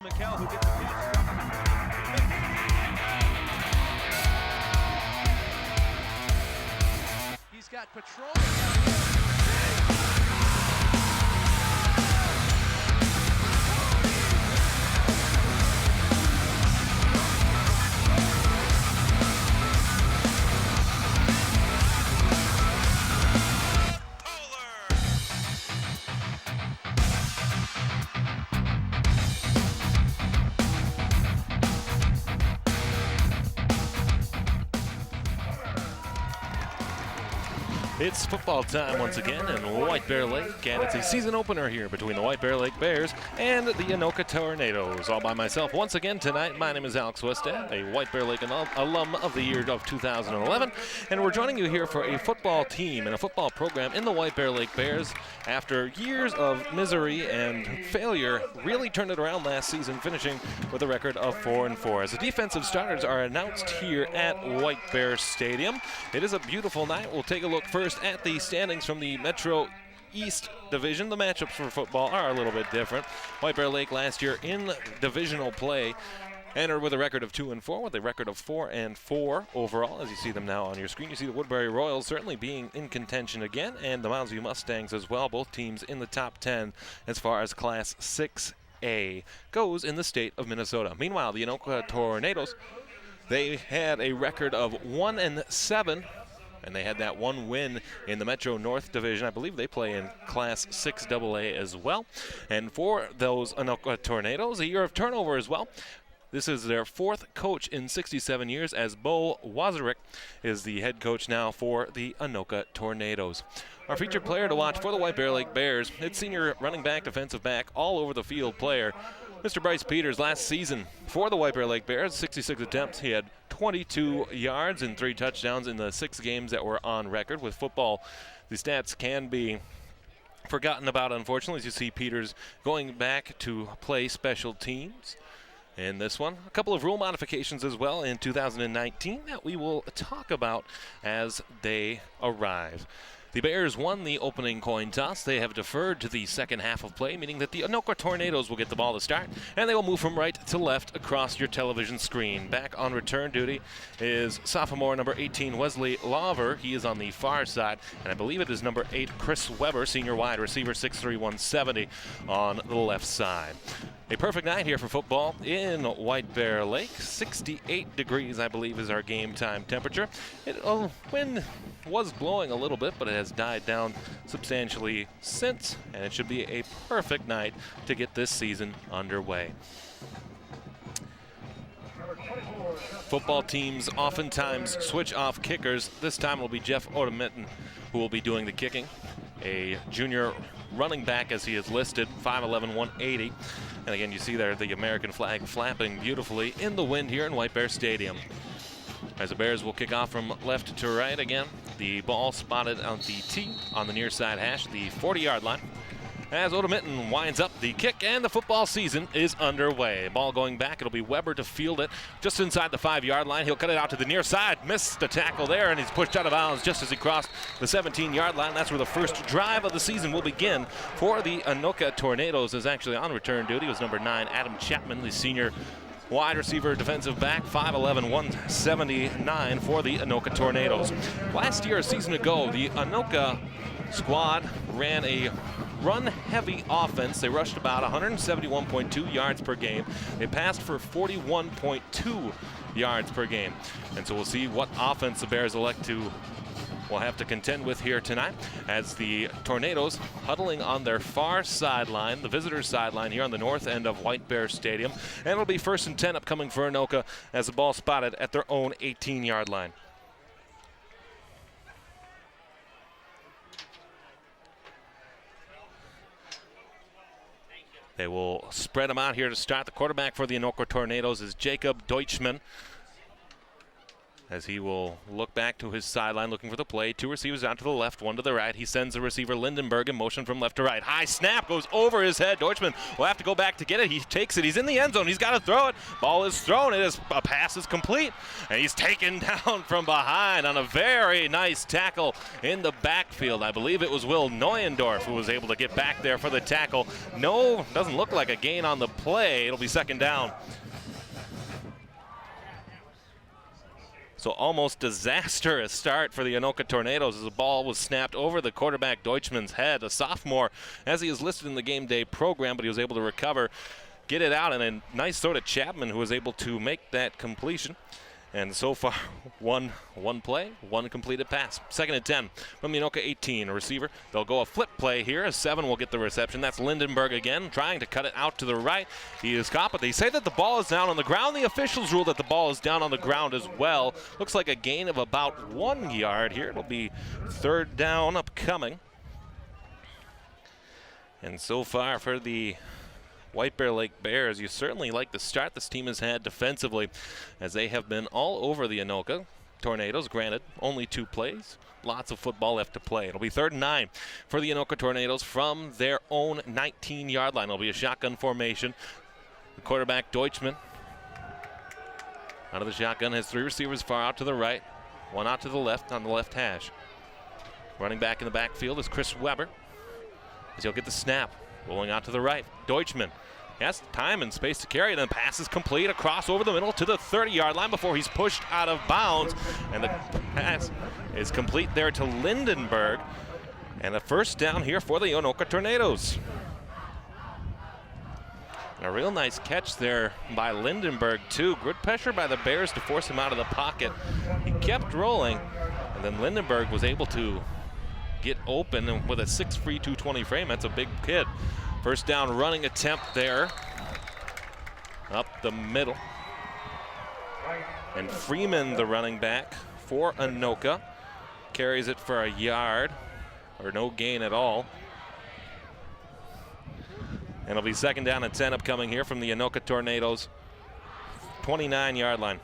McHale who gets the catch. He's got patrol. It's football time once again in White Bear Lake, and it's a season opener here between the White Bear Lake Bears and the Anoka Tornadoes. All by myself once again tonight. My name is Alex Westad, a White Bear Lake alum of the year of 2011, and we're joining you here for a football team and a football program in the White Bear Lake Bears. After years of misery and failure, really turned it around last season, finishing with a record of 4-4. As the defensive starters are announced here at White Bear Stadium, it is a beautiful night. We'll take a look first at the standings from the Metro East Division. The matchups for football are a little bit different. White Bear Lake last year in divisional play entered with a record of 2-4, with a record of 4-4 overall. As you see them now on your screen, you see the Woodbury Royals certainly being in contention again, and the Mounds View Mustangs as well, both teams in the top 10 as far as Class 6A goes in the state of Minnesota. Meanwhile, the Anoka Tornadoes, they had a record of 1-7, and they had that one win in the Metro North Division. I believe they play in Class 6AA as well. And for those Anoka Tornadoes, a year of turnover as well. This is their fourth coach in 67 years, as Bo Wazarick is the head coach now for the Anoka Tornadoes. Our featured player to watch for the White Bear Lake Bears, it's senior running back, defensive back, all over the field player, Mr. Bryce Peters. Last season for the White Bear Lake Bears, 66 attempts. He had 22 yards and 3 touchdowns in the 6 games that were on record. With football, the stats can be forgotten about, unfortunately, as you see Peters going back to play special teams in this one. A couple of rule modifications as well in 2019 that we will talk about as they arrive. The Bears won the opening coin toss. They have deferred to the second half of play, meaning that the Anoka Tornadoes will get the ball to start, and they will move from right to left across your television screen. Back on return duty is sophomore number 18, Wesley Lawver. He is on the far side, and I believe it is number 8, Chris Weber, senior wide receiver, 6'3", 170 on the left side. A perfect night here for football in White Bear Lake. 68 degrees, I believe, is our game time temperature. Wind was blowing a little bit, but it has died down substantially since, and it should be a perfect night to get this season underway. Football teams oftentimes switch off kickers. This time it will be Jeff Odemitten who will be doing the kicking. A junior running back, as he is listed, 5'11", 180. And again, you see there the American flag flapping beautifully in the wind here in White Bear Stadium. As the Bears will kick off from left to right again. The ball spotted on the tee on the near side hash, the 40-yard line. As Odemitten winds up the kick, and the football season is underway. Ball going back, it'll be Weber to field it just inside the 5-yard line. He'll cut it out to the near side, missed the tackle there, and he's pushed out of bounds just as he crossed the 17-yard line. That's where the first drive of the season will begin for the Anoka Tornadoes. Is actually on return duty was number 9, Adam Chapman, the senior wide receiver, defensive back, 5'11", 179 for the Anoka Tornadoes. Last year, a season ago, the Anoka squad ran a run-heavy offense. They rushed about 171.2 yards per game. They passed for 41.2 yards per game. And so we'll see what offense the Bears will have to contend with here tonight, as the Tornadoes huddling on their far sideline, the visitors' sideline here on the north end of White Bear Stadium. And it'll be 1st and 10 upcoming for Anoka as the ball spotted at their own 18-yard line. They will spread them out here to start. The quarterback for the Anoka Tornadoes is Jacob Deutschman. as he will look back to his sideline looking for the play. Two receivers out to the left, one to the right. He sends the receiver Lindenberg in motion from left to right. High snap goes over his head. Deutschman will have to go back to get it. He takes it. He's in the end zone. He's got to throw it. Ball is thrown. A pass is complete. And he's taken down from behind on a very nice tackle in the backfield. I believe it was Will Neuendorf who was able to get back there for the tackle. No, doesn't look like a gain on the play. It'll be second down. So almost disastrous start for the Anoka Tornadoes as the ball was snapped over the quarterback Deutschman's head, a sophomore as he is listed in the game day program, but he was able to recover, get it out, and a nice throw to Chapman who was able to make that completion. And so far, one play, one completed pass. Second and 10 from the Anoka 18. A receiver. They'll go a flip play here. A 7 will get the reception. That's Lindenberg again, trying to cut it out to the right. He is caught, but they say that the ball is down on the ground. The officials rule that the ball is down on the ground as well. Looks like a gain of about 1 yard here. It'll be third down upcoming. And so far for the White Bear Lake Bears, you certainly like the start this team has had defensively, as they have been all over the Anoka Tornadoes. Granted, only 2 plays. Lots of football left to play. It'll be 3rd and 9 for the Anoka Tornadoes from their own 19-yard line. It'll be a shotgun formation. The quarterback, Deutschman, out of the shotgun, has 3 receivers far out to the right, 1 out to the left on the left hash. Running back in the backfield is Chris Weber, as he'll get the snap. Rolling out to the right, Deutschman has time and space to carry, and then pass is complete across over the middle to the 30-yard line before he's pushed out of bounds, and the pass is complete there to Lindenberg, and a first down here for the Anoka Tornadoes. And a real nice catch there by Lindenberg too. Good pressure by the Bears to force him out of the pocket. He kept rolling, and then Lindenberg was able to get open, and with a 6'3", 220 frame, that's a big kid. First down running attempt there, up the middle. And Freeman, the running back for Anoka, carries it for a yard, or no gain at all. And it'll be second down and 10 upcoming here from the Anoka Tornadoes, 29-yard line.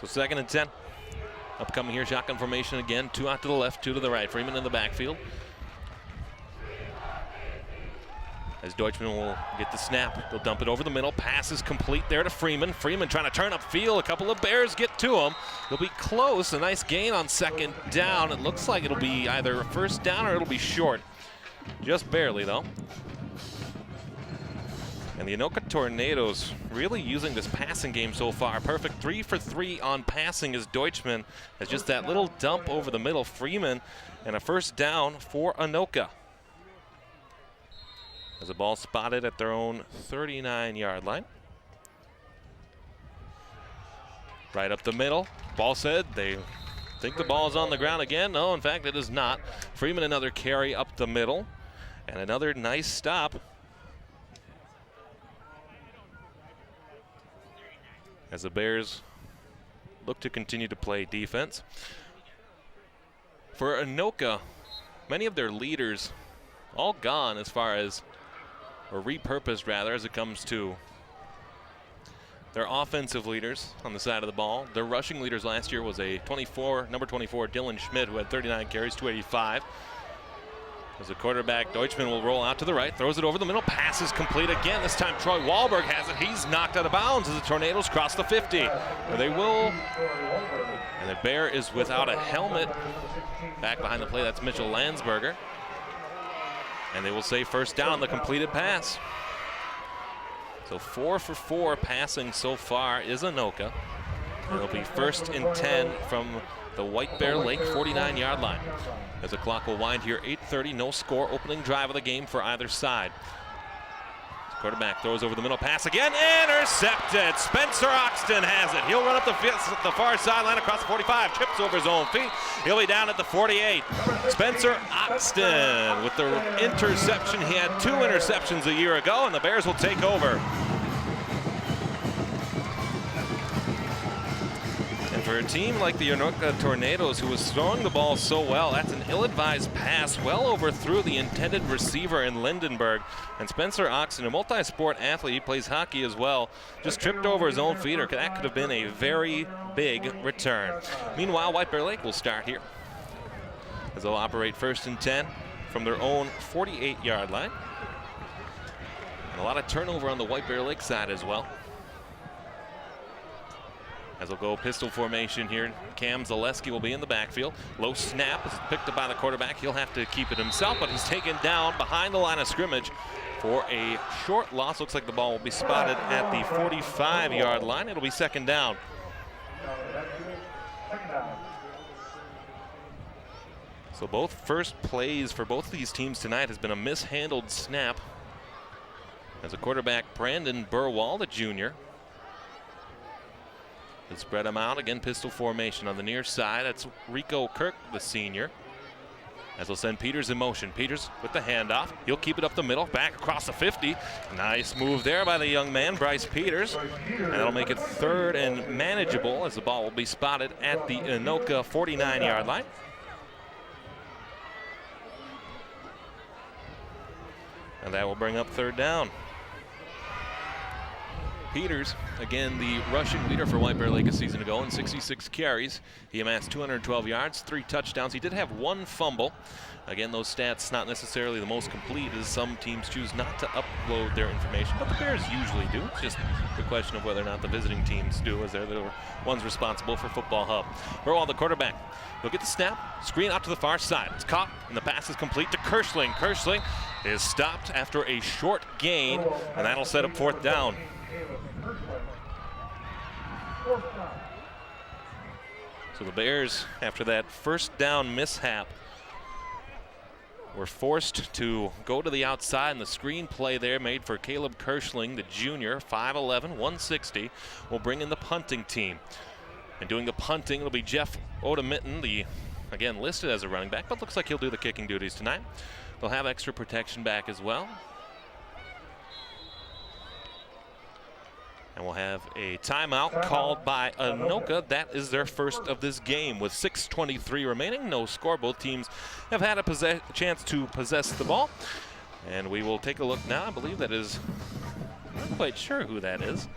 So second and 10. Upcoming here, shotgun formation again. 2 out to the left, 2 to the right. Freeman in the backfield. As Deutschman will get the snap, they'll dump it over the middle. Pass is complete there to Freeman. Freeman trying to turn upfield. A couple of Bears get to him. He'll be close. A nice gain on second down. It looks like it'll be either first down or it'll be short. Just barely, though. And the Anoka Tornadoes really using this passing game so far. Perfect 3 for 3 on passing as Deutschman has just that little dump over the middle. Freeman, and a first down for Anoka. As a ball spotted at their own 39-yard line. Right up the middle. Ball said they think the ball is on the ground again. No, in fact, it is not. Freeman another carry up the middle. And another nice stop as the Bears look to continue to play defense. For Anoka, many of their leaders all gone as far as, or repurposed rather, as it comes to their offensive leaders on the side of the ball. Their rushing leaders last year was number 24, Dylan Schmidt, who had 39 carries, 285. As the quarterback, Deutschman will roll out to the right, throws it over the middle, pass is complete again. This time Troy Wahlberg has it. He's knocked out of bounds as the Tornadoes cross the 50. They will, and the Bear is without a helmet. Back behind the play, that's Mitchell Landsberger. And they will say first down, the completed pass. So 4 for 4 passing so far is Anoka. And it'll be first and 10 from the White Bear Lake 49-yard line. As the clock will wind here, 8:30, no score, opening drive of the game for either side. Quarterback throws over the middle, pass again, intercepted. Spencer Oxton has it. He'll run up the far sideline across the 45, trips over his own feet. He'll be down at the 48. Spencer Oxton with the interception. He had 2 interceptions a year ago, and the Bears will take over. And for a team like the Anoka Tornadoes, who was throwing the ball so well. That's an ill-advised pass, well overthrew the intended receiver in Lindenberg. And Spencer Oxton, a multi-sport athlete, he plays hockey as well, just tripped over his own feet, or that could have been a very big return. Meanwhile, White Bear Lake will start here, as they'll operate 1st and 10 from their own 48-yard line. And a lot of turnover on the White Bear Lake side as well. As they'll go pistol formation here, Cam Zaleski will be in the backfield. Low snap is picked up by the quarterback. He'll have to keep it himself, but he's taken down behind the line of scrimmage for a short loss. Looks like the ball will be spotted at the 45-yard line. It'll be 2nd down. So both first plays for both of these teams tonight has been a mishandled snap. As a quarterback, Brandon Burwald, a junior. He'll spread them out. Again, pistol formation on the near side. That's Rico Kirk, the senior. As they'll send Peters in motion. Peters with the handoff. He'll keep it up the middle, back across the 50. Nice move there by the young man, Bryce Peters. And that'll make it 3rd and manageable, as the ball will be spotted at the Anoka 49-yard line. And that will bring up 3rd down. Peters, again, the rushing leader for White Bear Lake a season ago in 66 carries. He amassed 212 yards, 3 touchdowns. He did have 1 fumble. Again, those stats not necessarily the most complete, as some teams choose not to upload their information, but the Bears usually do. It's just a question of whether or not the visiting teams do, as they're the ones responsible for Football Hub. Burwell, the quarterback, he'll get the snap, screen out to the far side. It's caught, and the pass is complete to Kirschling. Kirschling is stopped after a short gain, and that'll set up 4th down. So the Bears, after that 1st down mishap, were forced to go to the outside, and the screen play there made for Caleb Kirschling, the junior, 5'11", 160, will bring in the punting team. And doing the punting, it'll be Jeff Odemitten, the, again, listed as a running back, but looks like he'll do the kicking duties tonight. They'll have extra protection back as well. And we'll have a timeout called by Anoka. That is their first of this game with 6:23 remaining. No score. Both teams have had a chance to possess the ball. And we will take a look now. I believe that is, I'm not quite sure who that is.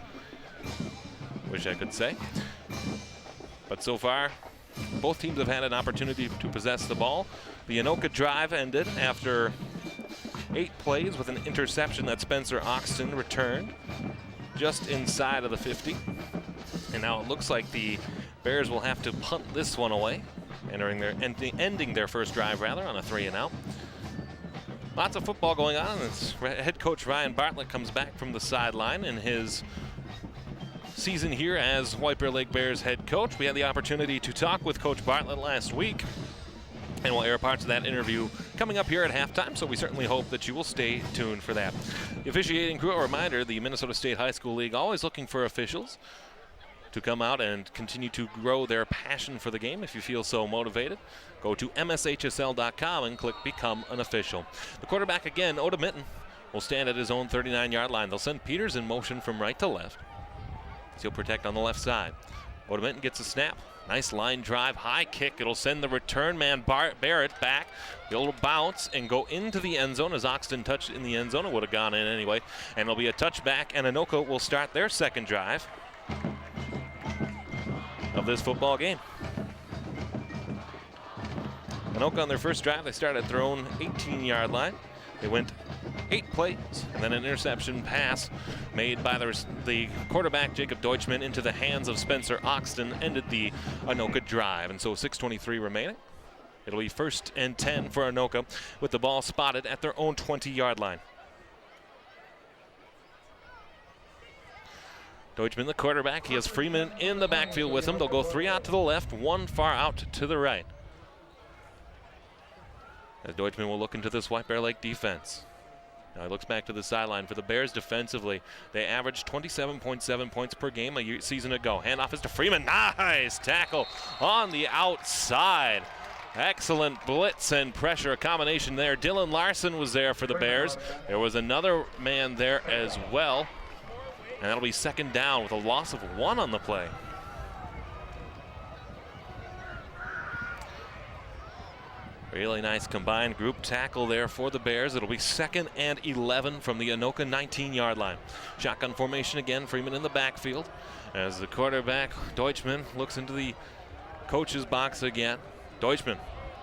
Wish I could say. But so far, both teams have had an opportunity to possess the ball. The Anoka drive ended after 8 plays with an interception that Spencer Oxton returned just inside of the 50. And now it looks like the Bears will have to punt this one away, ending their first drive rather on a 3-and-out. Lots of football going on as head coach Ryan Bartlett comes back from the sideline in his season here as White Bear Lake Bears head coach. We had the opportunity to talk with Coach Bartlett last week, and we'll air parts of that interview coming up here at halftime, so we certainly hope that you will stay tuned for that. The officiating crew, a reminder, the Minnesota State High School League always looking for officials to come out and continue to grow their passion for the game. If you feel so motivated, go to mshsl.com and click Become an Official. The quarterback again, Odemitten, will stand at his own 39-yard line. They'll send Peters in motion from right to left. He'll protect on the left side. Odemitten gets a snap. Nice line drive, high kick. It'll send the return man Barrett back. He'll bounce and go into the end zone as Oxton touched in the end zone. It would have gone in anyway. And it'll be a touchback, and Anoka will start their 2nd drive of this football game. Anoka on their first drive, they started at their own 18-yard line. They went 8 plays, and then an interception pass made by the quarterback, Jacob Deutschman, into the hands of Spencer Oxton, ended the Anoka drive. And so 6:23 remaining. It'll be 1st and 10 for Anoka with the ball spotted at their own 20-yard line. Deutschman, the quarterback, he has Freeman in the backfield with him. They'll go 3 out to the left, 1 far out to the right. As Deutschman will look into this White Bear Lake defense. Now he looks back to the sideline for the Bears defensively. They averaged 27.7 points per game a season ago. Handoff is to Freeman. Nice tackle on the outside. Excellent blitz and pressure combination there. Dylan Larson was there for the Bears. There was another man there as well. And that'll be 2nd down with a loss of 1 on the play. Really nice combined group tackle there for the Bears. It'll be 2nd and 11 from the Anoka 19-yard line. Shotgun formation again, Freeman in the backfield. As the quarterback, Deutschman, looks into the coach's box again. Deutschman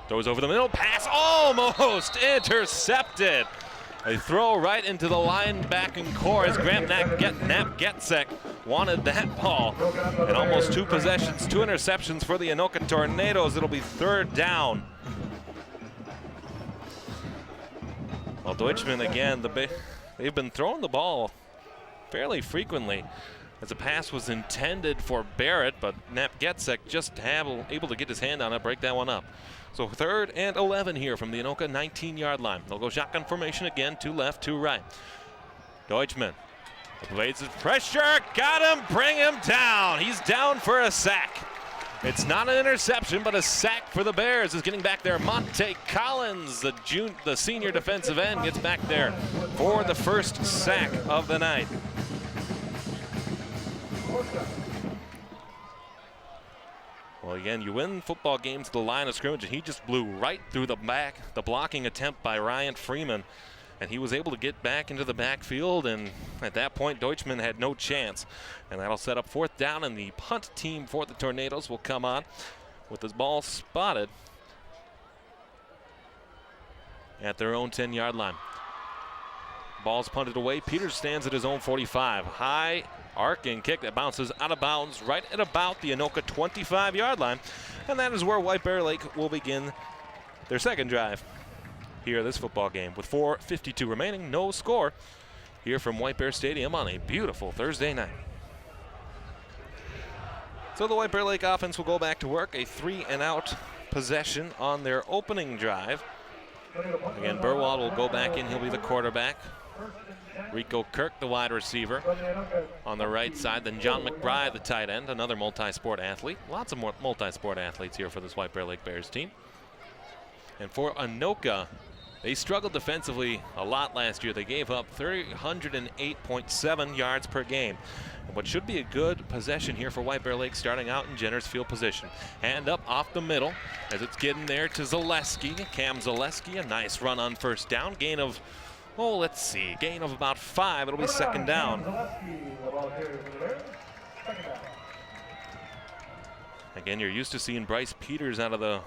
throws over the middle, pass almost intercepted. A throw right into the linebacking core as Graham Napgetsek wanted that ball. And almost 2 possessions, 2 interceptions for the Anoka Tornadoes. It'll be 3rd down. Well, Deutschman again, they've been throwing the ball fairly frequently, as the pass was intended for Barrett, but Napgetsek just able to get his hand on it, break that one up. So 3rd and 11 here from the Anoka 19-yard line. They'll go shotgun formation again, 2 left, 2 right. Deutschman evades the pressure, got him, bring him down. He's down for a sack. It's not an interception, but a sack for the Bears. Is getting back there. Monte Collins, the senior defensive end, gets back there for the first sack of the night. Well, again, you win football games at the line of scrimmage, and he just blew right through the blocking attempt by Ryan Freeman. And he was able to get back into the backfield, and at that point, Deutschman had no chance. And that'll set up 4th down, and the punt team for the Tornadoes will come on with the ball spotted at their own 10-yard line. Ball's punted away. Peters stands at his own 45. High arcing kick that bounces out of bounds right at about the Anoka 25-yard line. And that is where White Bear Lake will begin their 2nd drive here this football game, with 4:52 remaining, no score here from White Bear Stadium on a beautiful Thursday night. So the White Bear Lake offense will go back to work, a 3-and-out possession on their opening drive. Again, Burwald will go back in, he'll be the quarterback. Rico Kirk, the wide receiver, on the right side. Then John McBride, the tight end, another multi-sport athlete. Lots of more multi-sport athletes here for this White Bear Lake Bears team. And for Anoka, they struggled defensively a lot last year. They gave up 308.7 yards per game. What should be a good possession here for White Bear Lake, starting out in Jenner's field position. Hand up off the middle as it's getting there to Zaleski. Cam Zaleski, a nice run on 1st down. Gain of, gain of about 5. It'll be 2nd down. Again, you're used to seeing Bryce Peters out of the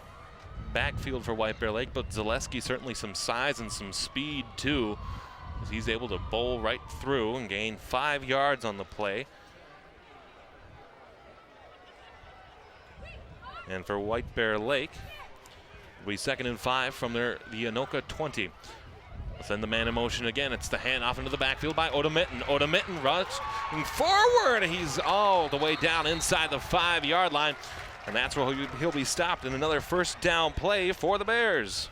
backfield for White Bear Lake, but Zaleski certainly some size and some speed too, as he's able to bowl right through and gain 5 yards on the play. And for White Bear Lake, it'll be 2nd and 5 from the Anoka 20. We'll send the man in motion again. It's the handoff into the backfield by Oda Mitten. Oda Mitten rushing forward. He's all the way down inside the 5-yard line. And that's where he'll be stopped in another 1st down play for the Bears.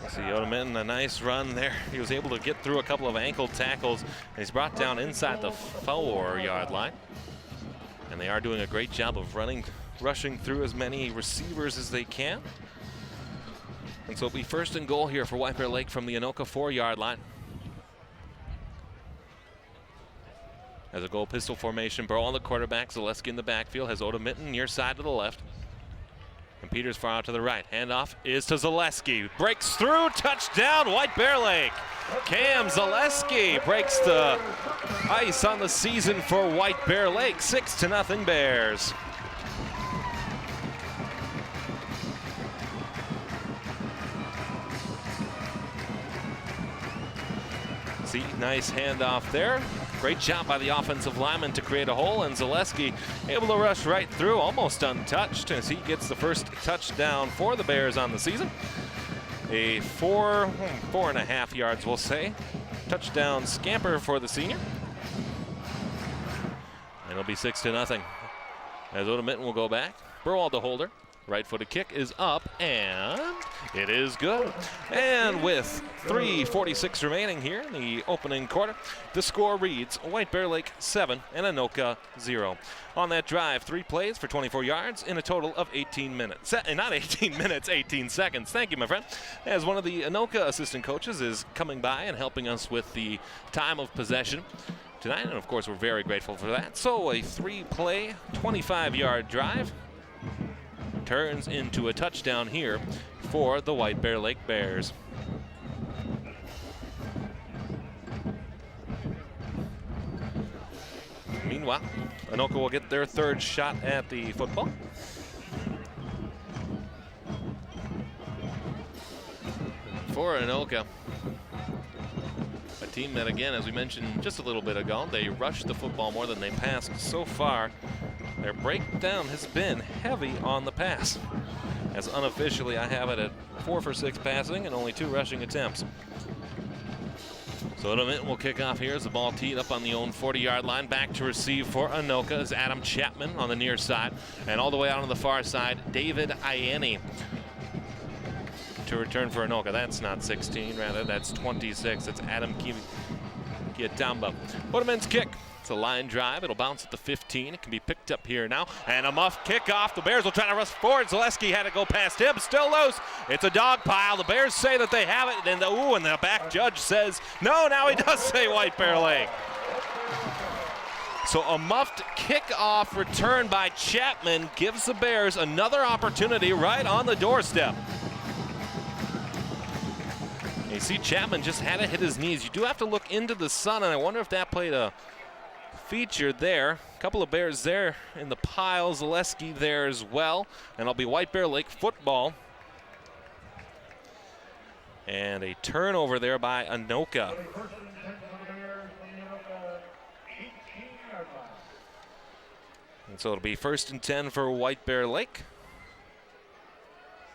See Oda Mitten, a nice run there. He was able to get through a couple of ankle tackles, and he's brought down inside the 4-yard line. And they are doing a great job of rushing through as many receivers as they can. And so it'll be 1st and goal here for White Bear Lake from the Anoka 4-yard line. As a goal pistol formation, Burrow on the quarterback, Zaleski in the backfield, has Oda Mitten near side to the left. And Peters far out to the right. Handoff is to Zaleski. Breaks through, touchdown, White Bear Lake. Cam Zaleski breaks the ice on the season for White Bear Lake. 6-0 Bears. See, nice handoff there. Great job by the offensive lineman to create a hole, and Zaleski able to rush right through, almost untouched, as he gets the first touchdown for the Bears on the season. A 4.5 yards, we'll say. Touchdown scamper for the senior. And it'll be 6-0. As Oda Mitten will go back. Burwald the holder. Right-footed kick is up, and it is good. And with 3:46 remaining here in the opening quarter, the score reads White Bear Lake 7 and Anoka 0. On that drive, 3 plays for 24 yards in a total of 18 minutes. Not 18 minutes, 18 seconds. Thank you, my friend. As one of the Anoka assistant coaches is coming by and helping us with the time of possession tonight, and of course we're very grateful for that. So a 3-play, 25-yard drive turns into a touchdown here for the White Bear Lake Bears. Meanwhile, Anoka will get their third shot at the football. For Anoka, a team that, again, as we mentioned just a little bit ago, they rushed the football more than they passed so far. Their breakdown has been heavy on the pass, as unofficially I have it at 4 for 6 passing and only 2 rushing attempts. So in a minute, we'll kick off here as the ball teed up on the own 40-yard line. Back to receive for Anoka is Adam Chapman on the near side. And all the way out on the far side, David Ianni to return for Anoka. That's not 16, rather, that's 26. It's Adam Kiatamba. Waterman's kick. It's a line drive. It'll bounce at the 15. It can be picked up here now. And a muff kickoff. The Bears will try to rush forward. Zaleski had to go past him. Still loose. It's a dog pile. The Bears say that they have it. And the back judge says no. Now he does say White Bear Lake. So a muffed kickoff return by Chapman gives the Bears another opportunity right on the doorstep. You see Chapman just had to hit his knees. You do have to look into the sun, and I wonder if that played a feature there. A couple of Bears there in the pile. Zaleski there as well. And it'll be White Bear Lake football. And a turnover there by Anoka. And so it'll be 1st and 10 for White Bear Lake,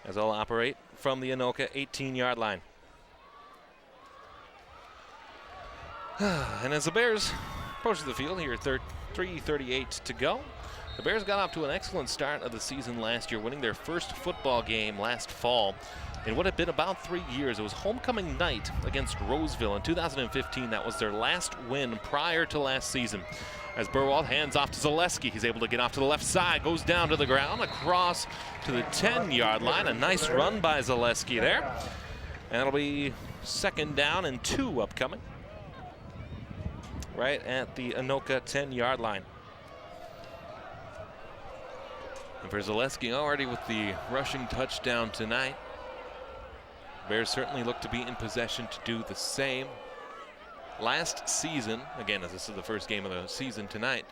as they'll operate from the Anoka 18-yard line. And as the Bears approach the field here, 3:38 to go. The Bears got off to an excellent start of the season last year, winning their first football game last fall in what had been about 3 years. It was homecoming night against Roseville in 2015. That was their last win prior to last season. As Burwald hands off to Zaleski, he's able to get off to the left side, goes down to the ground, across to the 10-yard line. A nice run by Zaleski there. And it'll be 2nd down and 2 upcoming, right at the Anoka 10-yard line. And for Zaleski, already with the rushing touchdown tonight, Bears certainly look to be in possession to do the same. Last season, again, as this is the first game of the season tonight,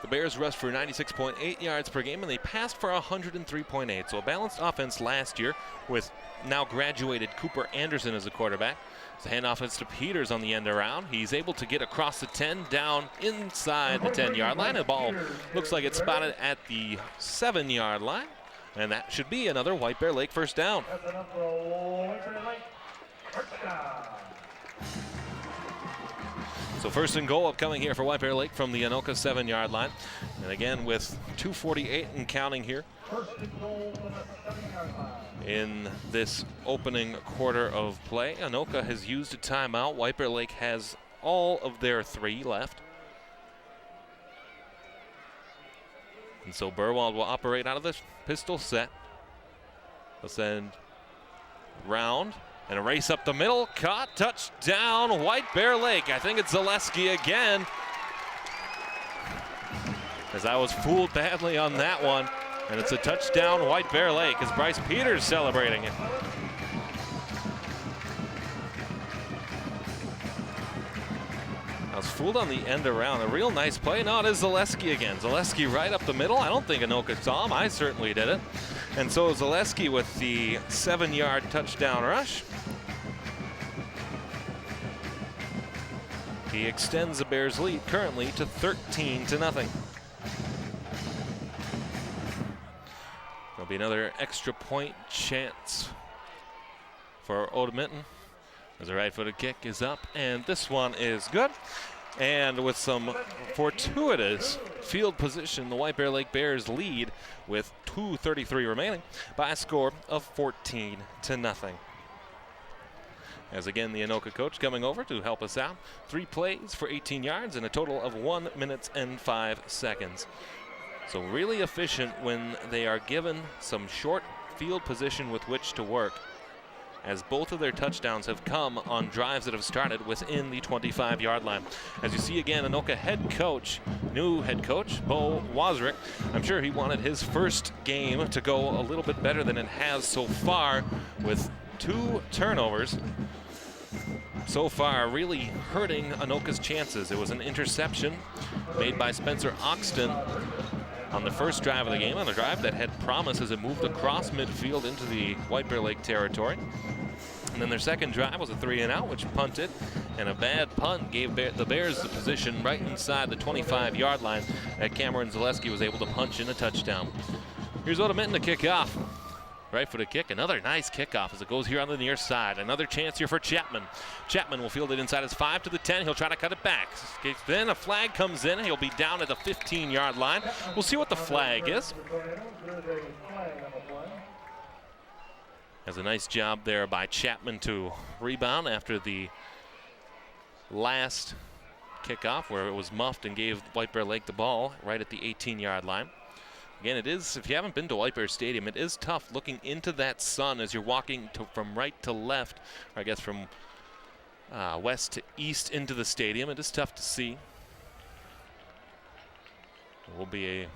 the Bears rushed for 96.8 yards per game, and they passed for 103.8. So a balanced offense last year with now graduated Cooper Anderson as a quarterback. The handoff is to Peters on the end around. He's able to get across the 10, down inside the 10-yard line. The ball looks like it's spotted at the 7-yard line. And that should be another White Bear Lake first down. So 1st and goal upcoming here for White Bear Lake from the Anoka 7-yard line. And again, with 2:48 and counting here in this opening quarter of play. Anoka has used a timeout. White Bear Lake has all of their 3 left. And so Burwald will operate out of the pistol set. They'll send round. And a race up the middle, caught, touchdown, White Bear Lake. I think it's Zaleski again, as I was fooled badly on that one. And it's a touchdown, White Bear Lake, as Bryce Peters celebrating it. I was fooled on the end around. A real nice play. No, it is Zaleski again. Zaleski right up the middle. I don't think Anoka saw him. I certainly did it. And so Zaleski with the 7-yard touchdown rush. He extends the Bears' lead currently to 13-0. There'll be another extra point chance for Old Minton. As a right-footed kick is up, and this one is good. And with some fortuitous field position, the White Bear Lake Bears lead with 2:33 remaining by a score of 14-0. As again, the Anoka coach coming over to help us out. 3 plays for 18 yards and a total of 1 minute and 5 seconds. So really efficient when they are given some short field position with which to work. as both of their touchdowns have come on drives that have started within the 25-yard line. As you see again, Anoka head coach, new head coach, Bo Wozrick, I'm sure he wanted his first game to go a little bit better than it has so far, with 2 turnovers so far, really hurting Anoka's chances. It was an interception made by Spencer Oxton on the first drive of the game, on a drive that had promise as it moved across midfield into the White Bear Lake territory. And then their second drive was a 3-and-out, which punted, and a bad punt gave the Bears the position right inside the 25-yard line that Cameron Zaleski was able to punch in a touchdown. Here's Oda Minton to kick off. Right-footed kick, another nice kickoff as it goes here on the near side. Another chance here for Chapman. Chapman will field it inside his 5 to the 10. He'll try to cut it back. Then a flag comes in. He'll be down at the 15-yard line. We'll see what the flag is. Has a nice job there by Chapman to rebound after the last kickoff where it was muffed and gave White Bear Lake the ball right at the 18-yard line. Again, it is, if you haven't been to White Bear Stadium, it is tough looking into that sun as you're walking from right to left, or I guess from west to east into the stadium. It is tough to see. It will be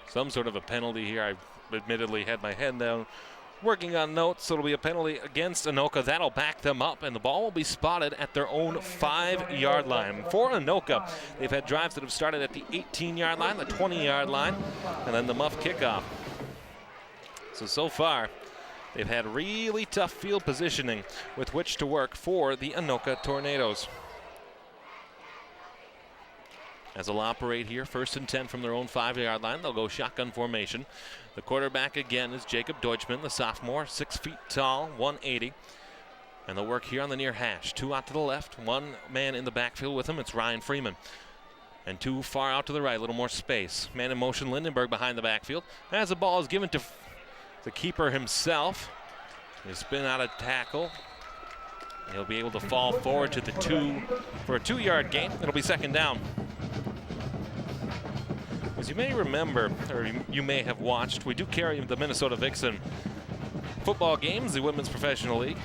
some sort of a penalty here. I admittedly had my head down working on notes, so it'll be a penalty against Anoka. That'll back them up, and the ball will be spotted at their own 5-yard line. For Anoka, they've had drives that have started at the 18-yard line, the 20-yard line, and then the muff kickoff. So far, they've had really tough field positioning with which to work for the Anoka Tornadoes. As they'll operate here, 1st and 10 from their own 5-yard line. They'll go shotgun formation. The quarterback again is Jacob Deutschman, the sophomore, 6 feet tall, 180. And they'll work here on the near hash. 2 out to the left, 1 man in the backfield with him. It's Ryan Freeman. And 2 far out to the right, a little more space. Man in motion, Lindenberg behind the backfield. As the ball is given to the keeper himself, he'll spin out of tackle. He'll be able to fall forward to the 2 for a 2-yard gain. It'll be 2nd down. As you may remember, or you may have watched, we do carry the Minnesota Vixen football games, the Women's Professional League.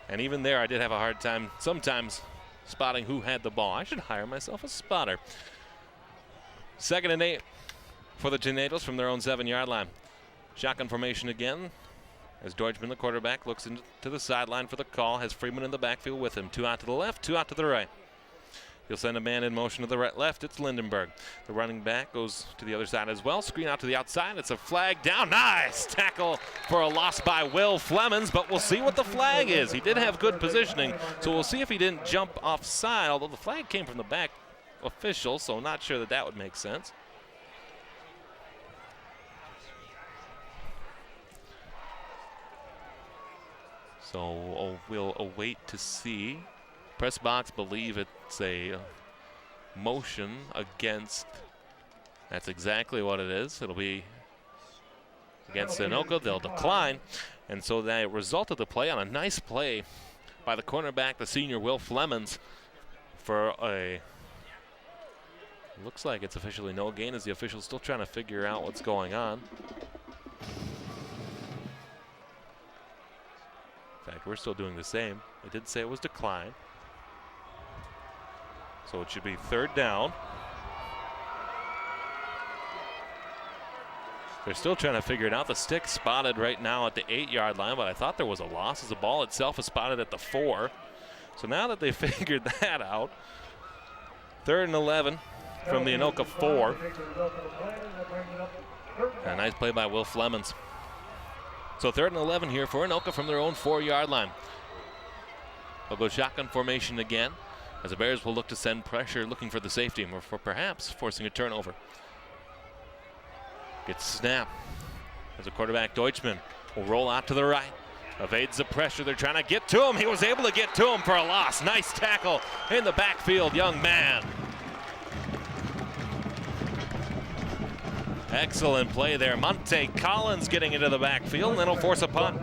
And even there, I did have a hard time sometimes spotting who had the ball. I should hire myself a spotter. 2nd and 8 for the Tornadoes from their own 7-yard line. Shotgun formation again, as Deutschman, the quarterback, looks into the sideline for the call, has Freeman in the backfield with him. 2 out to the left, 2 out to the right. He'll send a man in motion to the right left. It's Lindenberg. The running back goes to the other side as well. Screen out to the outside. It's a flag down. Nice tackle for a loss by Will Flemons, but we'll see what the flag is. He did have good positioning, so we'll see if he didn't jump offside, although the flag came from the back official, so not sure that would make sense. So we'll await to see. Press box believe it's a motion against. That's exactly what it is. It'll be against Anoka. They'll decline. And so the result of the play, on a nice play by the cornerback, the senior Will Flemons, for a, looks like it's officially no gain, as the official's still trying to figure out what's going on. In fact, we're still doing the same. It did say it was declined. So it should be 3rd down. They're still trying to figure it out. The stick spotted right now at the 8-yard line, but I thought there was a loss as the ball itself is spotted at the 4. So now that they figured that out, 3rd and 11 from the Anoka 4. A nice play by Will Flemons. So 3rd and 11 here for Anoka from their own 4-yard line. They'll go shotgun formation again, as the Bears will look to send pressure, looking for the safety, or for perhaps forcing a turnover. Gets snap as the quarterback Deutschman will roll out to the right. Evades the pressure. They're trying to get to him. He was able to get to him for a loss. Nice tackle in the backfield, young man. Excellent play there. Monte Collins getting into the backfield, and then he'll force a punt.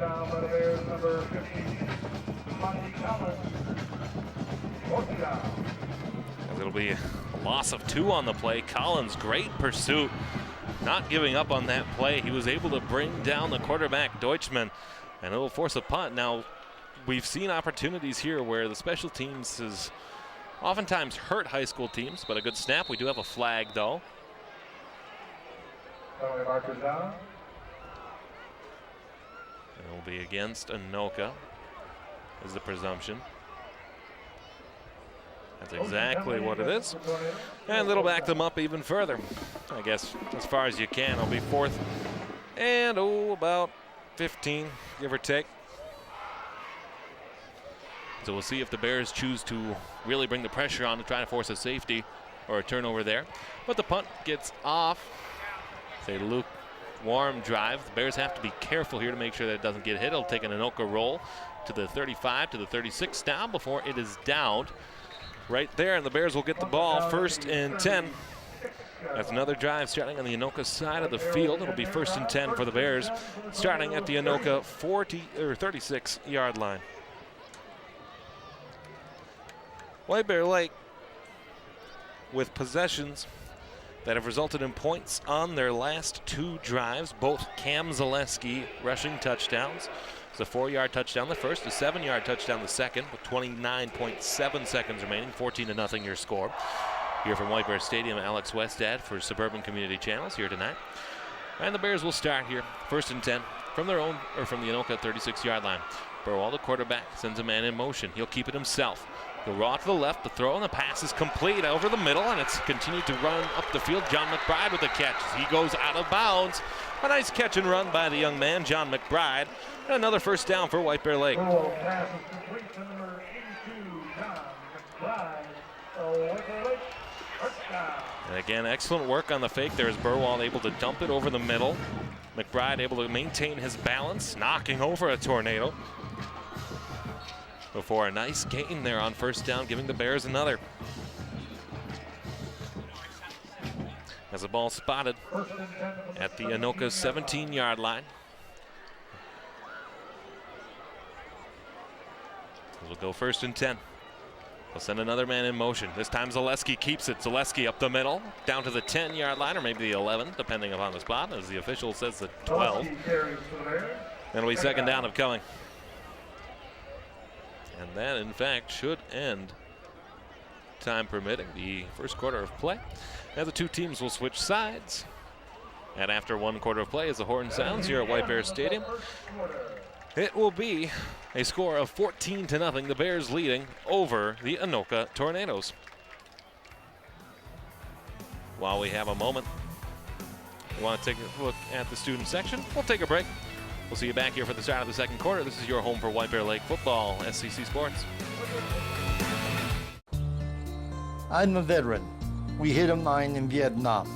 It'll be a loss of 2 on the play. Collins, great pursuit not giving up on that play. He was able to bring down the quarterback, Deutschman, and it'll force a punt. Now, we've seen opportunities here where the special teams has oftentimes hurt high school teams, but a good snap. We do have a flag, though. It will be against Anoka, is the presumption. That's exactly what it is. And it'll back them up even further. I guess as far as you can. It'll be 4th and, about 15, give or take. So we'll see if the Bears choose to really bring the pressure on to try to force a safety or a turnover there. But the punt gets off. It's a lukewarm drive. The Bears have to be careful here to make sure that it doesn't get hit. It'll take an Anoka roll to the 35, to the 36 down before it is downed. Right there, and the Bears will get the ball 1st and 10. That's another drive starting on the Anoka side of the field. It'll be 1st and 10 for the Bears, starting at the Anoka 36-yard line. White Bear Lake with possessions that have resulted in points on their last 2 drives, both Cam Zaleski rushing touchdowns. It's a 4-yard touchdown the first, a 7-yard touchdown the second, with 29.7 seconds remaining, 14-0 your score. Here from White Bear Stadium, Alex Westad for Suburban Community Channels here tonight. And the Bears will start here, 1st and 10 from their own, or from the Anoka 36-yard line. Burwell, the quarterback, sends a man in motion. He'll keep it himself. He'll raw to the left, the throw and the pass is complete over the middle, and it's continued to run up the field. John McBride with the catch. He goes out of bounds. A nice catch and run by the young man, John McBride. And another 1st down for White Bear Lake. And again, excellent work on the fake. There's Burwell able to dump it over the middle. McBride able to maintain his balance, knocking over a tornado. Before a nice gain there on 1st down, giving the Bears another. As the ball spotted at the Anoka 17-yard line. We'll go 1st and 10. They'll send another man in motion. This time Zaleski keeps it. Zaleski up the middle, down to the 10-yard line, or maybe the 11, depending upon the spot, as the official says the 12. That'll be 2nd down of coming. And that, in fact, should end, time permitting, the 1st quarter of play. Now the 2 teams will switch sides. And after 1 quarter of play, as the horn sounds here at White Bear Stadium, it will be a score of 14-0, the Bears leading over the Anoka Tornadoes. While we have a moment, we want to take a look at the student section. We'll take a break. We'll see you back here for the start of the 2nd quarter. This is your home for White Bear Lake football, SCC Sports. I'm a veteran. We hit a mine in Vietnam.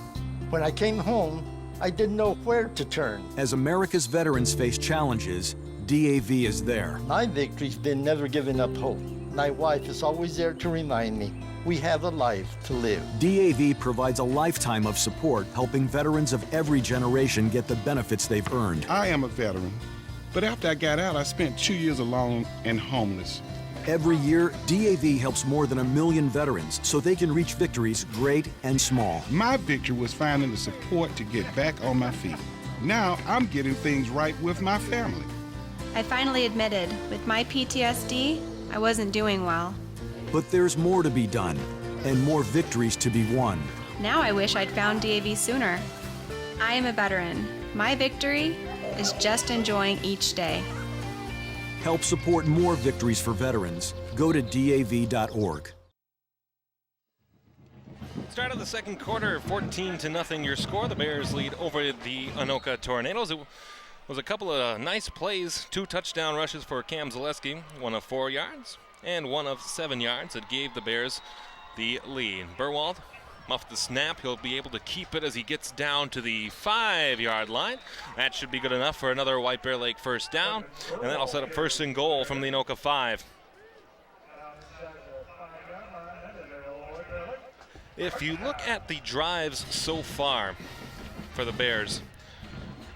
When I came home, I didn't know where to turn. As America's veterans face challenges, DAV is there. My victory's been never giving up hope. My wife is always there to remind me we have a life to live. DAV provides a lifetime of support, helping veterans of every generation get the benefits they've earned. I am a veteran, but after I got out, I spent 2 years alone and homeless. Every year, DAV helps more than 1 million veterans so they can reach victories great and small. My victory was finding the support to get back on my feet. Now I'm getting things right with my family. I finally admitted, with my PTSD, I wasn't doing well. But there's more to be done and more victories to be won. Now I wish I'd found DAV sooner. I am a veteran. My victory is just enjoying each day. Help support more victories for veterans. Go to DAV.org. Start of the 2nd quarter, 14-0 your score. The Bears lead over the Anoka Tornadoes. It was a couple of nice plays, 2 touchdown rushes for Cam Zaleski, 1 of 4 yards and 1 of 7 yards that gave the Bears the lead. Burwald muffed the snap. He'll be able to keep it as he gets down to the 5-yard line. That should be good enough for another White Bear Lake 1st down, and that'll set up 1st and goal from the Anoka 5. If you look at the drives so far for the Bears,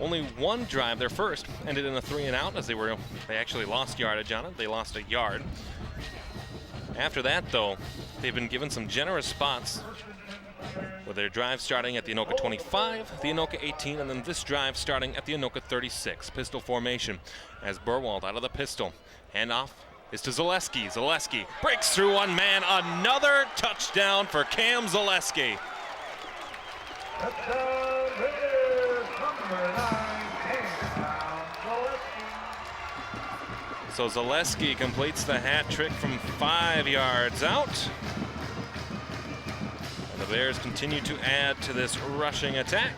only 1 drive, their first, ended in a 3-and-out as they actually lost yardage on it. They lost a yard. After that, though, they've been given some generous spots with their drive starting at the Anoka 25, the Anoka 18, and then this drive starting at the Anoka 36. Pistol formation as Burwald out of the pistol. Handoff is to Zaleski. Zaleski breaks through one man. Another touchdown for Cam Zaleski. So Zaleski completes the hat trick from 5 yards out. And the Bears continue to add to this rushing attack,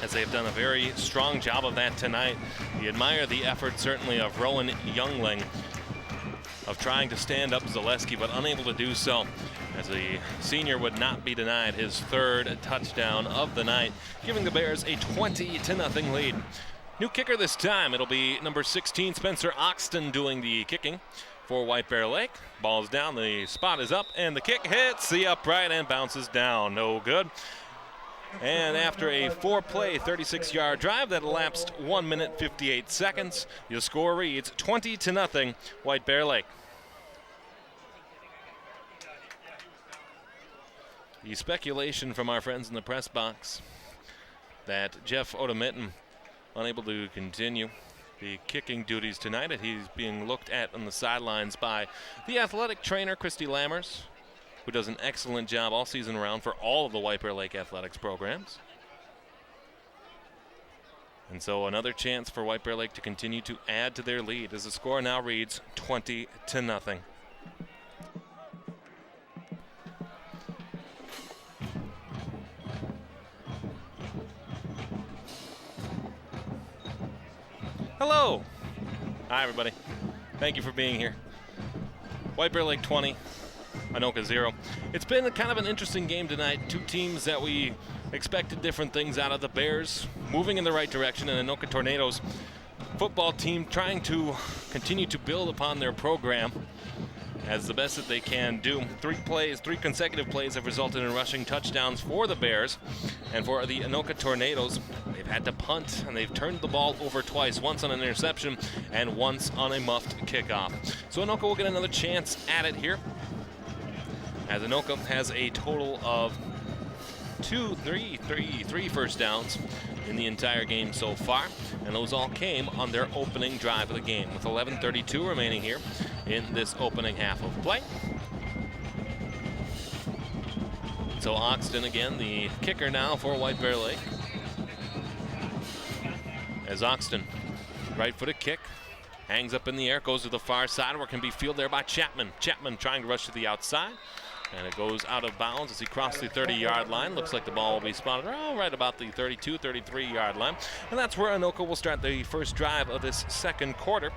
as they've done a very strong job of that tonight. You admire the effort, certainly, of Rowan Youngling of trying to stand up Zaleski, but unable to do so, as the senior would not be denied his 3rd touchdown of the night, giving the Bears a 20-0 lead. New kicker this time. It'll be number 16, Spencer Oxton, doing the kicking for White Bear Lake. Ball's down, the spot is up, and the kick hits the upright and bounces down. No good. And after a 4-play, 36-yard drive that elapsed 1 minute, 58 seconds, your score reads 20-0, White Bear Lake. The speculation from our friends in the press box that Jeff Odemitten unable to continue the kicking duties tonight, and he's being looked at on the sidelines by the athletic trainer, Christy Lammers, who does an excellent job all season round for all of the White Bear Lake athletics programs. And so another chance for White Bear Lake to continue to add to their lead, as the score now reads 20-0. Hello. Hi, everybody. Thank you for being here. White Bear Lake 20, Anoka 0. It's been kind of an interesting game tonight. Two teams that we expected different things out of. The Bears moving in the right direction, and Anoka Tornadoes football team trying to continue to build upon their program as the best that they can do. 3 consecutive plays have resulted in rushing touchdowns for the Bears. And for the Anoka Tornadoes, they've had to punt, and they've turned the ball over twice, once on an interception and once on a muffed kickoff. So Anoka will get another chance at it here, as Anoka has a total of three first downs in the entire game so far, and those all came on their opening drive of the game, with 11:32 remaining here in this opening half of play. So Oxton again, the kicker now for White Bear Lake. As Oxton, right-footed kick, hangs up in the air, goes to the far side, where it can be fielded there by Chapman. Chapman trying to rush to the outside, and it goes out of bounds as he crosses the 30-yard line. Looks like the ball will be spotted right about the 32, 33-yard line. And that's where Anoka will start the first drive of this second quarter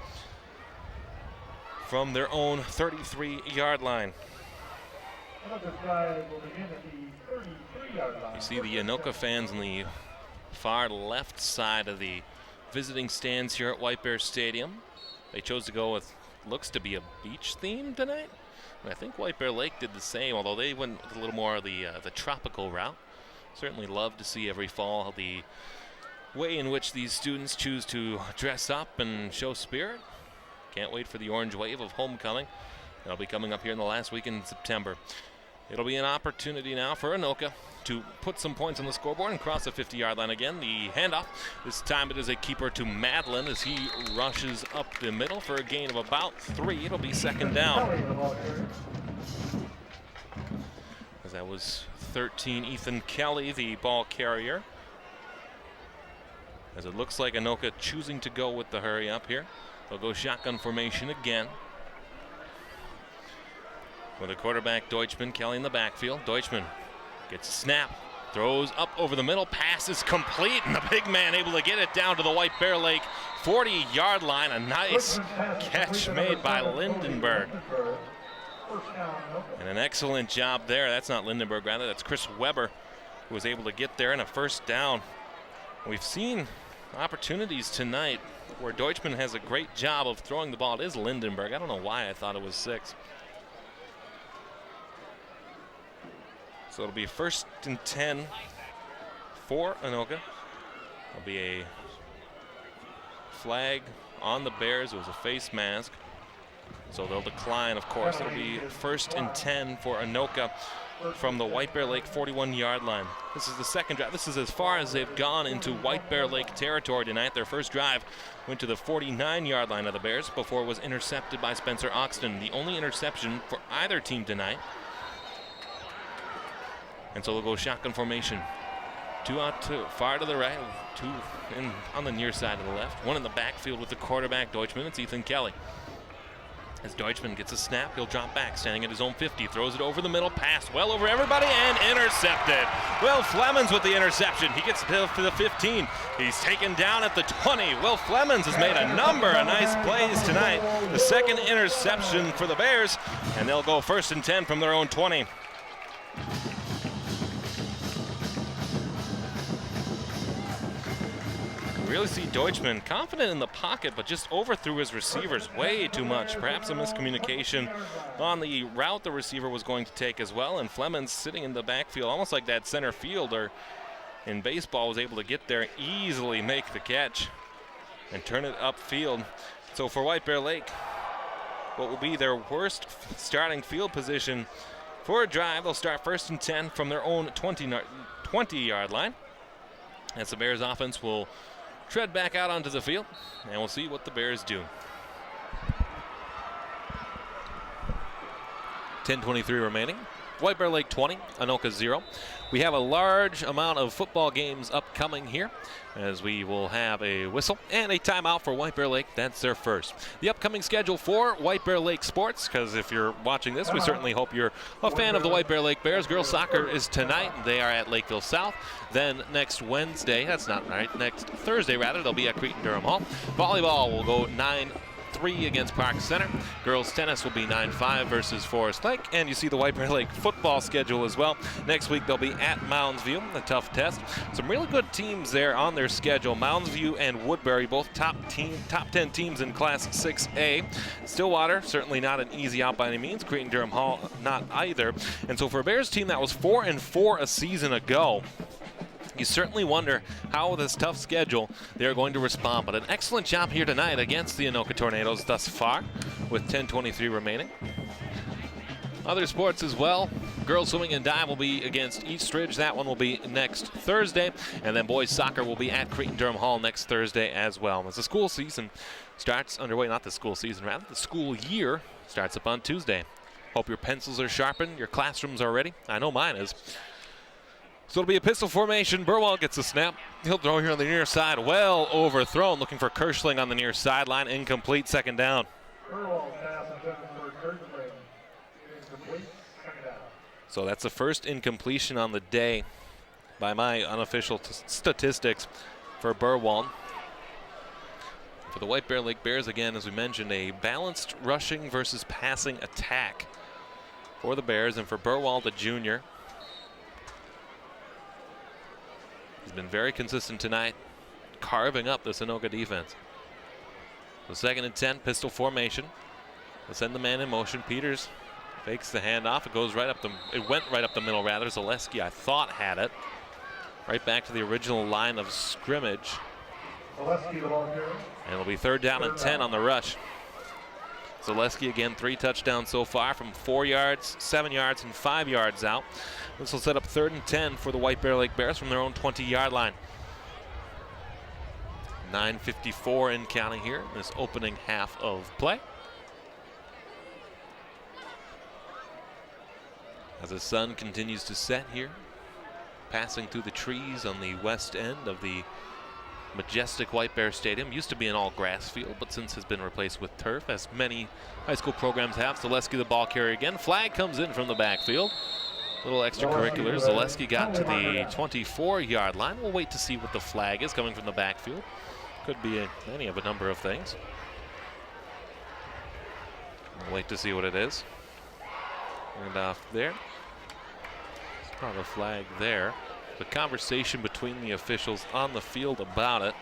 from their own 33-yard line. You see the Anoka fans on the far left side of the visiting stands here at White Bear Stadium. They chose to go with, looks to be a beach theme tonight. And I think White Bear Lake did the same, although they went with a little more of the tropical route. Certainly love to see every fall the way in which these students choose to dress up and show spirit. Can't wait for the orange wave of homecoming. That'll be coming up here in the last week in September. It'll be an opportunity now for Anoka to put some points on the scoreboard and cross the 50-yard line again. The handoff, this time it is a keeper to Madeline as he rushes up the middle for a gain of about 3. It'll be second down. As that was 13, Ethan Kelly, the ball carrier. As it looks like Anoka choosing to go with the hurry up here. They'll go shotgun formation again. With a quarterback, Deutschman, Kelly in the backfield. Deutschman gets a snap, throws up over the middle, pass is complete, and the big man able to get it down to the White Bear Lake 40-yard line. A nice catch made by Lindenberg. And an excellent job there. That's not Lindenberg, rather that's Chris Weber, who was able to get there in a first down. We've seen opportunities tonight where Deutschman has a great job of throwing the ball. It is Lindenberg. I don't know why I thought it was 6. So it'll be 1st and 10 for Anoka. There'll be a flag on the Bears. It was a face mask. So they'll decline, of course. It'll be 1st and 10 for Anoka from the White Bear Lake 41-yard line. This is the second drive. This is as far as they've gone into White Bear Lake territory tonight. Their first drive went to the 49-yard line of the Bears before it was intercepted by Spencer Oxton. The only interception for either team tonight. And so they'll go shotgun formation. 2 out, 2 far to the right, 2 on the near side of the left. 1 in the backfield with the quarterback, Deutschman. It's Ethan Kelly. As Deutschman gets a snap, he'll drop back, standing at his own 50, throws it over the middle, pass well over everybody, and intercepted. Will Flemons with the interception. He gets to the 15. He's taken down at the 20. Will Flemons has made a number of nice plays tonight. The second interception for the Bears, and they'll go 1st and 10 from their own 20. Really see Deutschman confident in the pocket, but just overthrew his receivers way too much. Perhaps a miscommunication on the route the receiver was going to take as well. And Flemons sitting in the backfield, almost like that center fielder in baseball, was able to get there, easily make the catch, and turn it upfield. So for White Bear Lake, what will be their worst starting field position for a drive, they'll start 1st and 10 from their own 20-yard line. As the Bears offense will tread back out onto the field, and we'll see what the Bears do. 10:23 remaining. White Bear Lake 20, Anoka 0. We have a large amount of football games upcoming here, as we will have a whistle and a timeout for White Bear Lake. That's their first. The upcoming schedule for White Bear Lake sports, because if you're watching this, we certainly hope you're a fan of the White Bear Lake Bears. Girls soccer is tonight. They are at Lakeville South. Then next Thursday, rather, they'll be at Cretin-Durham Hall. Volleyball will go 9-3 against Park Center. Girls tennis will be 9-5 versus Forest Lake. And you see the White Bear Lake football schedule as well. Next week they'll be at Mounds View, a tough test. Some really good teams there on their schedule. Mounds View and Woodbury, both top 10 teams in Class 6A. Stillwater, certainly not an easy out by any means. Cretin-Durham Hall, not either. And so for a Bears team that was 4-4 a season ago, you certainly wonder how this tough schedule they're going to respond. But an excellent job here tonight against the Anoka Tornadoes thus far, with 10:23 remaining. Other sports as well. Girls swimming and dive will be against Eastridge. That one will be next Thursday. And then boys soccer will be at Cretin-Durham Hall next Thursday as well. As the school season starts underway, not the school season, rather, the school year starts up on Tuesday. Hope your pencils are sharpened, your classrooms are ready. I know mine is. So it'll be a pistol formation. Burwell gets the snap. He'll throw here on the near side. Well overthrown. Looking for Kirschling on the near sideline. Incomplete. 2nd down. So that's the first incompletion on the day by my unofficial statistics for Burwell. For the White Bear Lake Bears, again, as we mentioned, a balanced rushing versus passing attack for the Bears. And for Burwell, the junior, he's been very consistent tonight, carving up the Anoka defense. So 2nd and 10, pistol formation. They'll send the man in motion. Peters fakes the handoff. It went right up the middle, rather. Zaleski, I thought, had it. Right back to the original line of scrimmage. And it'll be 3rd down and 10 on the rush. Zaleski again, 3 touchdowns so far from 4 yards, 7 yards, and 5 yards out. This will set up 3rd and 10 for the White Bear Lake Bears from their own 20-yard line. 9:54 in counting here in this opening half of play. As the sun continues to set here, passing through the trees on the west end of the majestic White Bear Stadium. Used to be an all-grass field, but since has been replaced with turf, as many high school programs have. Zaleski, the ball carrier again. Flag comes in from the backfield. Little extracurriculars. Zaleski got to the 24-yard line. We'll wait to see what the flag is coming from the backfield. Could be any of a number of things. We'll wait to see what it is. And off there. Not a flag there. The conversation between the officials on the field about it.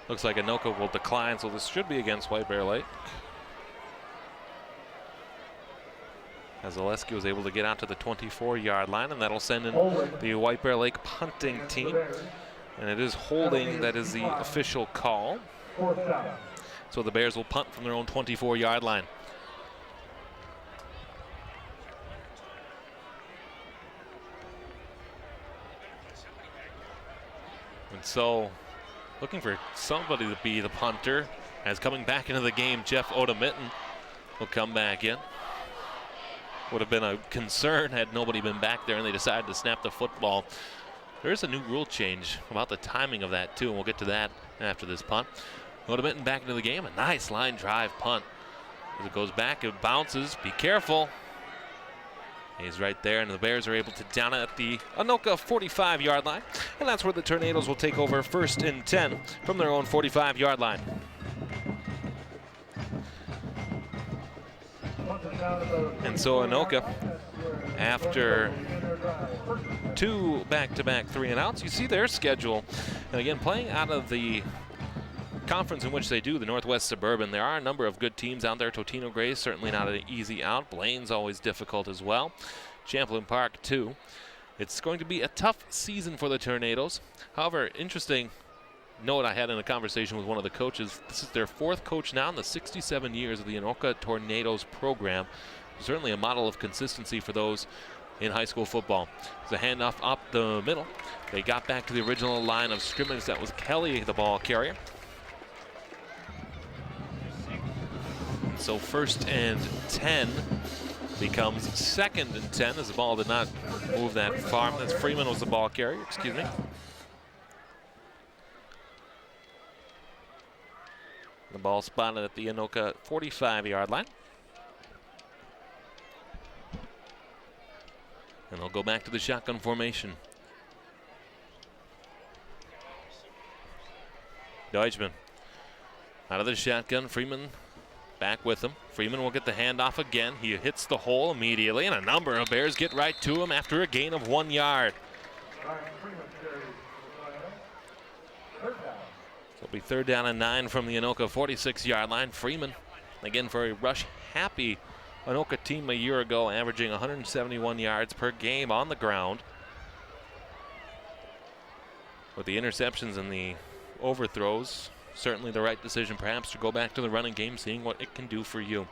Looks like Anoka will decline, so this should be against White Bear Lake. As Zaleski was able to get out to the 24-yard line, and that'll send in the White Bear Lake punting team. And it is holding that is the official call. So the Bears will punt from their own 24-yard line. And so looking for somebody to be the punter. As coming back into the game, Jeff Odemitten will come back in. Would have been a concern had nobody been back there and they decided to snap the football. There's a new rule change about the timing of that too, and we'll get to that after this punt. Odemitten back into the game, a nice line drive punt. As it goes back, it bounces, be careful. He's right there, and the Bears are able to down it at the Anoka 45-yard line. And that's where the Tornadoes will take over 1st and 10 from their own 45-yard line. And so Anoka, after 2 back-to-back 3-and-outs, you see their schedule. And again, playing out of the conference in which they do, the Northwest Suburban, there are a number of good teams out there. Totino Grays certainly not an easy out. Blaine's always difficult as well. Champlain Park too. It's going to be a tough season for the Tornadoes. However, interesting note I had in a conversation with one of the coaches, this is their 4th coach now in the 67 years of the Anoka Tornadoes program. Certainly a model of consistency for those in high school football. It's a handoff up the middle. They got back to the original line of scrimmage. That was Kelly, the ball carrier. So 1st and 10 becomes 2nd and 10 as the ball did not move that far. That's Freeman was the ball carrier, excuse me. The ball spotted at the Anoka 45-yard line. And they'll go back to the shotgun formation. Deutschman out of the shotgun, Freeman back with him. Freeman will get the handoff again. He hits the hole immediately, and a number of Bears get right to him after a gain of 1 yard. So it'll be 3rd down and 9 from the Anoka 46-yard line. Freeman, again for a rush-happy Anoka team a year ago, averaging 171 yards per game on the ground. With the interceptions and the overthrows, certainly the right decision perhaps to go back to the running game, seeing what it can do for you.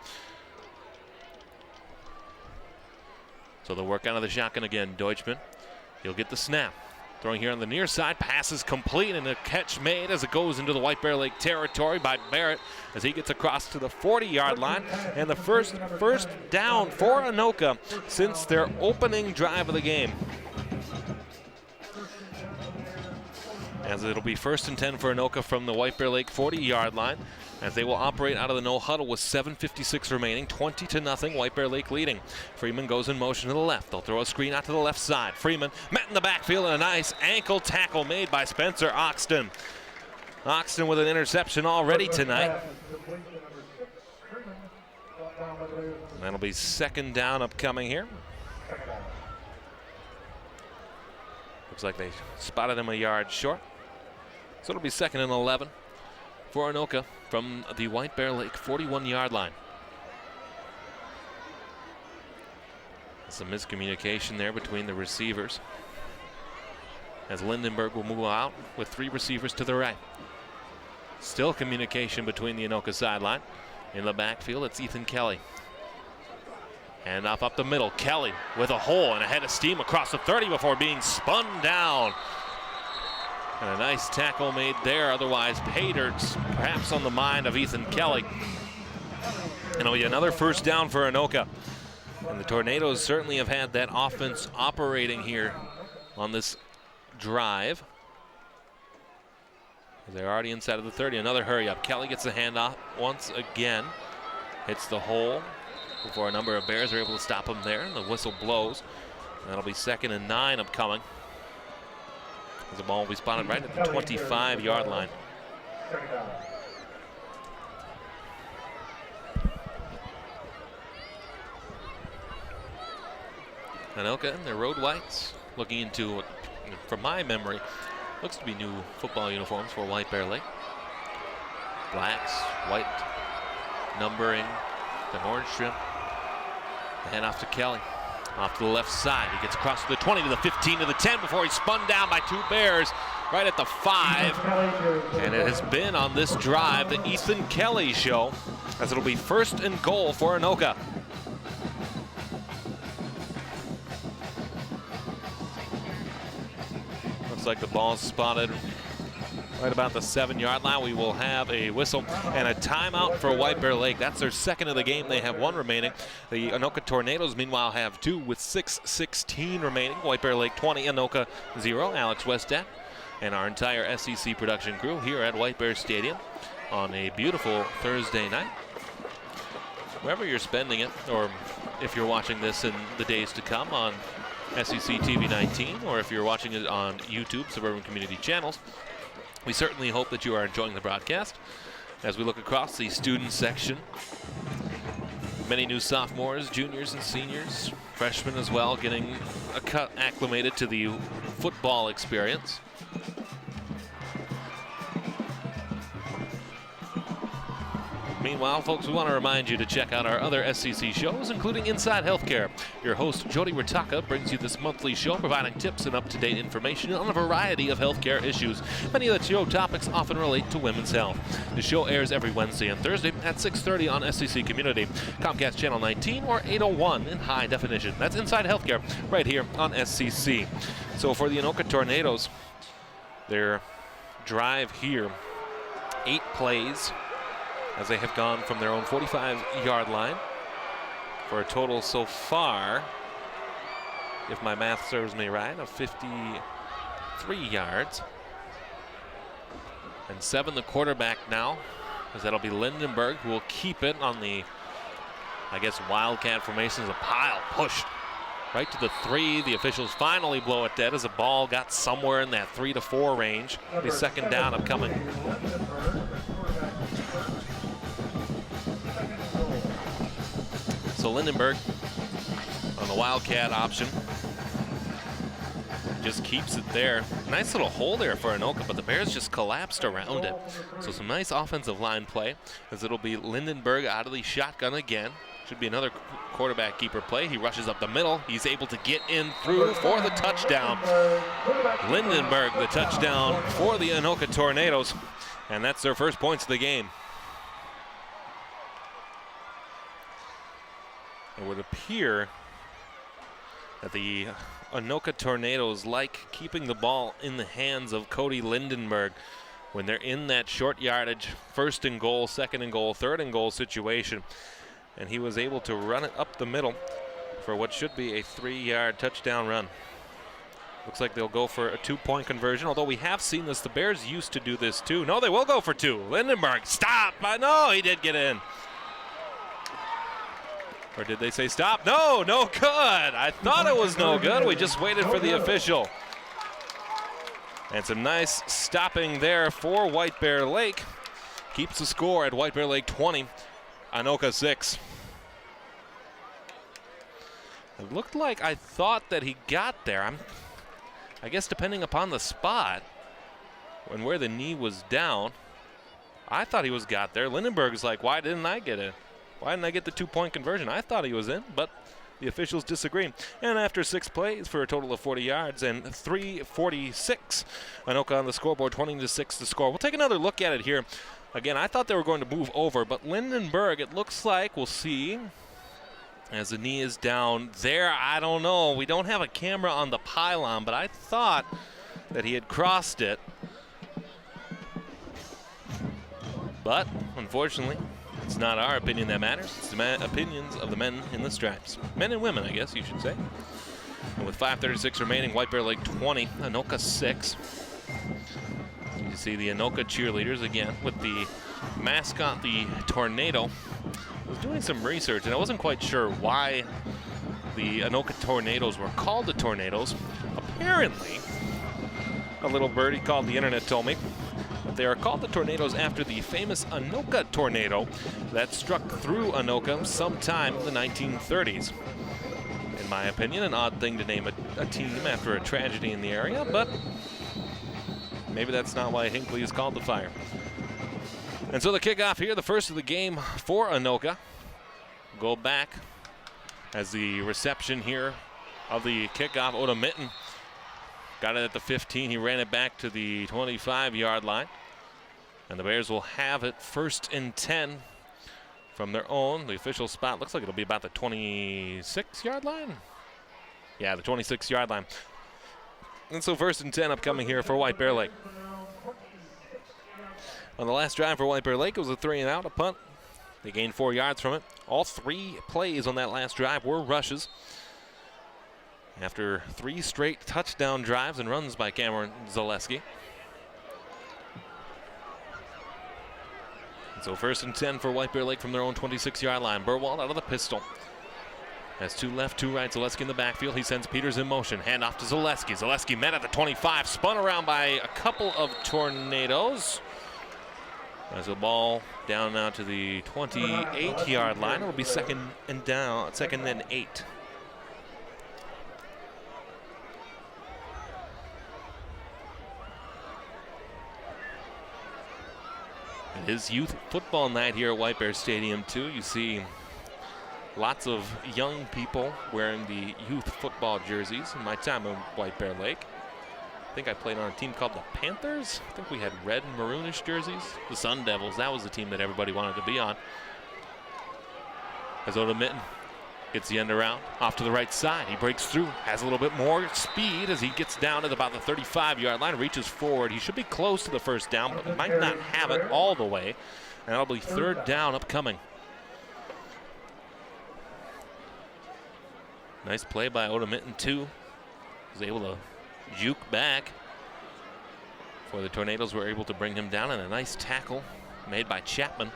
So they'll work out of the shotgun again. Deutschman, he'll get the snap. Throwing here on the near side, pass is complete, and a catch made as it goes into the White Bear Lake territory by Barrett as he gets across to the 40-yard line. And the first down for Anoka since their opening drive of the game. As it'll be 1st and 10 for Anoka from the White Bear Lake 40-yard line, as they will operate out of the no huddle with 7:56 remaining, 20-0, White Bear Lake leading. Freeman goes in motion to the left. They'll throw a screen out to the left side. Freeman met in the backfield, and a nice ankle tackle made by Spencer Oxton. Oxton with an interception already tonight. That'll be 2nd down upcoming here. Looks like they spotted him a yard short. So it'll be 2nd and 11 for Anoka from the White Bear Lake 41-yard line. Some miscommunication there between the receivers, as Lindenberg will move out with 3 receivers to the right. Still communication between the Anoka sideline. In the backfield, it's Ethan Kelly. And up the middle, Kelly with a hole and a head of steam across the 30 before being spun down. And a nice tackle made there, otherwise Pater's perhaps on the mind of Ethan Kelly. And it'll be another 1st down for Anoka. And the Tornadoes certainly have had that offense operating here on this drive. They're already inside of the 30, another hurry up. Kelly gets the handoff once again. Hits the hole before a number of Bears are able to stop him there, and the whistle blows. That'll be 2nd and 9 upcoming. As the ball will be spotted right at the 25-yard line. Anoka in their road whites, looking into, from my memory, looks to be new football uniforms for White Bear Lake. Blacks, white numbering, the orange trim. The hand off to Kelly. Off to the left side. He gets across to the 20, to the 15, to the 10 before he's spun down by 2 Bears right at the 5. And it has been on this drive the Ethan Kelly show, as it'll be 1st and goal for Anoka. Looks like the ball spotted right about the 7-yard line. We will have a whistle and a timeout for White Bear Lake. That's their second of the game. They have one remaining. The Anoka Tornadoes, meanwhile, have two with 6:16 remaining. White Bear Lake 20, Anoka 0. Alex Westat and our entire SEC production crew here at White Bear Stadium on a beautiful Thursday night. Wherever you're spending it, or if you're watching this in the days to come on SEC TV 19, or if you're watching it on YouTube, Suburban Community Channels, we certainly hope that you are enjoying the broadcast. As we look across the student section, many new sophomores, juniors, and seniors, freshmen as well, getting acclimated to the football experience. Meanwhile, folks, we want to remind you to check out our other SCC shows, including Inside Healthcare. Your host, Jody Ritaka, brings you this monthly show, providing tips and up-to-date information on a variety of healthcare issues. Many of the show topics often relate to women's health. The show airs every Wednesday and Thursday at 6:30 on SCC Community, Comcast Channel 19, or 801 in high definition. That's Inside Healthcare, right here on SCC. So for the Anoka Tornadoes, their drive here, 8 plays, as they have gone from their own 45-yard line for a total so far, if my math serves me right, of 53 yards. And 7 the quarterback now, as that'll be Lindenberg, who will keep it on the, I guess, wildcat formation as a pile pushed right to the 3. The officials finally blow it dead as the ball got somewhere in that 3 to 4 range. The second down upcoming. So Lindenberg on the wildcat option just keeps it there. Nice little hole there for Anoka, but the Bears just collapsed around it. So some nice offensive line play, as it'll be Lindenberg out of the shotgun again. Should be another quarterback keeper play. He rushes up the middle. He's able to get in through for the touchdown. Lindenberg, the touchdown for the Anoka Tornadoes, and that's their first points of the game. It would appear that the Anoka Tornadoes like keeping the ball in the hands of Cody Lindenberg when they're in that short yardage, 1st and goal, 2nd and goal, 3rd and goal situation. And he was able to run it up the middle for what should be a 3-yard touchdown run. Looks like they'll go for a 2-point conversion, although we have seen this. The Bears used to do this too. No, they will go for 2. Lindenberg, stop! No, he did get in. Or did they say stop? No, no good. I thought it was no good. We just waited for the official. And some nice stopping there for White Bear Lake. Keeps the score at White Bear Lake 20, Anoka 6. It looked like I thought that he got there. I guess depending upon the spot and where the knee was down, I thought he got there. Lindenberg's like, why didn't I get it? Why didn't I get the 2-point conversion? I thought he was in, but the officials disagree. And after 6 plays for a total of 40 yards and 3:46, Anoka on the scoreboard, 20-6 the score. We'll take another look at it here. Again, I thought they were going to move over, but Lindenberg, it looks like, we'll see, as the knee is down there. I don't know. We don't have a camera on the pylon, but I thought that he had crossed it. But, unfortunately, it's not our opinion that matters. It's the opinions of the men in the stripes. Men and women, I guess you should say. And with 5:36 remaining, White Bear Lake 20, Anoka 6. You see the Anoka cheerleaders again with the mascot, the Tornado. I was doing some research, and I wasn't quite sure why the Anoka Tornadoes were called the Tornadoes. Apparently, a little birdie called the internet told me that they are called the Tornadoes after the famous Anoka tornado that struck through Anoka sometime in the 1930s. In my opinion, an odd thing to name a team after a tragedy in the area, but maybe that's not why Hinckley is called the Fire. And so the kickoff here, the first of the game for Anoka. Go back as the reception here of the kickoff. Oda Mitten got it at the 15. He ran it back to the 25-yard line. And the Bears will have it 1st and 10 from their own. The official spot looks like it'll be about the 26-yard line. Yeah, the 26-yard line. And so 1st and 10 upcoming here for White Bear Lake. On the last drive for White Bear Lake, it was a 3-and-out, a punt. They gained 4 yards from it. All 3 plays on that last drive were rushes. After 3 straight touchdown drives and runs by Cameron Zaleski. And so 1st and 10 for White Bear Lake from their own 26-yard line. Burwald out of the pistol. Has 2 left, 2 right. Zaleski in the backfield. He sends Peters in motion. Hand off to Zaleski. Zaleski met at the 25. Spun around by a couple of Tornadoes. As the ball down now to the 28-yard line. It will be 2nd and 8. It is youth football night here at White Bear Stadium too. You see lots of young people wearing the youth football jerseys. In my time at White Bear Lake, I think I played on a team called the Panthers. I think we had red and maroonish jerseys. The Sun Devils, that was the team that everybody wanted to be on. As Oda Mitten gets the end around, off to the right side. He breaks through, has a little bit more speed as he gets down at about the 35-yard line, reaches forward. He should be close to the first down, but might not have it all the way. And that'll be 3rd down upcoming. Nice play by Oda Mitten, too. Was able to juke back before the Tornadoes were able to bring him down, and a nice tackle made by Chapman.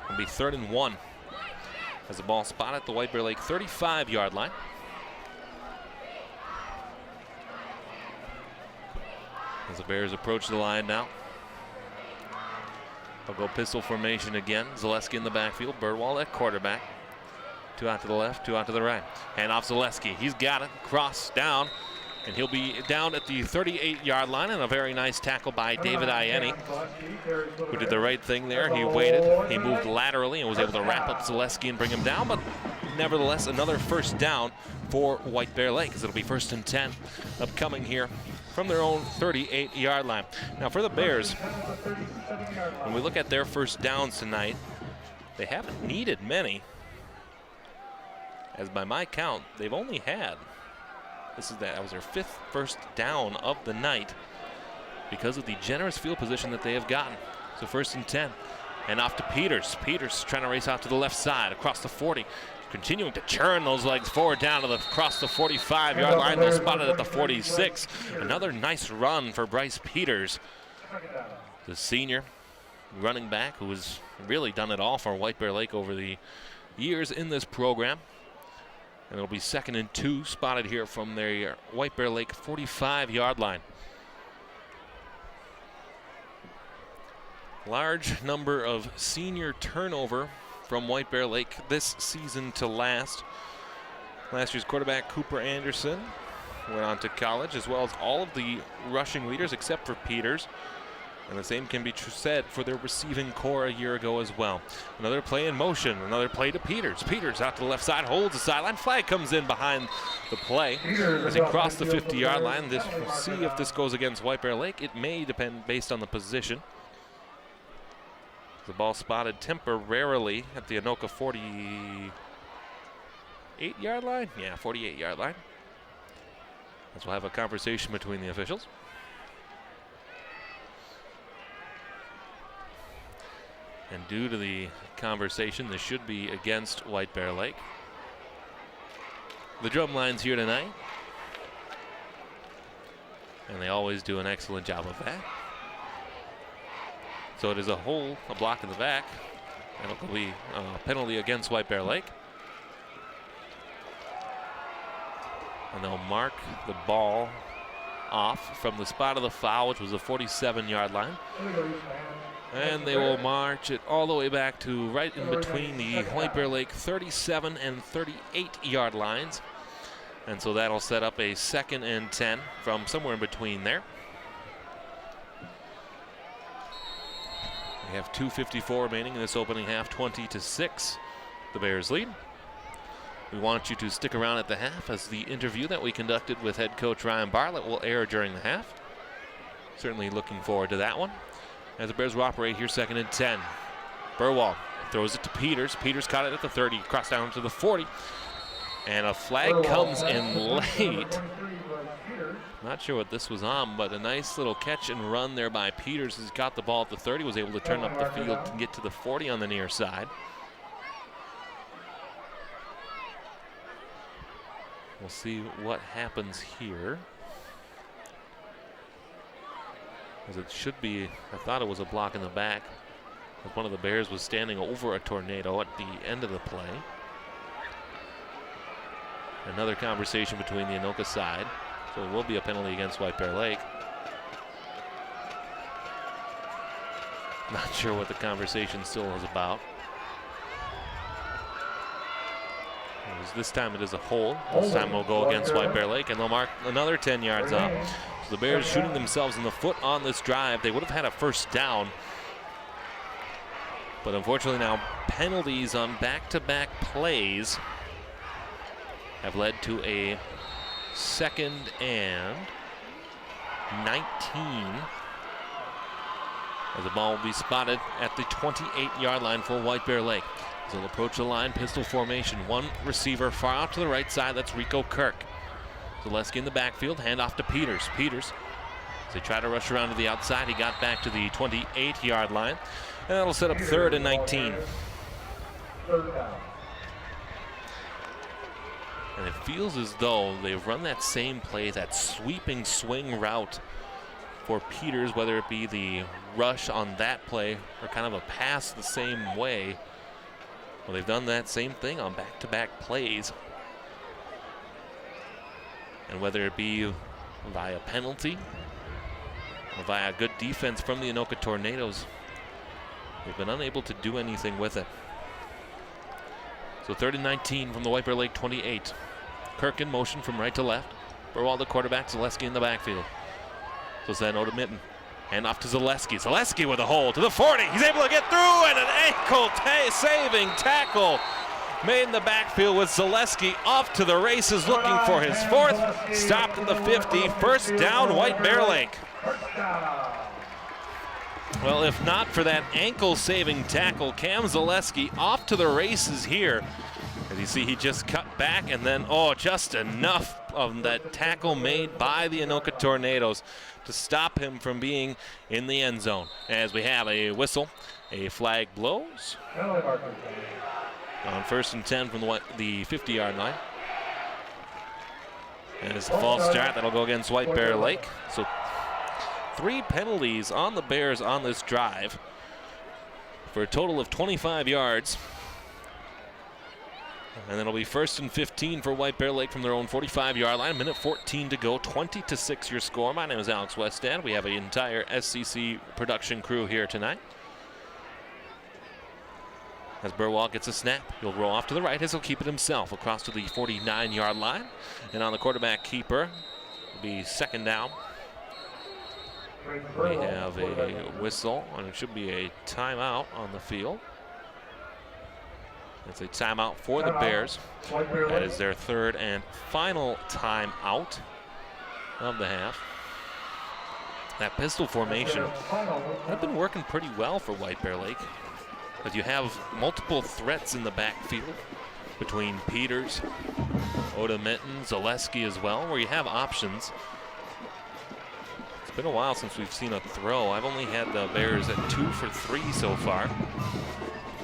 It'll be 3rd and 1 as the ball spotted at the White Bear Lake 35-yard line. As the Bears approach the line now, they'll go pistol formation again. Zaleski in the backfield, Birdwall at quarterback. 2 out to the left, 2 out to the right. Hand off Zaleski. He's got it. Cross down. And he'll be down at the 38-yard line, and a very nice tackle by David Ianni, who did the right thing there. He waited, he moved laterally and was able to wrap up Zaleski and bring him down, but nevertheless another 1st down for White Bear Lake, as it'll be 1st and 10 upcoming here from their own 38-yard line. Now for the Bears, when we look at their 1st downs tonight, they haven't needed many, as by my count, they've only had, that was their 5th 1st down of the night because of the generous field position that they have gotten. So 1st and 10. And off to Peters. Peters trying to race out to the left side across the 40. Continuing to churn those legs forward down to across the 45-yard line. They'll spot it at the 46. Another nice run for Bryce Peters, the senior running back who has really done it all for White Bear Lake over the years in this program. And it'll be 2nd and 2, spotted here from their White Bear Lake 45-yard line. Large number of senior turnover from White Bear Lake this season to last. Last year's quarterback Cooper Anderson went on to college, as well as all of the rushing leaders except for Peters. And the same can be said for their receiving core a year ago as well. Another play in motion, another play to Peters. Peters out to the left side, holds the sideline. Flag comes in behind the play as he crossed the 50-yard line. We'll see if this goes against White Bear Lake. It may depend based on the position. The ball spotted temporarily at the Anoka 48-yard line? Yeah, 48-yard line. As we'll have a conversation between the officials. And due to the conversation, this should be against White Bear Lake. The drum line's here tonight, and they always do an excellent job of that. So it is a block in the back, and it will be a penalty against White Bear Lake. And they'll mark the ball off from the spot of the foul, which was the 47-yard line. And they will march it all the way back to right in between the White Bear Lake 37 and 38-yard lines. And so that'll set up a 2nd and 10 from somewhere in between there. We have 2:54 remaining in this opening half, 20-6. The Bears lead. We want you to stick around at the half, as the interview that we conducted with head coach Ryan Bartlett will air during the half. Certainly looking forward to that one. As the Bears will operate here, 2nd and 10. Burwell throws it to Peters. Peters caught it at the 30, crossed down to the 40. And a flag comes in late Not sure what this was on, but a nice little catch and run there by Peters. He's got the ball at the 30, was able to turn up the field and get to the 40 on the near side. We'll see what happens here. As it should be, I thought it was a block in the back. As one of the Bears was standing over a tornado at the end of the play. Another conversation between the Anoka side. So it will be a penalty against White Bear Lake. Not sure what the conversation still is about. This time it is a hold. This time we'll go against White Bear Lake, and they'll mark another 10 yards up. So the Bears shooting themselves in the foot on this drive. They would have had a first down. But unfortunately now penalties on back-to-back plays have led to a 2nd and 19. As the ball will be spotted at the 28-yard line for White Bear Lake. As they'll approach the line, pistol formation. One receiver far out to the right side, that's Rico Kirk. Zaleski in the backfield, handoff to Peters. Peters, as they try to rush around to the outside, he got back to the 28-yard line. And that'll set up 3rd and 19. And it feels as though they've run that same play, that sweeping swing route for Peters, whether it be the rush on that play or kind of a pass the same way. Well, they've done that same thing on back-to-back plays. And whether it be via penalty or via good defense from the Anoka Tornadoes, they've been unable to do anything with it. So 3rd and 19 from the White Bear Lake 28. Kirk in motion from right to left. Burwell the quarterback, Zaleski in the backfield. So Zano to Mitten. Hand off to Zaleski. Zaleski with a hole to the 40. He's able to get through, and an ankle-saving tackle made in the backfield with Zaleski off to the races looking for his 4th. Stopped at the 50. First down, White Bear Lake. Well, if not for that ankle-saving tackle, Cam Zaleski off to the races here. As you see, he just cut back, and then, just enough of that tackle made by the Anoka Tornadoes to stop him from being in the end zone. As we have a whistle, a flag blows on 1st and 10 from the 50-yard line. And it's a false start. That'll go against White Bear Lake. So 3 penalties on the Bears on this drive for a total of 25 yards. And then it'll be 1st and 15 for White Bear Lake from their own 45-yard line. 1:14 to go, 20-6 your score. My name is Alex Westad. We have an entire SCC production crew here tonight. As Burwell gets a snap, he'll roll off to the right as he'll keep it himself across to the 49-yard line. And on the quarterback keeper, it'll be 2nd down. We have a whistle, and it should be a timeout on the field. It's a timeout for the Bears. That is their 3rd and final timeout of the half. That pistol formation has been working pretty well for White Bear Lake. But you have multiple threats in the backfield between Peters, Oda Mitten, Zaleski as well, where you have options. It's been a while since we've seen a throw. I've only had the Bears at 2 for 3 so far.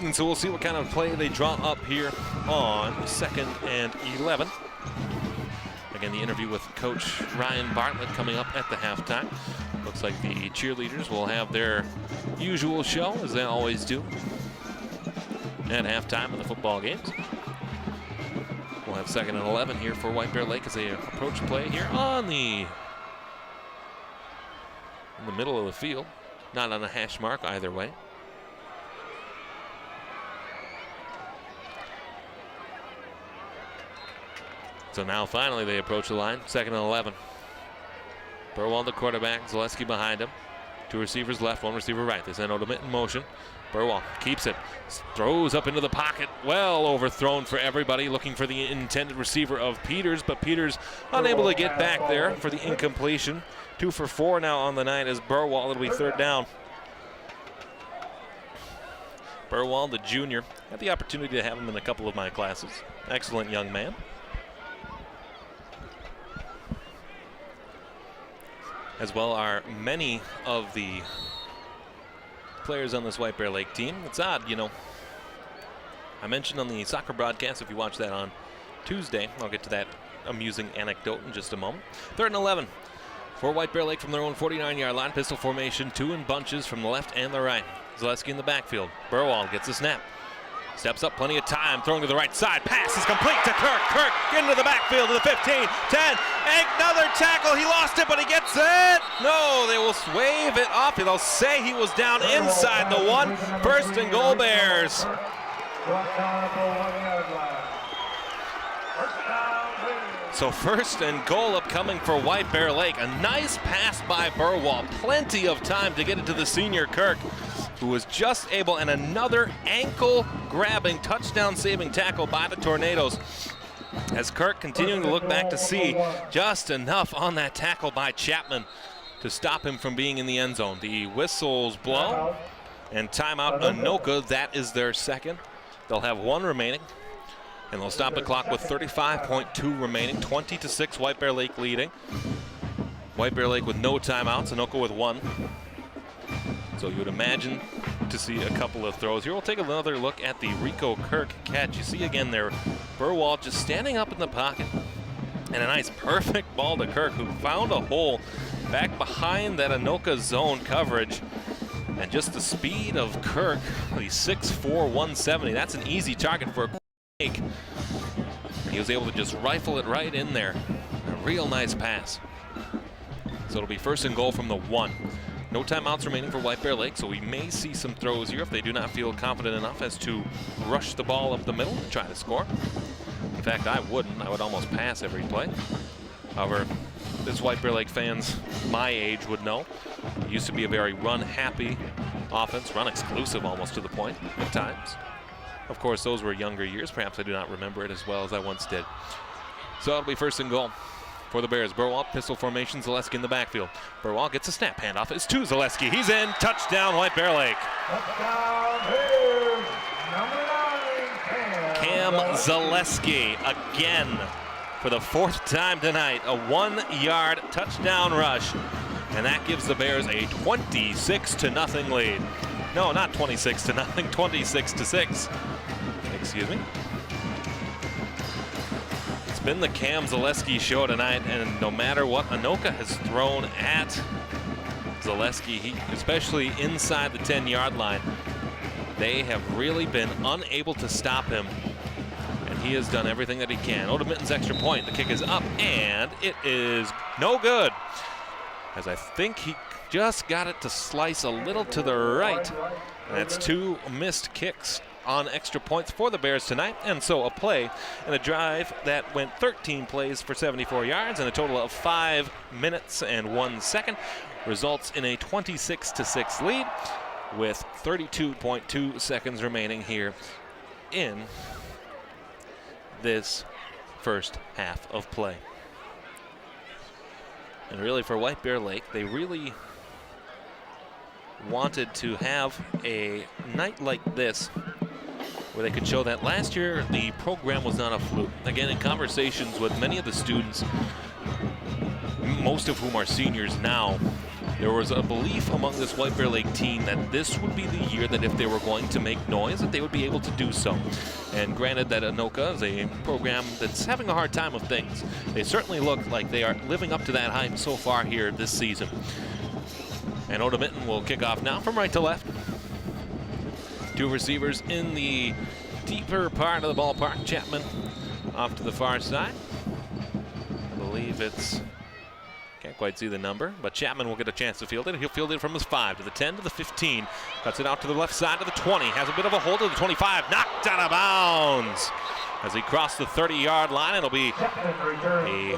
And so we'll see what kind of play they draw up here on 2nd and 11. Again, the interview with Coach Ryan Bartlett coming up at the halftime. Looks like the cheerleaders will have their usual show, as they always do, at halftime of the football games. We'll have 2nd and 11 here for White Bear Lake as they approach play here in the middle of the field. Not on a hash mark either way. So now finally they approach the line, 2nd and 11. Burwell the quarterback, Zaleski behind him. 2 receivers left, 1 receiver right. They send Oda in motion. Burwell keeps it, throws up into the pocket, well overthrown for everybody, looking for the intended receiver of Peters, but Peters unable to get back there for the incompletion. 2 for 4 now on the night as Burwell. It'll be 3rd down. Burwell, the junior, had the opportunity to have him in a couple of my classes. Excellent young man. as well are many of the players on this White Bear Lake team. It's odd, you know. I mentioned on the soccer broadcast, if you watch that on Tuesday, I'll get to that amusing anecdote in just a moment. 3rd and 11 for White Bear Lake from their own 49-yard line. Pistol formation, 2 in bunches from the left and the right. Zaleski in the backfield. Burwald gets a snap. Steps up, plenty of time, throwing to the right side. Pass is complete to Kirk. Kirk into the backfield to the 15, 10. Another tackle. He lost it, but he gets it. No, they will wave it off. They'll say he was down inside the 1. 1st and goal, Bears. So 1st and goal upcoming for White Bear Lake. A nice pass by Burwald. Plenty of time to get it to the senior Kirk, who was just able, and another ankle-grabbing, touchdown-saving tackle by the Tornadoes. As Kirk continuing to look back to see just enough on that tackle by Chapman to stop him from being in the end zone. The whistles blow, and timeout Anoka. That is their second. They'll have 1 remaining, and they'll stop the clock with 35.2 remaining. 20-6, White Bear Lake leading. White Bear Lake with no timeouts, Anoka with 1. So you would imagine to see a couple of throws. Here we'll take another look at the Rico Kirk catch. You see again there, Burwald just standing up in the pocket. And a nice perfect ball to Kirk, who found a hole back behind that Anoka zone coverage. And just the speed of Kirk, he's 6'4", 170. That's an easy target for a Lake. He was able to just rifle it right in there. A real nice pass. So it'll be 1st and goal from the 1. No timeouts remaining for White Bear Lake, so we may see some throws here if they do not feel confident enough as to rush the ball up the middle and try to score. In fact, I wouldn't. I would almost pass every play. However, as White Bear Lake fans my age would know, it used to be a very run-happy offense, run-exclusive almost to the point at times. Of course, those were younger years. Perhaps I do not remember it as well as I once did. So it'll be 1st and goal for the Bears. Burwald, pistol formation, Zaleski in the backfield. Burwald gets a snap, handoff. It's to Zaleski. He's in. Touchdown, White Bear Lake. Touchdown, Bears. Number 9, Cam Zaleski again for the 4th time tonight. A 1-yard touchdown rush. And that gives the Bears a 26-0 lead. No, not 26-0, 26-6. Excuse me. It's been the Cam Zaleski show tonight, and no matter what Anoka has thrown at Zaleski, especially inside the 10-yard line, they have really been unable to stop him, and he has done everything that he can. Oda Mitten's extra point, the kick is up, and it is no good, as I think he just got it to slice a little to the right. And that's 2 missed kicks on extra points for the Bears tonight, and so a play and a drive that went 13 plays for 74 yards and a total of 5 minutes and 1 second results in a 26-6 lead with 32.2 seconds remaining here in this first half of play. And really for White Bear Lake, they really wanted to have a night like this where they could show that last year the program was not a fluke. Again, in conversations with many of the students, most of whom are seniors now, there was a belief among this White Bear Lake team that this would be the year that if they were going to make noise, that they would be able to do so. And granted that Anoka is a program that's having a hard time with things, they certainly look like they are living up to that hype so far here this season. And Oda Mitten will kick off now from right to left. 2 receivers in the deeper part of the ballpark. Chapman off to the far side. I believe it's, can't quite see the number, but Chapman will get a chance to field it. He'll field it from his 5 to the 10 to the 15. Cuts it out to the left side to the 20. Has a bit of a hold to the 25. Knocked out of bounds as he crossed the 30-yard line. It'll be a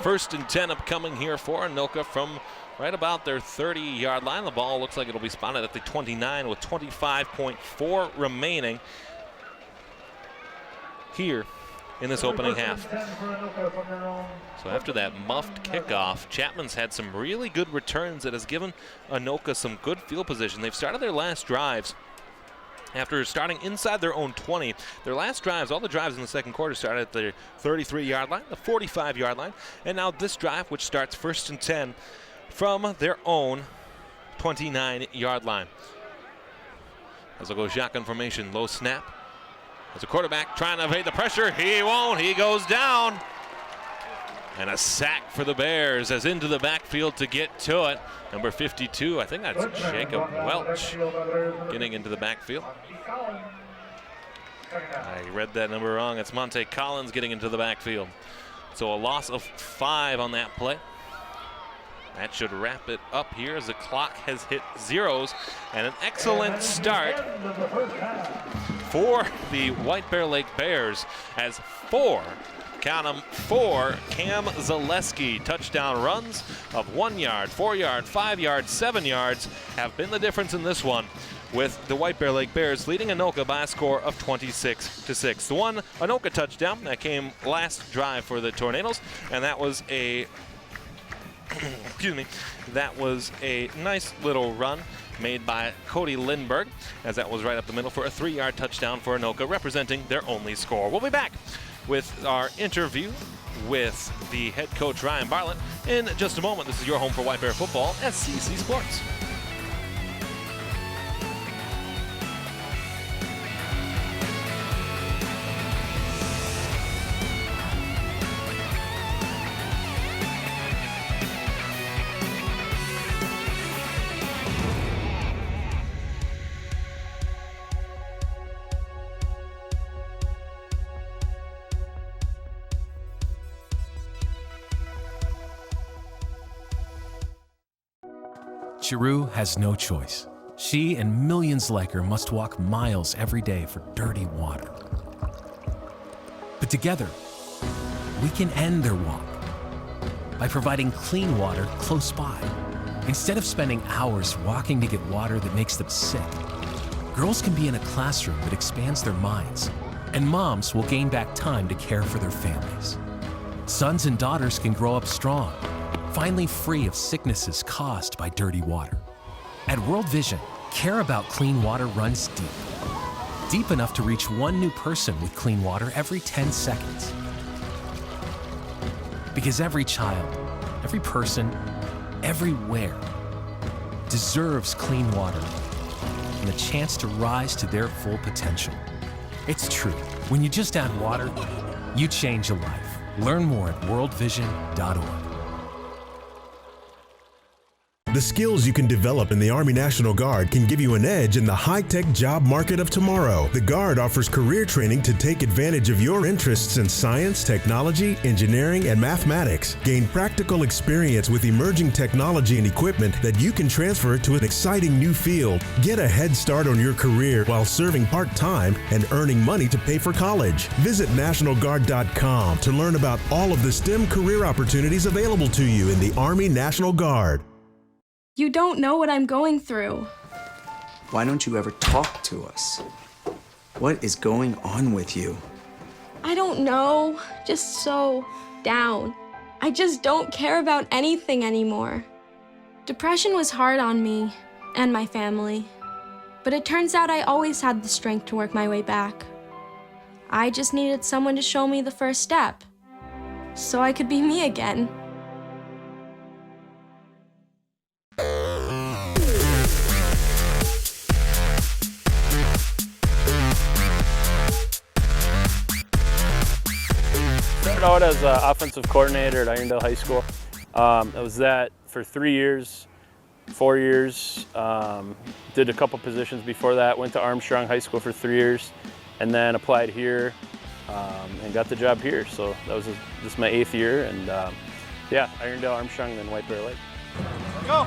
1st and 10 upcoming here for Anoka from right about their 30-yard line. The ball looks like it'll be spotted at the 29 with 25.4 remaining here in this opening half. So after that muffed kickoff, Chapman's had some really good returns that has given Anoka some good field position. They've started their last drives after starting inside their own 20. Their last drives, all the drives in the second quarter, started at the 33-yard line, the 45-yard line, and now this drive, which starts 1st and 10 from their own 29-yard line. As they'll go shotgun formation, low snap. As a quarterback trying to evade the pressure, he won't, he goes down. And a sack for the Bears as into the backfield to get to it. Number 52, I think that's Jacob Welch getting into the backfield. I read that number wrong. It's Monte Collins getting into the backfield. So a loss of 5 on that play. That should wrap it up here as the clock has hit zeros. And an excellent start for the White Bear Lake Bears as 4, count them, 4 Cam Zaleski touchdown runs of 1 yard, 4 yard, 5 yard, 7 yards have been the difference in this one, with the White Bear Lake Bears leading Anoka by a score of 26-6. The one Anoka touchdown that came last drive for the Tornadoes, and that was a excuse me, that was a nice little run made by Cody Lindberg, as that was right up the middle for a 3-yard touchdown for Anoka, representing their only score. We'll be back with our interview with the head coach Ryan Bartlett in just a moment. This is your home for White Bear football at CC Sports. Chiru has no choice. She and millions like her must walk miles every day for dirty water. But together, we can end their walk by providing clean water close by. Instead of spending hours walking to get water that makes them sick, girls can be in a classroom that expands their minds, and moms will gain back time to care for their families. Sons and daughters can grow up strong, finally free of sicknesses caused by dirty water. At World Vision, care about clean water runs deep. Deep enough to reach 1 new person with clean water every 10 seconds. Because every child, every person, everywhere deserves clean water and the chance to rise to their full potential. It's true. When you just add water, you change a life. Learn more at worldvision.org. The skills you can develop in the Army National Guard can give you an edge in the high-tech job market of tomorrow. The Guard offers career training to take advantage of your interests in science, technology, engineering, and mathematics. Gain practical experience with emerging technology and equipment that you can transfer to an exciting new field. Get a head start on your career while serving part-time and earning money to pay for college. Visit NationalGuard.com to learn about all of the STEM career opportunities available to you in the Army National Guard. You don't know what I'm going through. Why don't you ever talk to us? What is going on with you? I don't know. Just so down. I just don't care about anything anymore. Depression was hard on me and my family, but it turns out I always had the strength to work my way back. I just needed someone to show me the first step, so I could be me again. Started out as an offensive coordinator at Irondale High School. I was that for 3 years, 4 years. Did a couple positions before that. Went to Armstrong High School for 3 years, and then applied here and got the job here. So that was this is my 8th year, and yeah, Irondale, Armstrong, then White Bear Lake. Go!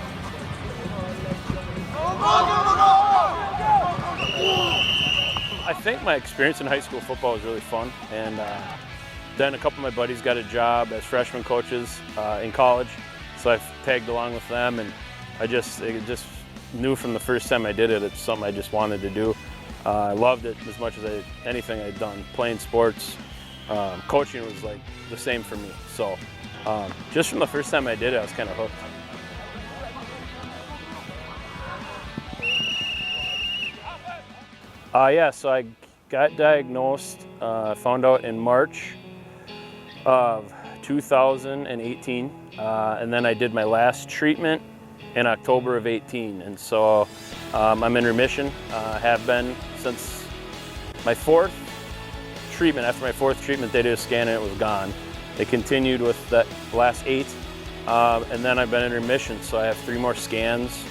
I think my experience in high school football was really fun, and then a couple of my buddies got a job as freshman coaches in college, so I tagged along with them, and I just knew from the first time I did it, it's something I just wanted to do. I loved it as much as anything I'd done. Playing sports, coaching was like the same for me. So just from the first time I did it, I was kind of hooked. Yeah, so I got diagnosed, found out in March of 2018. and then I did my last treatment in October of 18. And so I'm in remission, have been since my 4th treatment. After my 4th treatment, they did a scan and it was gone. They continued with that last 8, and then I've been in remission. So I have 3 more scans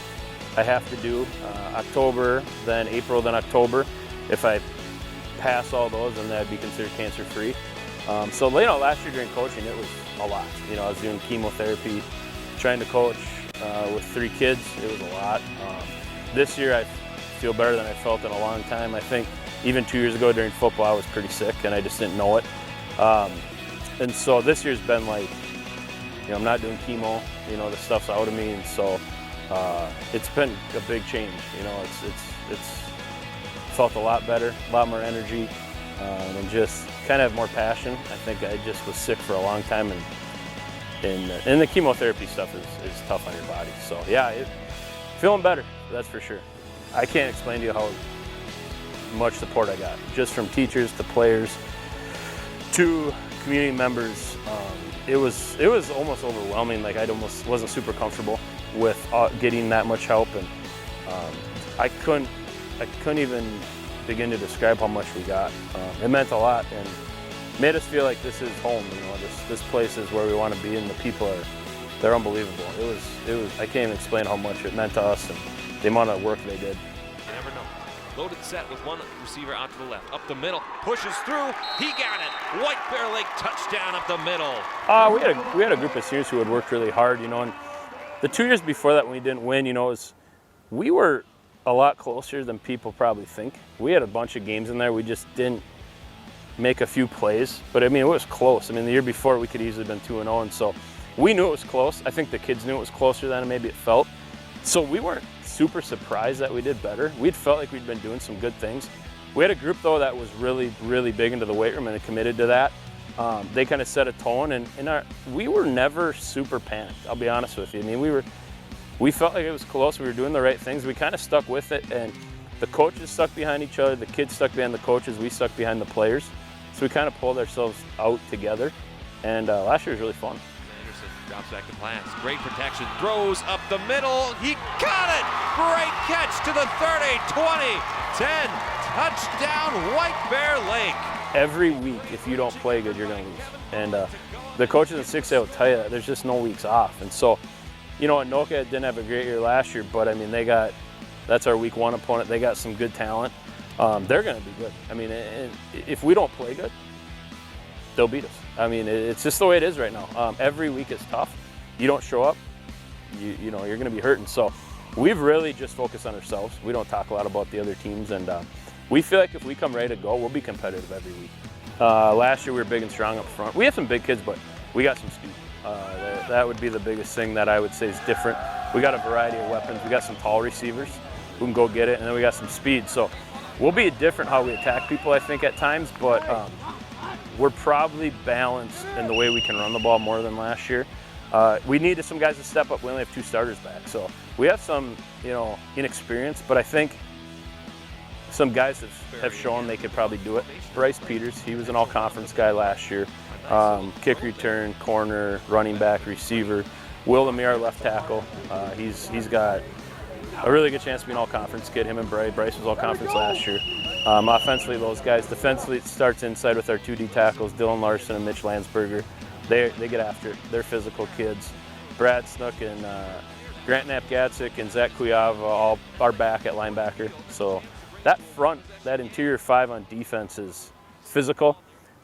I have to do, October, then April, then October. If I pass all those, then that'd be considered cancer-free. So last year during coaching, it was a lot. I was doing chemotherapy, trying to coach with 3 kids. It was a lot. This year, I feel better than I felt in a long time. I think even 2 years ago during football, I was pretty sick and I just didn't know it. And so this year's been like, I'm not doing chemo. The stuff's out of me, and so it's been a big change. It's felt a lot better, a lot more energy, and just kind of have more passion. I think I just was sick for a long time, and the chemotherapy stuff is tough on your body. So yeah, feeling better, that's for sure. I can't explain to you how much support I got, just from teachers to players to community members. It was almost overwhelming. Like I almost wasn't super comfortable with getting that much help, and I couldn't even begin to describe how much we got. It meant a lot and made us feel like this is home. This place is where we want to be, and the people they're unbelievable. It was I can't even explain how much it meant to us and the amount of work they did. You never know. Loaded set with one receiver out to the left. Up the middle, pushes through, he got it. White Bear Lake touchdown up the middle. We had a group of seniors who had worked really hard, and the 2 years before that when we didn't win, we were a lot closer than people probably think. We had a bunch of games in there, we just didn't make a few plays, but it was close. The year before we could easily have been 2-0, and so we knew it was close. I think the kids knew it was closer than maybe it felt. So we weren't super surprised that we did better. We'd felt like we'd been doing some good things. We had a group though that was really, really big into the weight room and committed to that. They kind of set a tone, and we were never super panicked, I'll be honest with you. We felt like it was close, we were doing the right things, we kind of stuck with it, and the coaches stuck behind each other, the kids stuck behind the coaches, we stuck behind the players. So we kind of pulled ourselves out together, and last year was really fun. Anderson drops back to pass, great protection, throws up the middle, he got it! Great catch to the 30, 20, 10, touchdown White Bear Lake. Every week, if you don't play good, you're going to lose. And the coaches in 6A will tell you that there's just no weeks off. And so, Anoka didn't have a great year last year, but that's our week 1 opponent. They got some good talent. They're going to be good. If we don't play good, they'll beat us. It's just the way it is right now. Every week is tough. You don't show up, you're going to be hurting. So we've really just focused on ourselves. We don't talk a lot about the other teams, and we feel like if we come ready to go, we'll be competitive every week. Last year we were big and strong up front. We have some big kids, but we got some speed. That would be the biggest thing that I would say is different. We got a variety of weapons. We got some tall receivers who can go get it, and then we got some speed. So we'll be different how we attack people, I think, at times, but we're probably balanced in the way we can run the ball more than last year. We needed some guys to step up. We only have 2 starters back, so we have some, inexperience, but I think some guys have shown they could probably do it. Bryce Peters, he was an all-conference guy last year. Kick return, corner, running back, receiver. Will Lemire, left tackle. He's got a really good chance to be an all-conference kid, him and Bryce. Bryce was all-conference last year. Offensively, those guys. Defensively, it starts inside with our 2 D tackles, Dylan Larson and Mitch Landsberger. They get after it. They're physical kids. Brad Snook and Grant Knapp-Gatzik and Zach Kuyava all are back at linebacker. So that front, that interior 5 on defense is physical.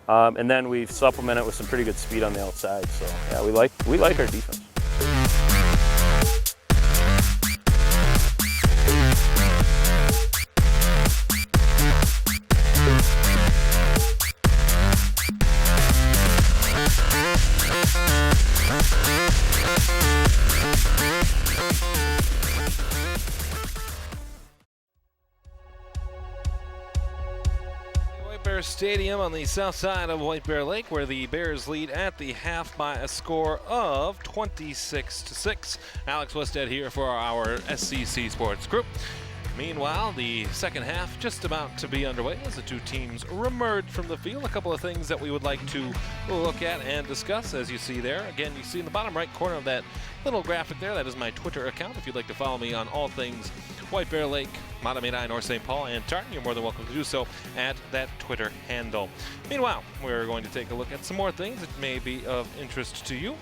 And then we've supplemented with some pretty good speed on the outside. So yeah, we like our defense. Stadium on the south side of White Bear Lake, where the Bears lead at the half by a score of 26-6. Alex Westhead here for our SCC Sports Group. Meanwhile, the second half just about to be underway as the two teams remerge from the field. A couple of things that we would like to look at and discuss, as you see there. Again, you see in the bottom right corner of that little graphic there, that is my Twitter account. If you'd like to follow me on all things White Bear Lake, Matamidi, North St. Paul, and Tartan, you're more than welcome to do so at that Twitter handle. Meanwhile, we're going to take a look at some more things that may be of interest to you.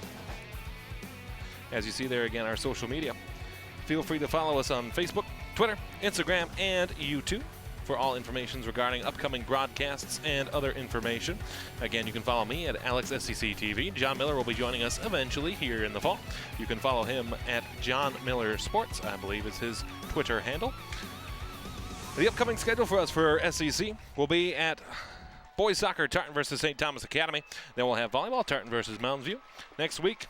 As you see there again, our social media. Feel free to follow us on Facebook, Twitter, Instagram, and YouTube for all information regarding upcoming broadcasts and other information. Again, you can follow me at AlexSCCTV. John Miller will be joining us eventually here in the fall. You can follow him at John Miller Sports, I believe is his Twitter handle. The upcoming schedule for us for SCC will be at boys soccer, Tartan versus St. Thomas Academy. Then we'll have volleyball, Tartan versus Mounds View. Next week,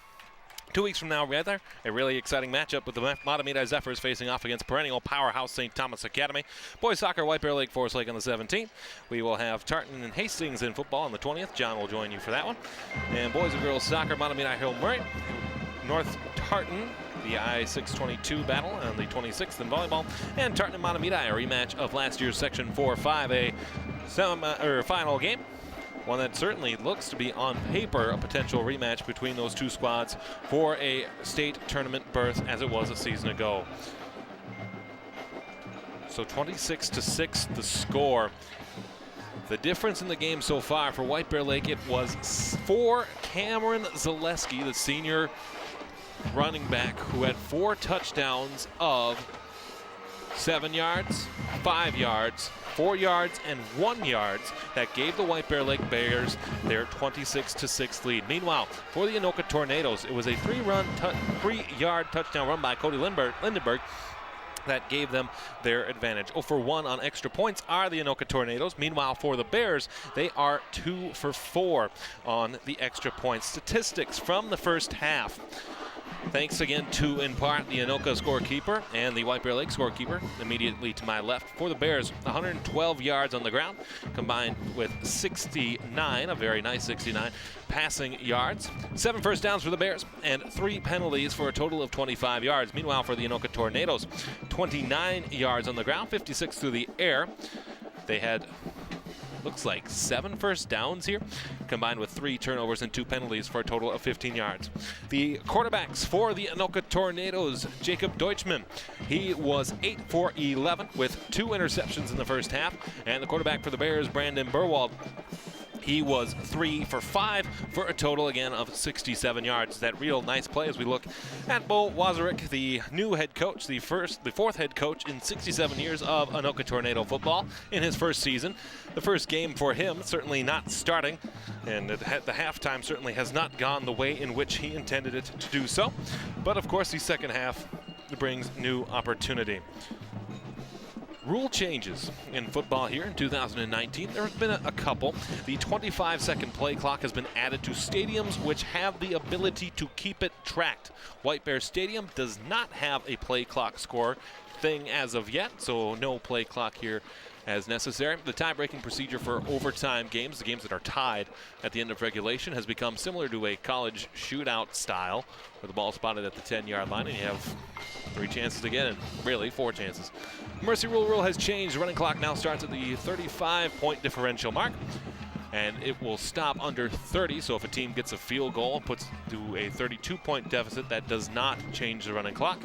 2 weeks from now, rather, a really exciting matchup with the Matamidi Zephyrs facing off against perennial powerhouse St. Thomas Academy. Boys soccer, White Bear Lake, Forest Lake on the 17th. We will have Tartan and Hastings in football on the 20th. John will join you for that one. And boys and girls soccer, Matamidi Hill Murray, North Tartan, the I-622 battle on the 26th in volleyball. And Tartan and Matamidi, a rematch of last year's Section 4-5A final game. One that certainly looks to be on paper a potential rematch between those two squads for a state tournament berth as it was a season ago. So 26-6 the score. The difference in the game so far for White Bear Lake, it was for Cameron Zaleski, the senior running back, who had 4 touchdowns of 7 yards, 5 yards, 4 yards, and 1 yard that gave the White Bear Lake Bears their 26-6 lead. Meanwhile, for the Anoka Tornadoes, it was a 3-yard touchdown run by Cody Lindenberg that gave them their advantage. 0 for 1 on extra points are the Anoka Tornadoes. Meanwhile, for the Bears, they are 2 for 4 on the extra points. Statistics from the first half. Thanks again to, in part, the Anoka scorekeeper and the White Bear Lake scorekeeper immediately to my left. For the Bears, 112 yards on the ground, combined with 69, a very nice 69, passing yards. 7 first downs for the Bears and 3 penalties for a total of 25 yards. Meanwhile, for the Anoka Tornadoes, 29 yards on the ground, 56 through the air. They had, looks like 7 first downs here, combined with 3 turnovers and 2 penalties for a total of 15 yards. The quarterbacks for the Anoka Tornadoes, Jacob Deutschman, he was 8 for 11 with 2 interceptions in the first half. And the quarterback for the Bears, Brandon Burwald, he was 3 for 5 for a total, again, of 67 yards. That real nice play as we look at Bo Wazarick, the new head coach, the fourth head coach in 67 years of Anoka Tornado football in his first season. The first game for him certainly not starting, and the halftime certainly has not gone the way in which he intended it to do so. But of course, the second half brings new opportunity. Rule changes in football here in 2019. There have been a couple. The 25-second play clock has been added to stadiums which have the ability to keep it tracked. White Bear Stadium does not have a play clock score thing as of yet, so no play clock here as necessary. The tie-breaking procedure for overtime games, the games that are tied at the end of regulation, has become similar to a college shootout style, where the ball is spotted at the 10-yard line and you have 3 chances to get in, really 4 chances. Mercy rule has changed. The running clock now starts at the 35-point differential mark, and it will stop under 30. So if a team gets a field goal and puts to a 32-point deficit, that does not change the running clock,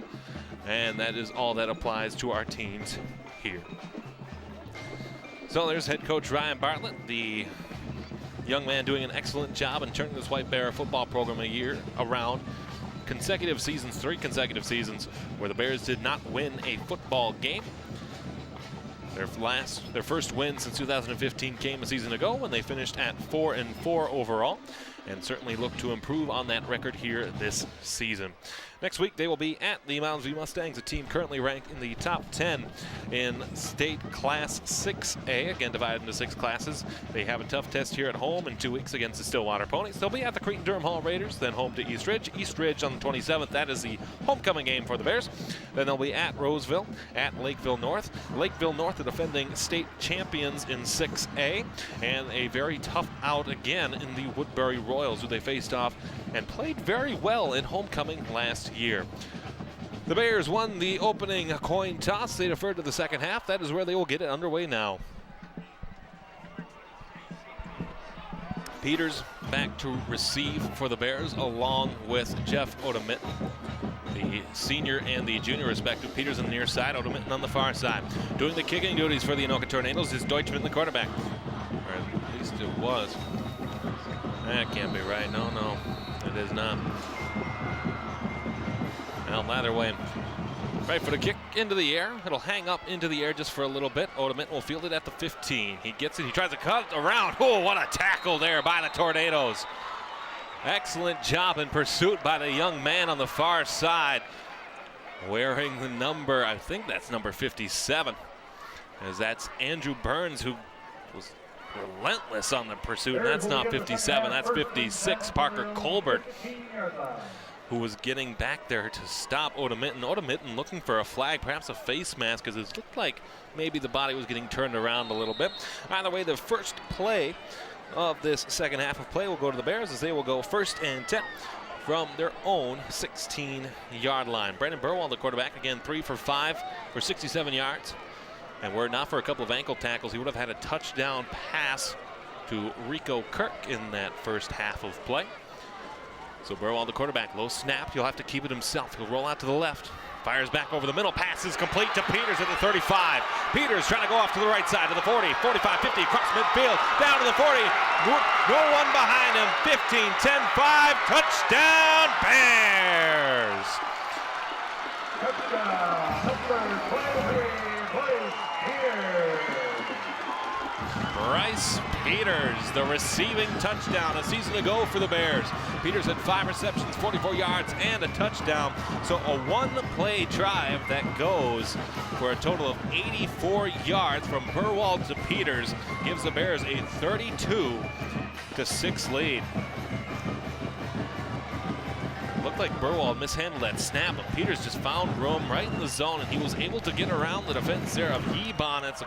and that is all that applies to our teams here. So there's head coach Ryan Bartlett, the young man doing an excellent job in turning this White Bear football program a year around. 3 consecutive seasons where the Bears did not win a football game. Their first win since 2015 came a season ago when they finished at 4-4 overall, and certainly look to improve on that record here this season. Next week, they will be at the Mounds View Mustangs, a team currently ranked in the top 10 in state class 6A, again divided into 6 classes. They have a tough test here at home in 2 weeks against the Stillwater Ponies. They'll be at the Cretan-Durham Hall Raiders, then home to East Ridge. East Ridge on the 27th, that is the homecoming game for the Bears. Then they'll be at Roseville, at Lakeville North. Lakeville North, the defending state champions in 6A, and a very tough out again in the Woodbury Royals, who they faced off and played very well in homecoming last year. The Bears won the opening coin toss. They deferred to the second half. That is where they will get it underway now. Peters back to receive for the Bears, along with Jeff Odemitten, the senior and the junior respective. Peters on the near side, Odemitten on the far side. Doing the kicking duties for the Anoka Tornadoes is Deutschman, the quarterback. Or at least it was. That can't be right. No, it is not. Well, either way, right for the kick into the air. It'll hang up into the air just for a little bit. Odemitten will field it at the 15. He gets it. He tries to cut around. Oh, what a tackle there by the Tornadoes. Excellent job in pursuit by the young man on the far side, wearing the number, I think that's number 57, as that's Andrew Burns, who was relentless on the pursuit. And that's not 57, that's 56, Parker Colbert, who was getting back there to stop Odemitten. Odemitten looking for a flag, perhaps a face mask, because it looked like maybe the body was getting turned around a little bit. Either way, the first play of this second half of play will go to the Bears, as they will go 1st and 10 from their own 16-yard line. Brandon Burwell, the quarterback, again 3 for 5 for 67 yards. And were it not for a couple of ankle tackles, he would have had a touchdown pass to Rico Kirk in that first half of play. So Burwell, the quarterback, low snap. He'll have to keep it himself. He'll roll out to the left. Fires back over the middle. Pass is complete to Peters at the 35. Peters trying to go off to the right side to the 40, 45, 50, across midfield, down to the 40. No one behind him. 15, 10, 5. Touchdown, Bears. Touchdown, number 23, Bryce Peters, the receiving touchdown a season ago for the Bears. Peters had 5 receptions, 44 yards, and a touchdown. So a one-play drive that goes for a total of 84 yards from Burwell to Peters gives the Bears a 32-6 lead. Looked like Burwell mishandled that snap, but Peters just found room right in the zone, and he was able to get around the defense there of Hebon at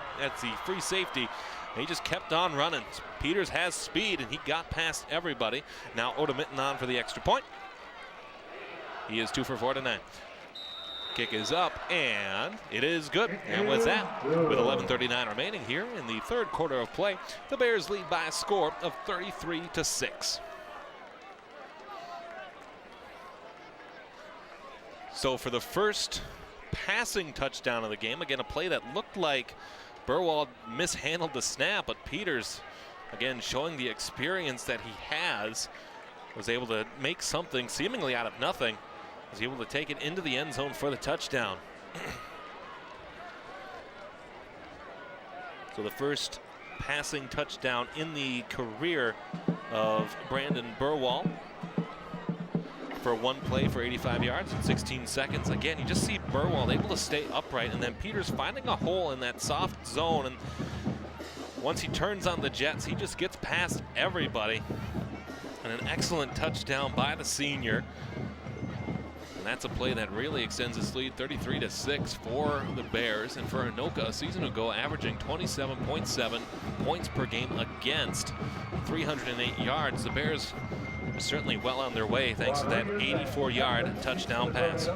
the free safety. He just kept on running. Peters has speed, and he got past everybody. Now Odemitten on for the extra point. He is 2 for 4 tonight. Kick is up, and it is good. And with that, with 11:39 remaining here in the third quarter of play, the Bears lead by a score of 33-6. So for the first passing touchdown of the game, again, a play that looked like Burwell mishandled the snap, but Peters, again, showing the experience that he has, was able to make something seemingly out of nothing, was able to take it into the end zone for the touchdown. So the first passing touchdown in the career of Brandon Burwell, for one play for 85 yards in 16 seconds. Again, you just see Burwell able to stay upright, and then Peters finding a hole in that soft zone, and once he turns on the jets, he just gets past everybody. And an excellent touchdown by the senior. And that's a play that really extends its lead, 33-6 for the Bears. And for Anoka, a season ago, averaging 27.7 points per game against 308 yards. The Bears are certainly well on their way thanks to that 84-yard touchdown pass.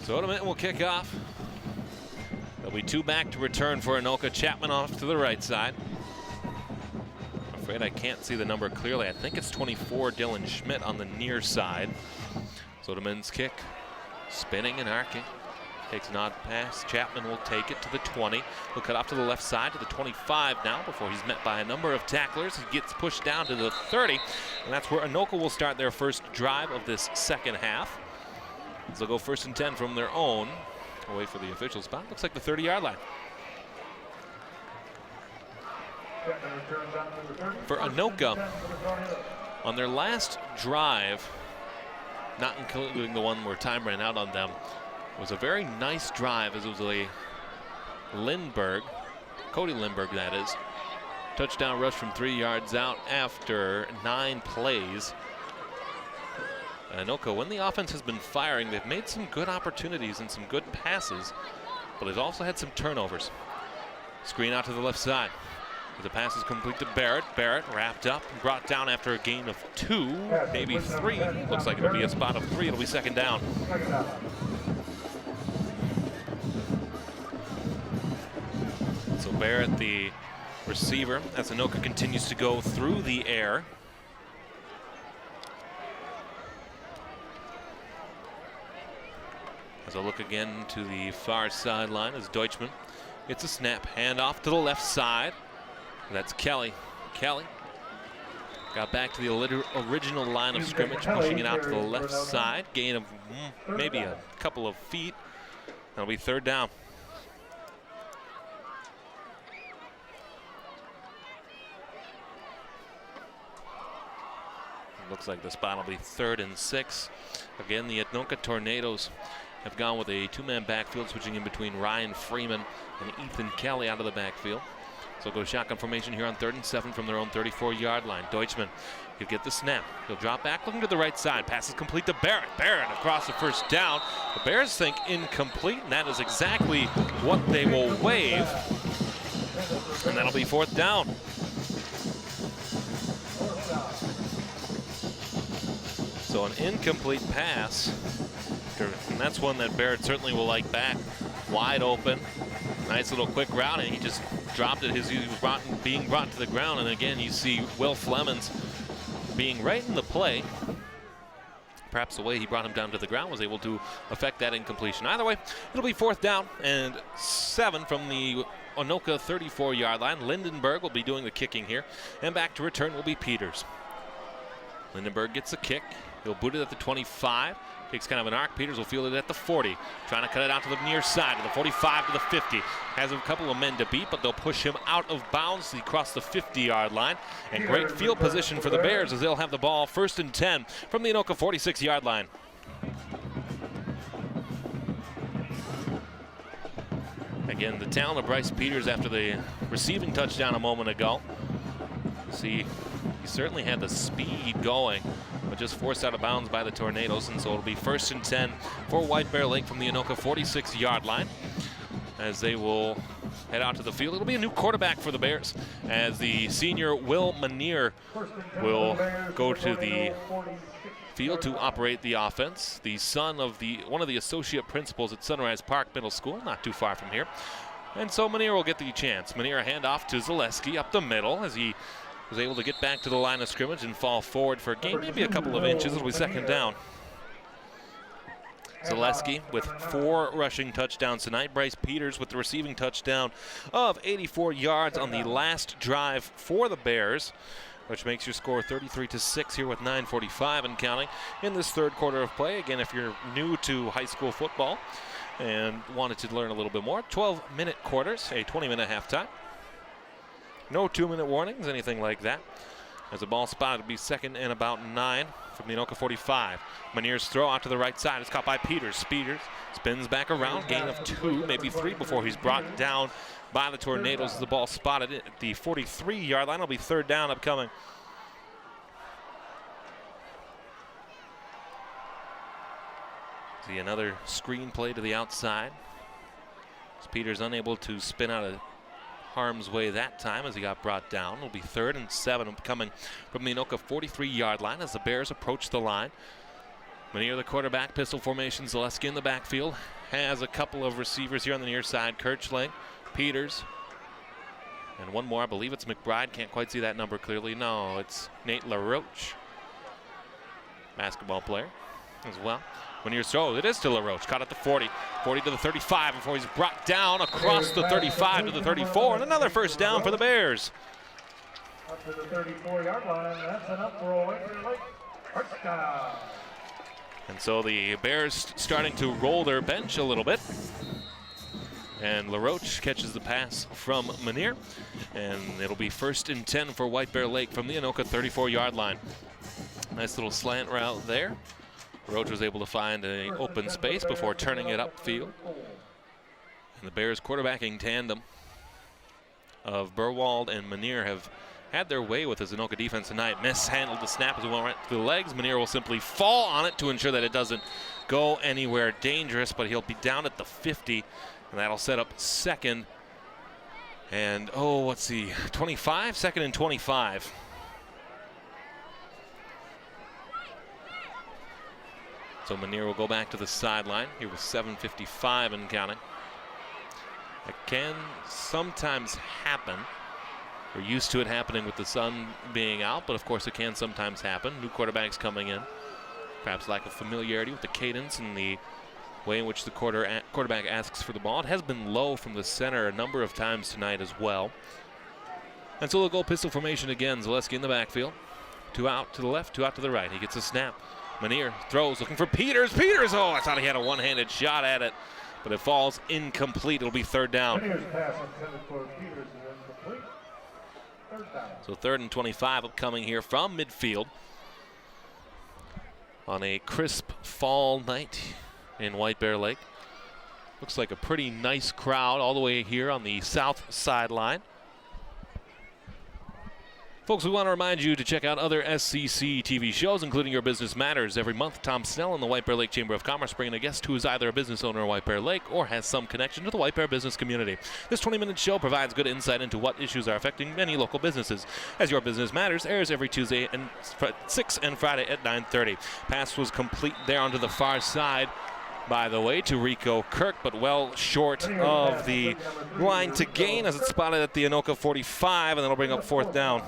So Odemitten will kick off. There'll be 2 back to return for Anoka. Chapman off to the right side. I'm afraid I can't see the number clearly. I think it's 24, Dylan Schmidt on the near side. So Odemitten's kick, spinning and arcing. Takes an odd pass. Chapman will take it to the 20. He'll cut off to the left side to the 25 now before he's met by a number of tacklers. He gets pushed down to the 30. And that's where Anoka will start their first drive of this second half. So they'll go 1st and 10 from their own. Away for the official spot. Looks like the 30-yard line. For Anoka, on their last drive, not including the one where time ran out on them, it was a very nice drive, as it was a Cody Lindbergh that is. Touchdown rush from 3 yards out after 9 plays. Anoka, when the offense has been firing, they've made some good opportunities and some good passes, but they've also had some turnovers. Screen out to the left side. The pass is complete to Barrett. Barrett wrapped up and brought down after a gain of 2, maybe 3. Looks like it'll be a spot of 3. It'll be second down. So Barrett, the receiver, as Anoka continues to go through the air. As I look again to the far sideline as Deutschman gets a snap, handoff to the left side. That's Kelly. Kelly got back to the original line of scrimmage, pushing it out to the left side. Gain of maybe a couple of feet. That'll be third down. Looks like the spot will be 3rd and 6. Again, the Anoka Tornadoes have gone with a 2-man backfield, switching in between Ryan Freeman and Ethan Kelly out of the backfield. So go shotgun formation here on 3rd and 7 from their own 34-yard line. Deutschman, he'll get the snap. He'll drop back, looking to the right side. Pass is complete to Barrett. Barrett across the first down. The Bears think incomplete, and that is exactly what they will wave. And that'll be 4th down. So an incomplete pass, and that's one that Barrett certainly will like back. Wide open, nice little quick route, and he just dropped it as he was being brought to the ground. And again, you see Will Flemons being right in the play. Perhaps the way he brought him down to the ground was able to affect that incompletion. Either way, it'll be 4th down and 7 from the Anoka 34-yard line. Lindenberg will be doing the kicking here, and back to return will be Peters. Lindenberg gets a kick. He'll boot it at the 25. Takes kind of an arc. Peters will field it at the 40. Trying to cut it out to the near side, to the 45 to the 50. Has a couple of men to beat, but they'll push him out of bounds. He crossed the 50-yard line. And great field position for the Bears as they'll have the ball 1st and 10 from the Anoka 46-yard line. Again, the talent of Bryce Peters after the receiving touchdown a moment ago. See, he certainly had the speed going, but just forced out of bounds by the Tornadoes, and so it'll be 1st and 10 for White Bear Lake from the Anoka 46-yard line as they will head out to the field. It'll be a new quarterback for the Bears as the senior Will Manier will go to the field to operate the offense. The son of one of the associate principals at Sunrise Park Middle School, not too far from here. And so Manier will get the chance. Manier a handoff to Zaleski up the middle as he was able to get back to the line of scrimmage and fall forward for a gain, maybe a couple of inches. It'll be 2nd down. Zaleski with 4 rushing touchdowns tonight. Bryce Peters with the receiving touchdown of 84 yards on the last drive for the Bears, which makes your score 33-6 here with 9:45 and counting in this 3rd quarter of play. Again, if you're new to high school football and wanted to learn a little bit more, 12-minute quarters, a 20-minute halftime. No 2-minute warnings, anything like that. As the ball spotted to be 2nd and about 9 from the Anoka 45. Manier's throw out to the right side is caught by Peters. Peters spins back around, gain of 2, maybe 3 before he's brought down by the Tornadoes as the ball spotted at the 43-yard line. It'll be 3rd down upcoming. See another screen play to the outside. As Peters unable to spin out of harm's way that time as he got brought down. It'll be 3rd and 7 coming from the Anoka 43-yard line as the Bears approach the line. Manier the quarterback, pistol formation. Zaleski in the backfield. Has a couple of receivers here on the near side. Kirchling, Peters, and one more. I believe it's McBride. Can't quite see that number clearly. No, it's Nate LaRoche, basketball player as well. Manier's throw, it is to LaRoche. Caught at the 40, 40 to the 35 before he's brought down across the 35 to the 34, and another 1st down for the Bears. Up to the 34-yard line, that's enough for a White Bear Lake touchdown. And so the Bears starting to roll their bench a little bit. And LaRoche catches the pass from Manier, and it'll be 1st and 10 for White Bear Lake from the Anoka 34-yard line. Nice little slant route there. LaRoche was able to find an open space before turning it upfield. And the Bears quarterbacking tandem of Burwald and Manier have had their way with the Anoka defense tonight. Mishandled the snap as it went right to the legs. Manier will simply fall on it to ensure that it doesn't go anywhere dangerous, but he'll be down at the 50, and that'll set up 2nd And, let's see, 25, second and 25. So Manier will go back to the sideline here with 7:55 and counting. It can sometimes happen. We're used to it happening with the sun being out, but of course it can sometimes happen. New quarterbacks coming in. Perhaps lack of familiarity with the cadence and the way in which the quarterback asks for the ball. It has been low from the center a number of times tonight as well. And so they'll go pistol formation again. Zaleski in the backfield. 2 out to the left, 2 out to the right. He gets a snap. Manier throws, looking for Peters. Peters, I thought he had a one-handed shot at it, but it falls incomplete. It'll be third down. So 3rd and 25 upcoming here from midfield on a crisp fall night in White Bear Lake. Looks like a pretty nice crowd all the way here on the south sideline. Folks, we want to remind you to check out other SCC TV shows, including Your Business Matters. Every month, Tom Snell and the White Bear Lake Chamber of Commerce bring in a guest who is either a business owner in White Bear Lake or has some connection to the White Bear business community. This 20-minute show provides good insight into what issues are affecting many local businesses. As Your Business Matters airs every Tuesday and 6 and Friday at 9:30. Pass was complete there onto the far side, by the way, to Rico Kirk, but well short of the line to gain as it's spotted at the Anoka 45, and that'll bring up 4th down.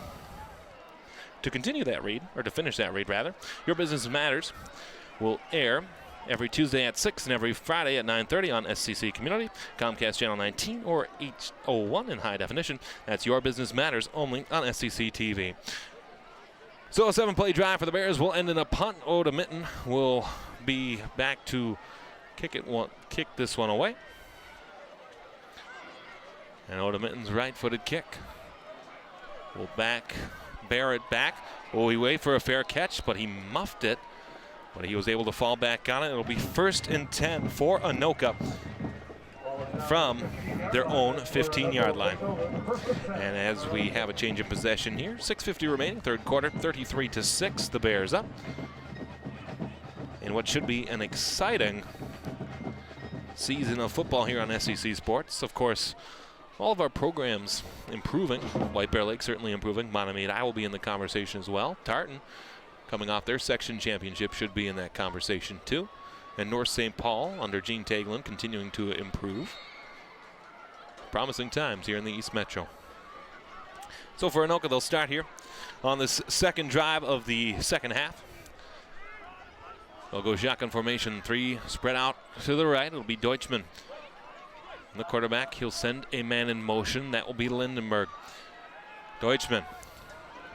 To continue that read, or to finish that read rather, Your Business Matters will air every Tuesday at 6 and every Friday at 9:30 on SCC Community, Comcast Channel 19 or H01 in high definition. That's Your Business Matters only on SCC TV. So a 7-play drive for the Bears will end in a punt. Oda Mitten will be back to kick this one away. And Oda Mitten's right-footed kick will bear it back. Well, we wait for a fair catch, but he muffed it. But he was able to fall back on it. It'll be 1st and 10 for Anoka from their own 15-yard line. And as we have a change in possession here, 6:50 remaining, 3rd quarter, 33-6, the Bears up. In what should be an exciting season of football here on SCC Sports. Of course, all of our programs improving. White Bear Lake certainly improving. Montemita will be in the conversation as well. Tartan, coming off their section championship, should be in that conversation too. And North St. Paul, under Gene Taglin, continuing to improve. Promising times here in the East Metro. So for Anoka, they'll start here on this second drive of the second half. They'll go shotgun formation, 3 spread out to the right. It'll be Deutschman. The quarterback, he'll send a man in motion. That will be Lindenberg. Deutschman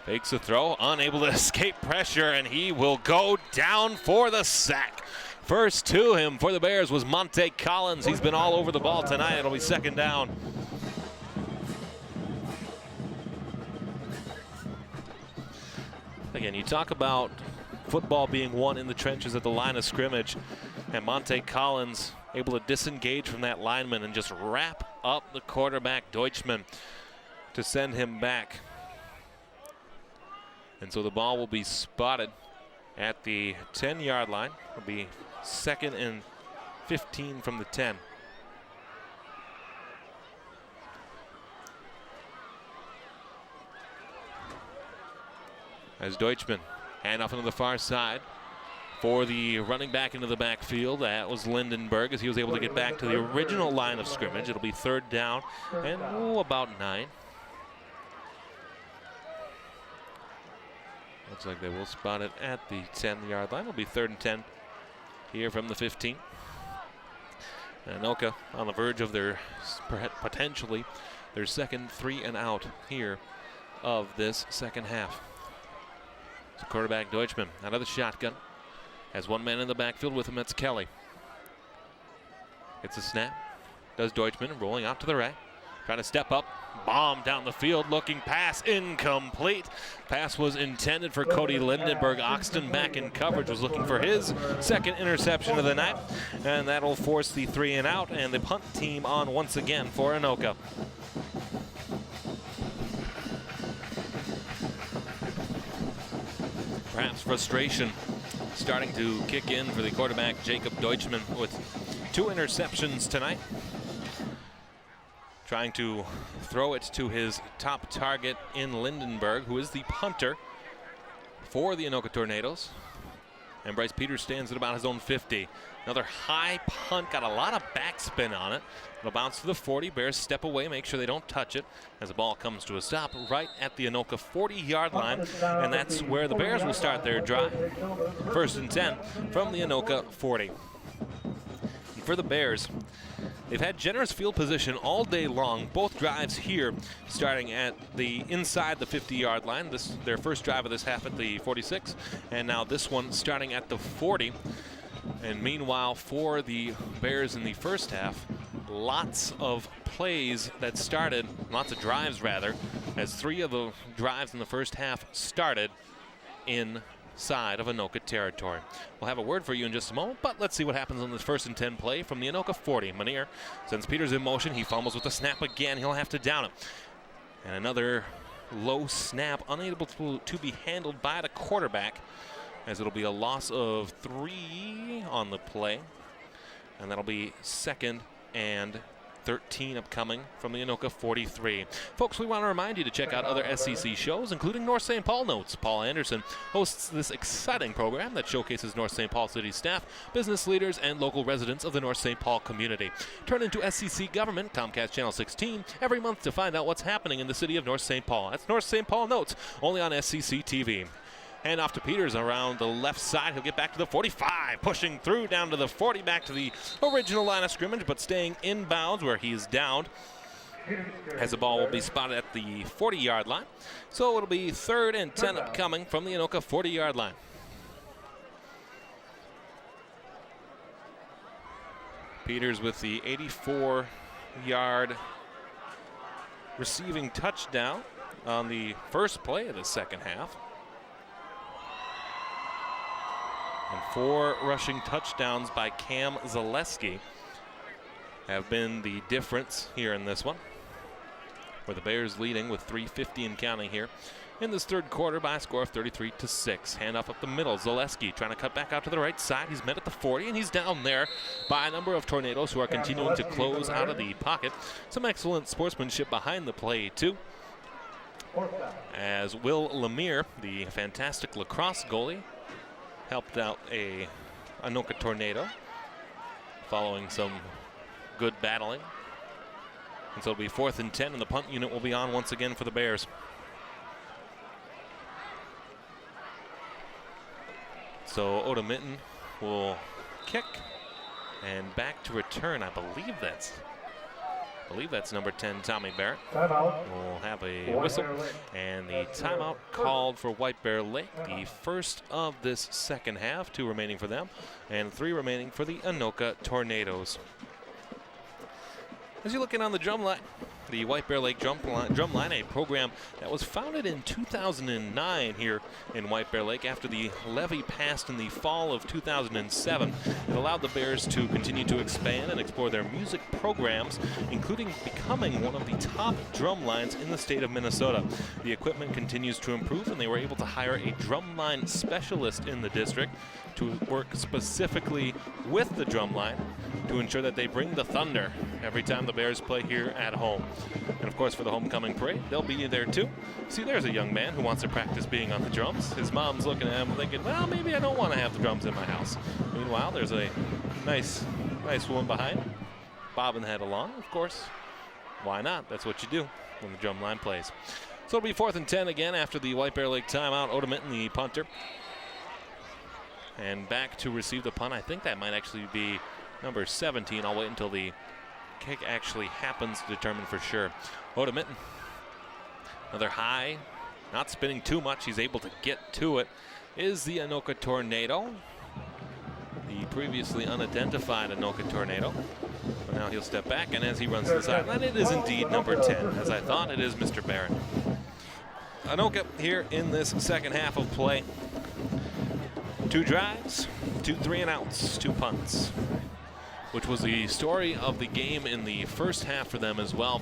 fakes the throw, unable to escape pressure, and he will go down for the sack. First to him for the Bears was Monte Collins. He's been all over the ball tonight. It'll be 2nd down. Again, you talk about football being won in the trenches at the line of scrimmage, and Monte Collins able to disengage from that lineman and just wrap up the quarterback, Deutschman, to send him back. And so the ball will be spotted at the 10-yard line. It'll be 2nd and 15 from the 10. As Deutschman, handoff into the far side for the running back into the backfield. That was Lindenberg as he was able to get back to the original line of scrimmage. It'll be 3rd down and about 9. Looks like they will spot it at the 10-yard line. It'll be 3rd and 10 here from the 15. Anoka on the verge of their potentially their second 3 and out here of this second half. So quarterback Deutschman out of the shotgun. Has one man in the backfield with him, that's Kelly. It's a snap. Does Deutschman, rolling out to the right. Trying to step up. Bomb down the field, looking pass, incomplete. Pass was intended for Cody Lindenberg. Oxton back in coverage, was looking for his second interception of the night. And that'll force the 3 and out, and the punt team on once again for Anoka. Perhaps frustration starting to kick in for the quarterback, Jacob Deutschman, with 2 interceptions tonight. trying to throw it to his top target in Lindenberg, who is the punter for the Anoka Tornadoes. And Bryce Peters stands at about his own 50. Another high punt, got a lot of backspin on it. It'll bounce to the 40. Bears step away, make sure they don't touch it as the ball comes to a stop right at the Anoka 40-yard line. And that's where the Bears will start their drive. 1st and 10 from the Anoka 40. And for the Bears, they've had generous field position all day long. Both drives here starting at the inside the 50-yard line. This their first drive of this half at the 46, and now this one starting at the 40. And meanwhile, for the Bears in the first half, lots of plays that started, lots of drives rather, as 3 of the drives in the first half started inside of Anoka territory. We'll have a word for you in just a moment, but let's see what happens on this 1st and 10 play from the Anoka 40. Manier sends Peters in motion. He fumbles with the snap again. He'll have to down it. And another low snap, unable to be handled by the quarterback, as it'll be a loss of 3 on the play. And that'll be 2nd and 13 upcoming from the Anoka 43. Folks, we want to remind you to check out other SEC shows, including North St. Paul Notes. Paul Anderson hosts this exciting program that showcases North St. Paul City staff, business leaders, and local residents of the North St. Paul community. Turn into SEC Government, Comcast Channel 16, every month to find out what's happening in the city of North St. Paul. That's North St. Paul Notes, only on SEC TV. Hand off to Peters around the left side. He'll get back to the 45, pushing through down to the 40, back to the original line of scrimmage, but staying inbounds where he's downed, as the ball will be spotted at the 40-yard line. So it'll be 3rd and 10 upcoming from the Anoka 40-yard line. Peters with the 84-yard receiving touchdown on the first play of the second half. And 4 rushing touchdowns by Cam Zaleski have been the difference here in this one, where the Bears leading with 3:50 and counting here in this third quarter by a score of 33-6. Handoff up the middle. Zaleski trying to cut back out to the right side. He's met at the 40, and he's down there by a number of Tornadoes who are continuing to close out of the pocket. Some excellent sportsmanship behind the play, too, as Will Lemire, the fantastic lacrosse goalie, helped out a Anoka Tornado following some good battling. And so it'll be 4th and 10, and the punt unit will be on once again for the Bears. So Oda Mitten will kick, and back to return. I believe that's number 10, Tommy Barrett. We'll have a whistle, and the timeout called for White Bear Lake, the first of this second half. 2 remaining for them, and 3 remaining for the Anoka Tornadoes. As you're looking on the drum line, the White Bear Lake Drum Line, a program that was founded in 2009 here in White Bear Lake after the levy passed in the fall of 2007. It allowed the Bears to continue to expand and explore their music programs, including becoming one of the top drum lines in the state of Minnesota. The equipment continues to improve, and they were able to hire a drumline specialist in the district to work specifically with the drumline to ensure that they bring the thunder every time the Bears play here at home. And of course, for the homecoming parade, they'll be there too. See, there's a young man who wants to practice being on the drums. His mom's looking at him thinking, well, maybe I don't want to have the drums in my house. Meanwhile, there's a nice woman behind, bobbing the head along. Of course, why not? That's what you do when the drum line plays. So it'll be 4th and 10 again after the White Bear Lake timeout. Oda Mitten, the punter, and back to receive the punt. I think that might actually be number 17. I'll wait until the kick actually happens to determine for sure. Oda Mitten, another high, not spinning too much. He's able to get to it. Is the Anoka Tornado, the previously unidentified Anoka Tornado. But now he'll step back, and as he runs to the sideline, it is indeed number 10. As I thought, it is Mr. Barrett. Anoka here in this second half of play. 2 drives, 2 3-and-outs, 2 punts, which was the story of the game in the first half for them as well.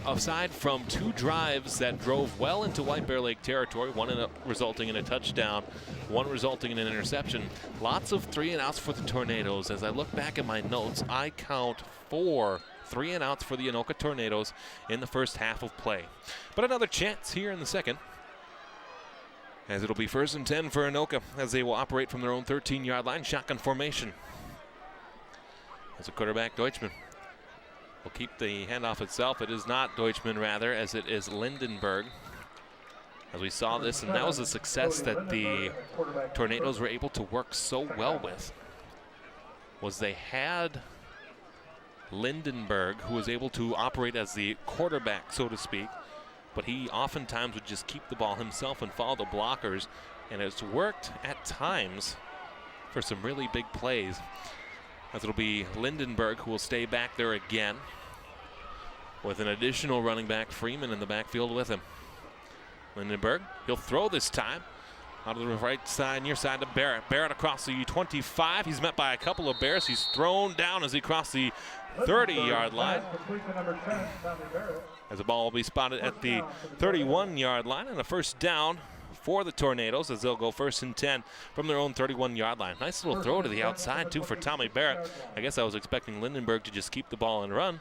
Aside from 2 drives that drove well into White Bear Lake territory, one resulting in a touchdown, one resulting in an interception, lots of 3-and-outs for the Tornadoes. As I look back at my notes, I count 4 3 and outs for the Anoka Tornadoes in the first half of play. But another chance here in the second, as it'll be 1st and 10 for Anoka as they will operate from their own 13-yard line, shotgun formation. As a quarterback, Deutschman will keep the handoff itself. It is not Deutschman, rather, as it is Lindenberg. As we saw this, and that was a success that the Tornadoes were able to work so well with, was they had Lindenberg, who was able to operate as the quarterback, so to speak, but he oftentimes would just keep the ball himself and follow the blockers, and it's worked at times for some really big plays. As it'll be Lindenberg who will stay back there again, with an additional running back, Freeman, in the backfield with him. Lindenberg, he'll throw this time out of the right side, near side to Barrett. Barrett across the 25. He's met by a couple of Bears. He's thrown down as he crossed the 30-yard line. As the ball will be spotted at the 31-yard line, and a first down for the Tornadoes as they'll go 1st and 10 from their own 31-yard line. Nice little throw to the outside, too, for Tommy Barrett. I guess I was expecting Lindenberg to just keep the ball and run,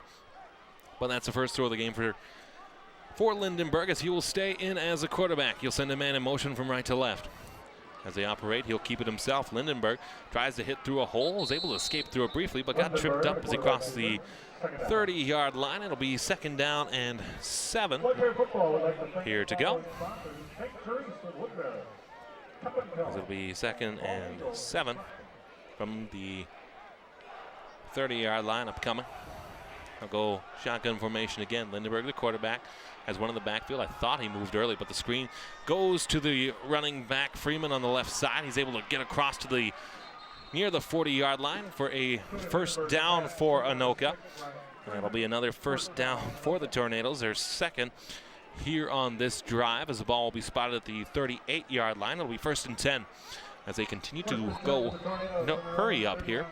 but that's the first throw of the game for Lindenberg, as he will stay in as a quarterback. He'll send a man in motion from right to left. As they operate, he'll keep it himself. Lindenberg tries to hit through a hole, was able to escape through it briefly, but got tripped up as he crossed the 30-yard line. It'll be 2nd down and 7 here to go. As it'll be 2nd and 7 from the 30-yard line upcoming. I'll go shotgun formation again. Lindenberg, the quarterback, has one in the backfield. I thought he moved early, but the screen goes to the running back, Freeman, on the left side. He's able to get across to near the 40-yard line for a first down for Anoka. And that'll be another first down for the Tornadoes. Their second here on this drive, as the ball will be spotted at the 38-yard line. It'll be 1st and 10 as they continue to go hurry up here.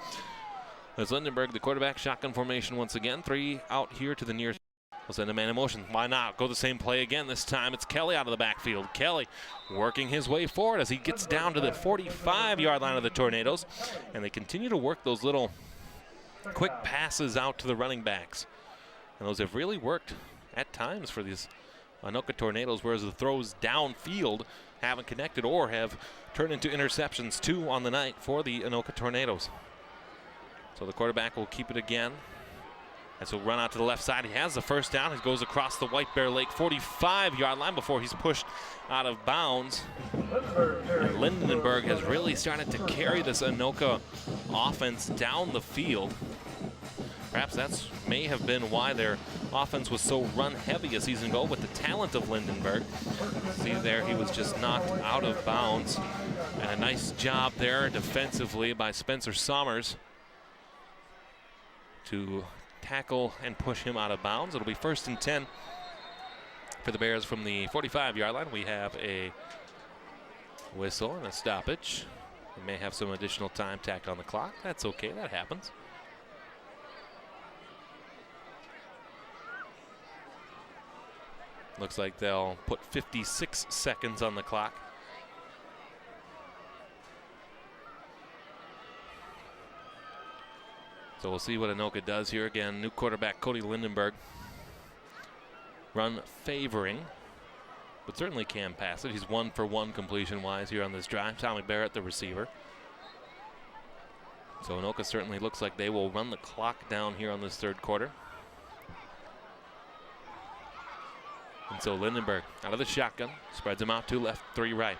As Lindenberg, the quarterback, shotgun formation once again. 3 out here to the near. We'll send a man in motion. Why not? Go the same play again. This time it's Kelly out of the backfield. Kelly working his way forward as he gets down to the 45-yard line of the Tornadoes. And they continue to work those little quick passes out to the running backs. And those have really worked at times for these Anoka Tornadoes, whereas the throws downfield haven't connected or have turned into interceptions, 2 on the night for the Anoka Tornadoes. So the quarterback will keep it again. And so run out to the left side. He has the first down. He goes across the White Bear Lake 45-yard line before he's pushed out of bounds. And Lindenberg has really started to carry this Anoka offense down the field. Perhaps that may have been why their offense was so run-heavy a season ago with the talent of Lindenberg. See there, he was just knocked out of bounds. And a nice job there defensively by Spencer Sommers to tackle and push him out of bounds. It'll be 1st and 10 for the Bears from the 45-yard line. We have a whistle and a stoppage. We may have some additional time tacked on the clock. That's okay, that happens. Looks like they'll put 56 seconds on the clock. So we'll see what Anoka does here. Again, new quarterback Cody Lindenberg. Run favoring, but certainly can pass it. He's 1 for 1 completion-wise here on this drive. Tommy Barrett, the receiver. So Anoka certainly looks like they will run the clock down here on this 3rd quarter. And so Lindenberg out of the shotgun, spreads him out 2 left, 3 right.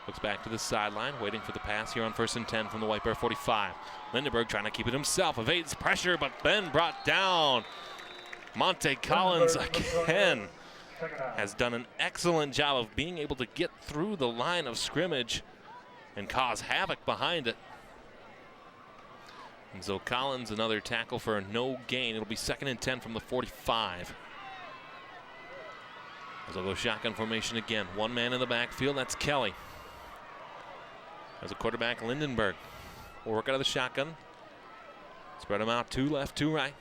Looks back to the sideline, waiting for the pass here on 1st and 10 from the White Bear 45. Lindenberg trying to keep it himself, evades pressure, but then brought down. Monte Collins again has done an excellent job of being able to get through the line of scrimmage and cause havoc behind it. And so Collins, another tackle for no gain. It'll be 2nd and 10 from the 45. As they'll go shotgun formation again. 1 man in the backfield, that's Kelly. As a quarterback, Lindenberg will work out of the shotgun. Spread them out 2 left, 2 right.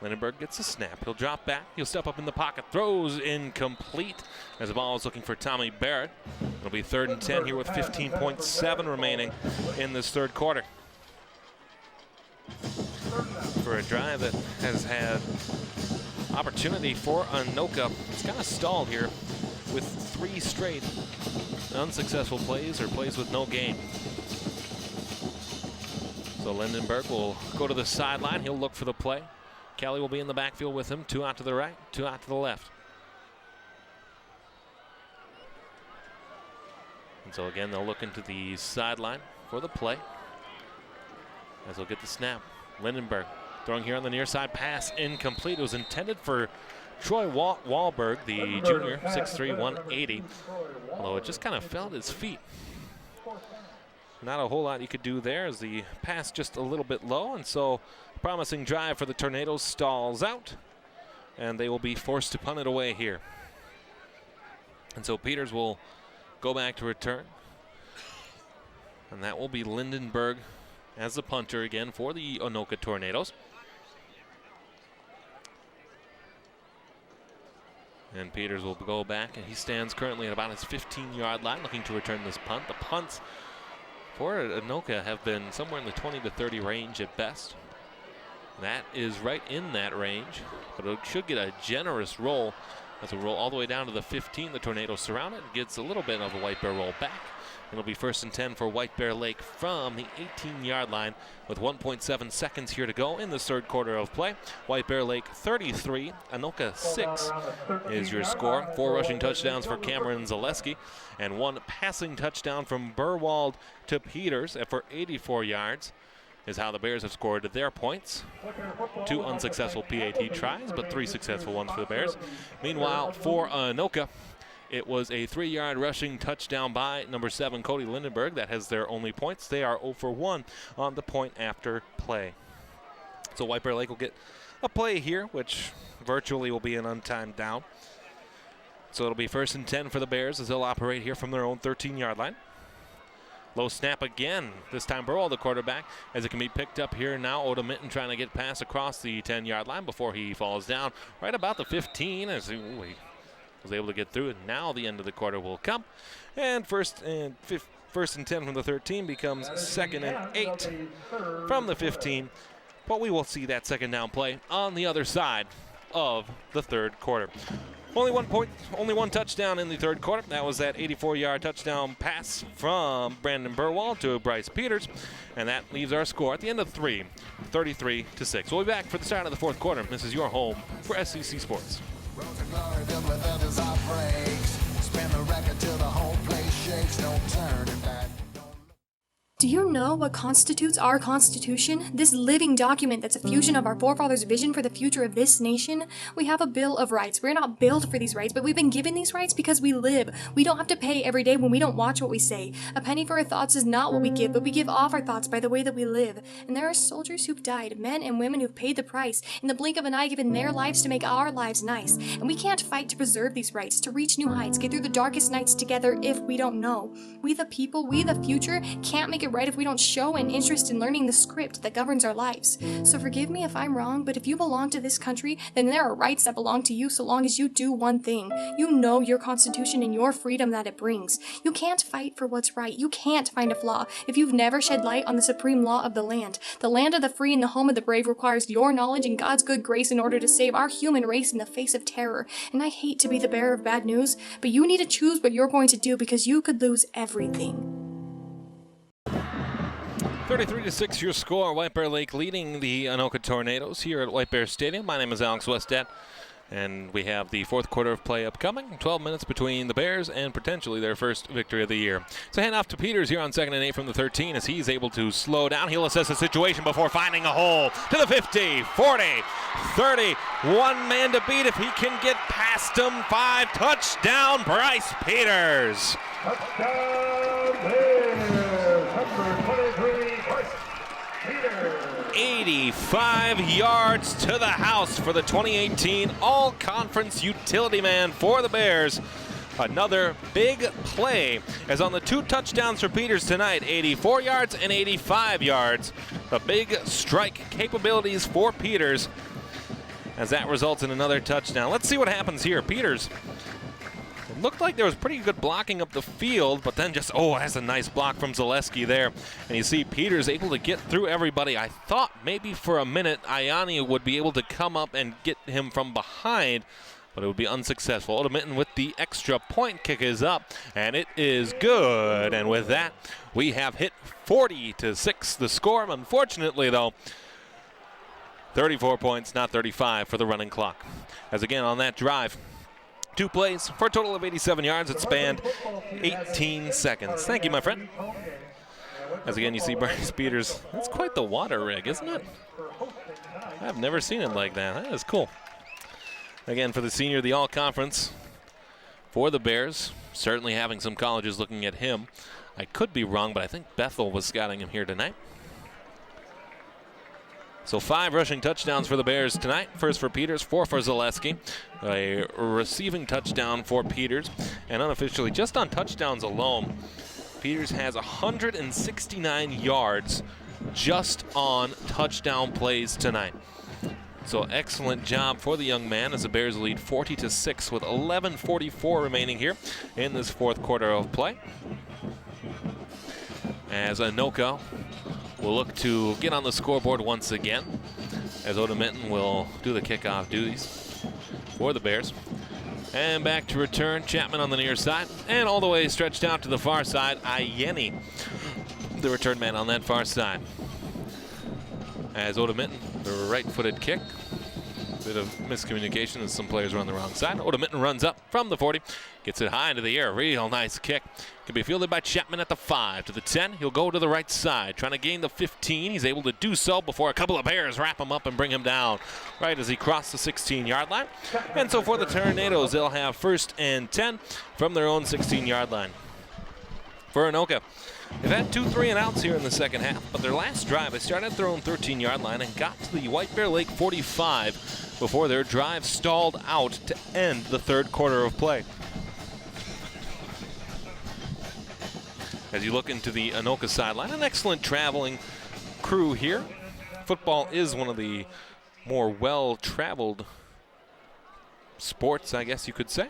Lindenberg gets a snap. He'll drop back. He'll step up in the pocket. Throws incomplete as the ball is looking for Tommy Barrett. It'll be 3rd and 10 here with 15.7 remaining in this 3rd quarter. for a drive that has had opportunity for Anoka. It's kind of stalled here with 3 straight unsuccessful plays or plays with no gain. So Lindenberg will go to the sideline. He'll look for the play. Kelly will be in the backfield with him. 2 out to the right, 2 out to the left. And so again, they'll look into the sideline for the play as they'll get the snap. Lindenberg throwing here on the near side, pass incomplete. It was intended for Troy Wahlberg, the junior, 6'3", 180, although it just kind of fell at his feet. Not a whole lot you could do there as the pass just a little bit low, and so promising drive for the Tornadoes stalls out, and they will be forced to punt it away here. And so Peters will go back to return, and that will be Lindenberg as the punter again for the Anoka Tornadoes. And Peters will go back, and he stands currently at about his 15-yard line looking to return this punt. The punts for Anoka have been somewhere in the 20 to 30 range at best. That is right in that range, but it should get a generous roll as will roll all the way down to the 15. The Tornadoes surround it and gets a little bit of a White Bear roll back. It'll be 1st and 10 for White Bear Lake from the 18-yard line with 1.7 seconds here to go in the 3rd quarter of play. White Bear Lake 33, Anoka 6 is your score. 4 rushing touchdowns for Cameron Zaleski and 1 passing touchdown from Burwald to Peters for 84 yards is how the Bears have scored their points. 2 unsuccessful PAT tries, but 3 successful ones for the Bears. Meanwhile, for Anoka, it was a 3-yard rushing touchdown by number 7, Cody Lindenberg. That has their only points. They are 0 for 1 on the point after play. So White Bear Lake will get a play here, which virtually will be an untimed down. So it'll be 1st and 10 for the Bears as they'll operate here from their own 13-yard line. Low snap again. This time Burwell, the quarterback, as it can be picked up here now. Oda Minton trying to get past across the 10-yard line before he falls down right about the 15 as he was able to get through it. Now the end of the quarter will come, and 1st and 10 from the 13 becomes 2nd and 8 from the 15. But we will see that 2nd down play on the other side of the 3rd quarter. Only 1 point, only 1 touchdown in the 3rd quarter. That was that 84-yard touchdown pass from Brandon Burwald to Bryce Peters, and that leaves our score at the end of 3, 33-6. We'll be back for the start of the 4th quarter. This is your home for SEC Sports. Do you know what constitutes our Constitution? This living document that's a fusion of our forefathers' vision for the future of this nation? We have a Bill of Rights. We're not built for these rights, but we've been given these rights because we live. We don't have to pay every day when we don't watch what we say. A penny for our thoughts is not what we give, but we give off our thoughts by the way that we live. And there are soldiers who've died, men and women who've paid the price, in the blink of an eye given their lives to make our lives nice. And we can't fight to preserve these rights, to reach new heights, get through the darkest nights together if we don't know. We the people, we the future, can't make it right if we don't show an interest in learning the script that governs our lives. So forgive me if I'm wrong, but if you belong to this country, then there are rights that belong to you so long as you do one thing. You know your Constitution and your freedom that it brings. You can't fight for what's right. You can't find a flaw if you've never shed light on the supreme law of the land. The land of the free and the home of the brave requires your knowledge and God's good grace in order to save our human race in the face of terror. And I hate to be the bearer of bad news, but you need to choose what you're going to do because you could lose everything. 33-6 your score. White Bear Lake leading the Anoka Tornadoes here at White Bear Stadium. My name is Alex Westat, and we have the 4th quarter of play upcoming. 12 minutes between the Bears and potentially their first victory of the year. So hand off to Peters here on 2nd and 8 from the 13 as he's able to slow down. He'll assess the situation before finding a hole to the 50, 40, 30. One man to beat if he can get past him. 5 touchdown, Bryce Peters. Touchdown, Bears. Number 23, Bryce Peters. 85 yards to the house for the 2018 All-Conference Utility Man for the Bears. Another big play as on the 2 touchdowns for Peters tonight, 84 yards and 85 yards. The big strike capabilities for Peters as that results in another touchdown. Let's see what happens here. Peters looked like there was pretty good blocking up the field, but then just, oh, that's a nice block from Zaleski there. And you see Peters able to get through everybody. I thought maybe for a minute Iani would be able to come up and get him from behind, but it would be unsuccessful. Oda Mitten with the extra point kick is up, and it is good. And with that, we have hit 40-6 the score. Unfortunately, though, 34 points, not 35 for the running clock. As again on that drive, 2 plays for a total of 87 yards. It spanned 18 seconds. Thank you, my friend. As again, you see Bryce Peters. That's quite the water rig, isn't it? I've never seen it like that. That is cool. Again, for the senior, the all-conference for the Bears. Certainly having some colleges looking at him. I could be wrong, but I think Bethel was scouting him here tonight. So 5 rushing touchdowns for the Bears tonight. First for Peters, 4 for Zaleski. A receiving touchdown for Peters. And unofficially, just on touchdowns alone, Peters has 169 yards just on touchdown plays tonight. So excellent job for the young man as the Bears lead 40-6 with 11:44 remaining here in this 4th quarter of play. As Anoka will look to get on the scoreboard once again, as Oda Mitten will do the kickoff duties for the Bears. And back to return, Chapman on the near side, and all the way stretched out to the far side, Ayeni, the return man on that far side. As Oda Mitten, the right-footed kick. Bit of miscommunication as some players run the wrong side. Oda Mitten runs up from the 40, gets it high into the air. Real nice kick. Can be fielded by Chapman at the 5 to the 10. He'll go to the right side, trying to gain the 15. He's able to do so before a couple of Bears wrap him up and bring him down right as he crossed the 16-yard line. And so for the Tornadoes, they'll have 1st and 10 from their own 16-yard line. For Anoka, they've had 2 3-and-outs here in the second half, but their last drive, they started at their own 13-yard line and got to the White Bear Lake 45 before their drive stalled out to end the 3rd quarter of play. As you look into the Anoka sideline, an excellent traveling crew here. Football is one of the more well-traveled sports, I guess you could say.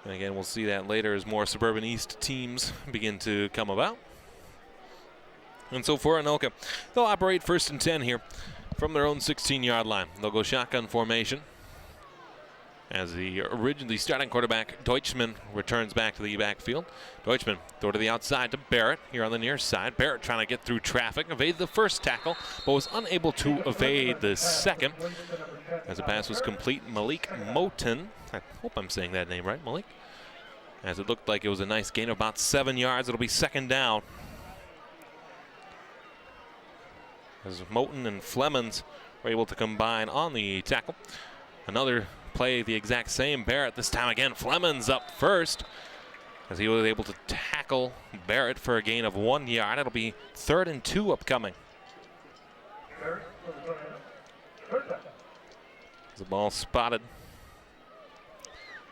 And again, we'll see that later as more Suburban East teams begin to come about. And so for Anoka, they'll operate 1st and 10 here from their own 16-yard line. They'll go shotgun formation as the starting quarterback, Deutschman, returns back to the backfield. Deutschman, throw to the outside to Barrett here on the near side. Barrett trying to get through traffic, evaded the first tackle, but was unable to evade the second. As the pass was complete, Malik Moten, I hope I'm saying that name right, Malik. As it looked like it was a nice gain of about 7 yards. It'll be 2nd down. As Moten and Flemons were able to combine on the tackle. Another play the exact same. Barrett this time again. Flemons up first as he was able to tackle Barrett for a gain of 1 yard. It'll be 3rd and 2 upcoming. The ball spotted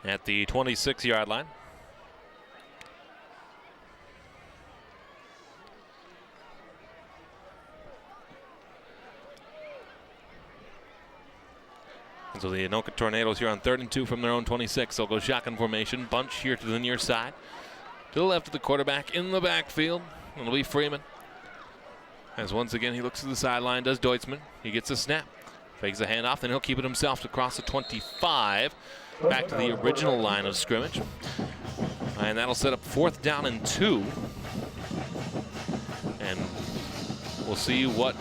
at the 26-yard line. And so the Anoka Tornadoes here on 3rd and 2 from their own 26. They'll go shotgun formation. Bunch here to the near side. To the left of the quarterback in the backfield. It'll be Freeman. As once again he looks to the sideline, does Deutschman. He gets a snap. Fakes the handoff, then he'll keep it himself to cross the 25. Back to the original line of scrimmage. And that'll set up 4th down and 2. And we'll see what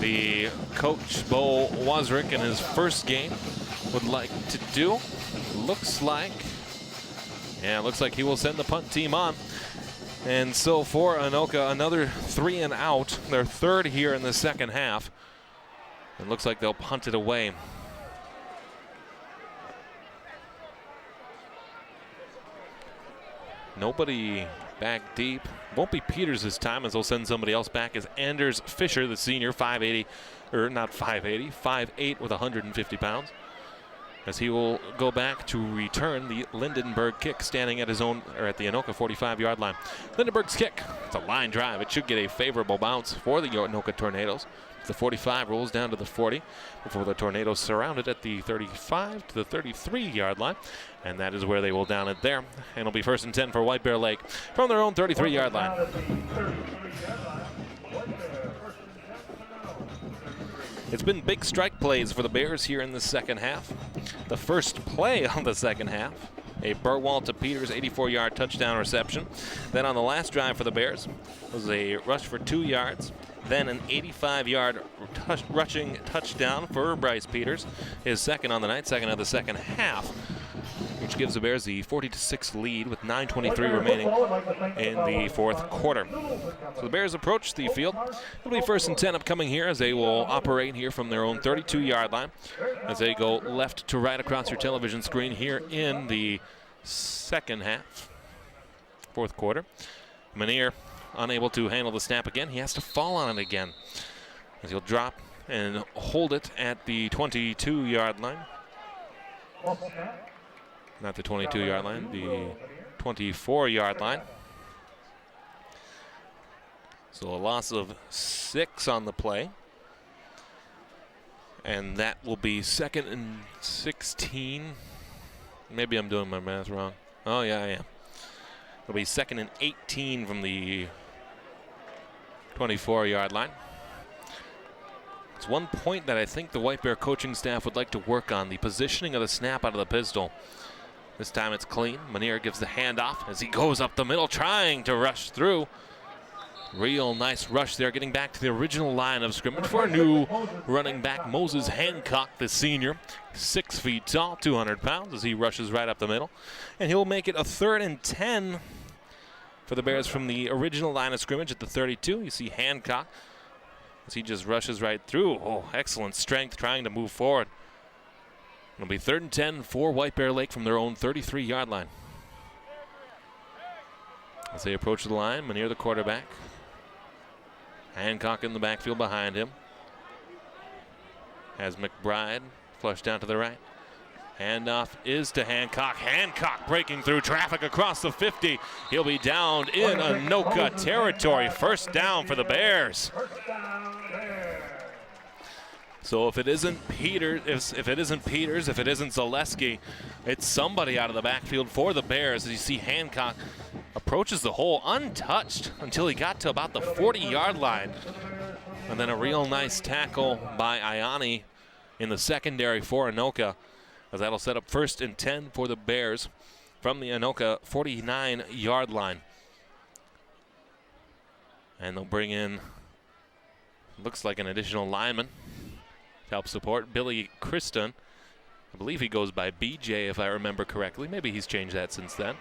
the coach, Bo Wazrick, in his first game would like to do. Looks like he will send the punt team on. And so for Anoka, another 3-and-out, their 3rd here in the second half. It looks like they'll punt it away. Nobody back deep. Won't be Peters this time, as they'll send somebody else back, as Anders Fisher, the senior, 5'8" with 150 pounds. as he will go back to return the Lindenberg kick, standing at his own, or at the Anoka 45-yard line. Lindenberg's kick, it's a line drive. It should get a favorable bounce for the Anoka Tornadoes. The 45 rolls down to the 40 before the Tornadoes surround it at the 35 to the 33-yard line. And that is where they will down it there. And it'll be 1st and 10 for White Bear Lake from their own 33-yard line. It's been big strike plays for the Bears here in the second half. The first play of the second half, a Burwell to Peters 84-yard touchdown reception. Then on the last drive for the Bears was a rush for 2 yards. Then an 85-yard rushing touchdown for Bryce Peters, his second on the night, second of the second half, which gives the Bears the 40-6 lead with 9:23 remaining in the fourth quarter. So the Bears approach the field. It'll be 1st and 10 upcoming here as they will operate here from their own 32-yard line as they go left to right across your television screen here in the second half, fourth quarter. Manier unable to handle the snap again. He has to fall on it again as he'll drop and hold it at the 22-yard line. Not the 22-yard line, the 24-yard line. So a loss of 6 on the play. And that will be 2nd and 16. Maybe I'm doing my math wrong. Oh, yeah, I am. It'll be 2nd and 18 from the 24-yard line. It's one point that I think the White Bear coaching staff would like to work on, the positioning of the snap out of the pistol. This time it's clean. Manier gives the handoff as he goes up the middle, trying to rush through. Real nice rush there, getting back to the original line of scrimmage for a new running back, Moses Hancock, the senior. 6 feet tall, 200 pounds, as he rushes right up the middle. And he'll make it a 3rd and 10 for the Bears from the original line of scrimmage at the 32. You see Hancock as he just rushes right through. Oh, excellent strength trying to move forward. It'll be 3rd and 10 for White Bear Lake from their own 33-yard line. As they approach the line, Manier the quarterback. Hancock in the backfield behind him. Has McBride flushed down to the right. Handoff is to Hancock. Hancock breaking through traffic across the 50. He'll be down in Anoka territory. 1st down for the Bears. So if it isn't Peters, if it isn't Zaleski, it's somebody out of the backfield for the Bears. As you see Hancock approaches the hole untouched until he got to about the 40-yard line. And then a real nice tackle by Iani in the secondary for Anoka, as that'll set up 1st and 10 for the Bears from the Anoka 49-yard line. And they'll bring in, looks like an additional lineman to help support, Billy Christon. I believe he goes by BJ if I remember correctly. Maybe he's changed that since then.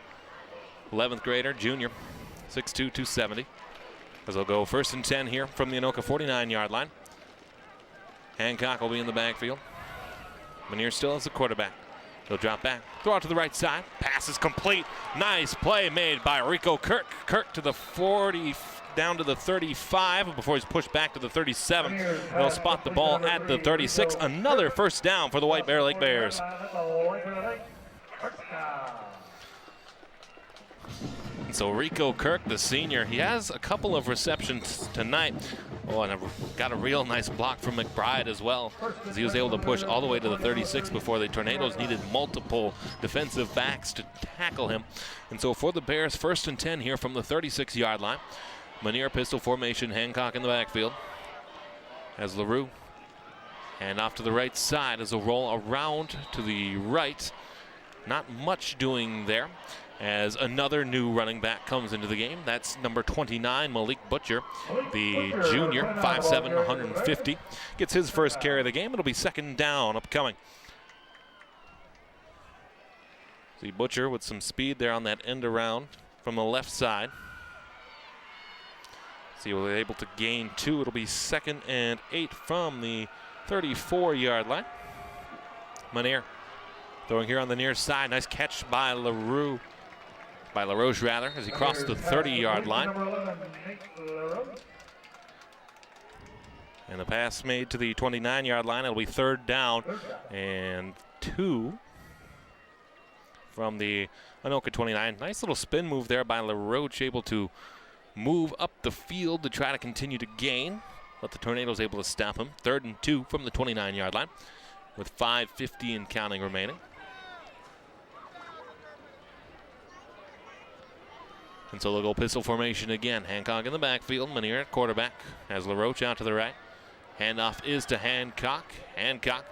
11th grader, junior, 6'2", 270. As they'll go 1st and 10 here from the Anoka 49-yard line. Hancock will be in the backfield. Manier still as the quarterback. He'll drop back, throw out to the right side. Pass is complete. Nice play made by Rico Kirk. Kirk to the 40, down to the 35 before he's pushed back to the 37. They'll spot the ball at the 36. Another 1st down for the White Bear Lake Bears. So Rico Kirk, the senior, he has a couple of receptions tonight. Oh, and got a real nice block from McBride as well, as he was able to push all the way to the 36 before the Tornadoes needed multiple defensive backs to tackle him. And so for the Bears, 1st and 10 here from the 36-yard line. Manier pistol formation, Hancock in the backfield. As LaRue hand off to the right side as a roll around to the right. Not much doing there, as another new running back comes into the game. That's number 29, Malik Butcher, the junior, 5'7", 150. Gets his first carry of the game. It'll be 2nd down upcoming. See Butcher with some speed there on that end around from the left side. See, we'll be able to gain 2. It'll be 2nd and 8 from the 34-yard line. Manier throwing here on the near side. Nice catch by LaRue. By LaRoche, rather, as he crossed the 30-yard line. And the pass made to the 29-yard line. It'll be 3rd down and 2 from the Anoka 29. Nice little spin move there by LaRoche, able to move up the field to try to continue to gain, but the Tornadoes able to stop him. 3rd and 2 from the 29-yard line with 5:50 and counting remaining. And so they'll go pistol formation again. Hancock in the backfield. Manier at quarterback. Has LaRoche out to the right. Handoff is to Hancock. Hancock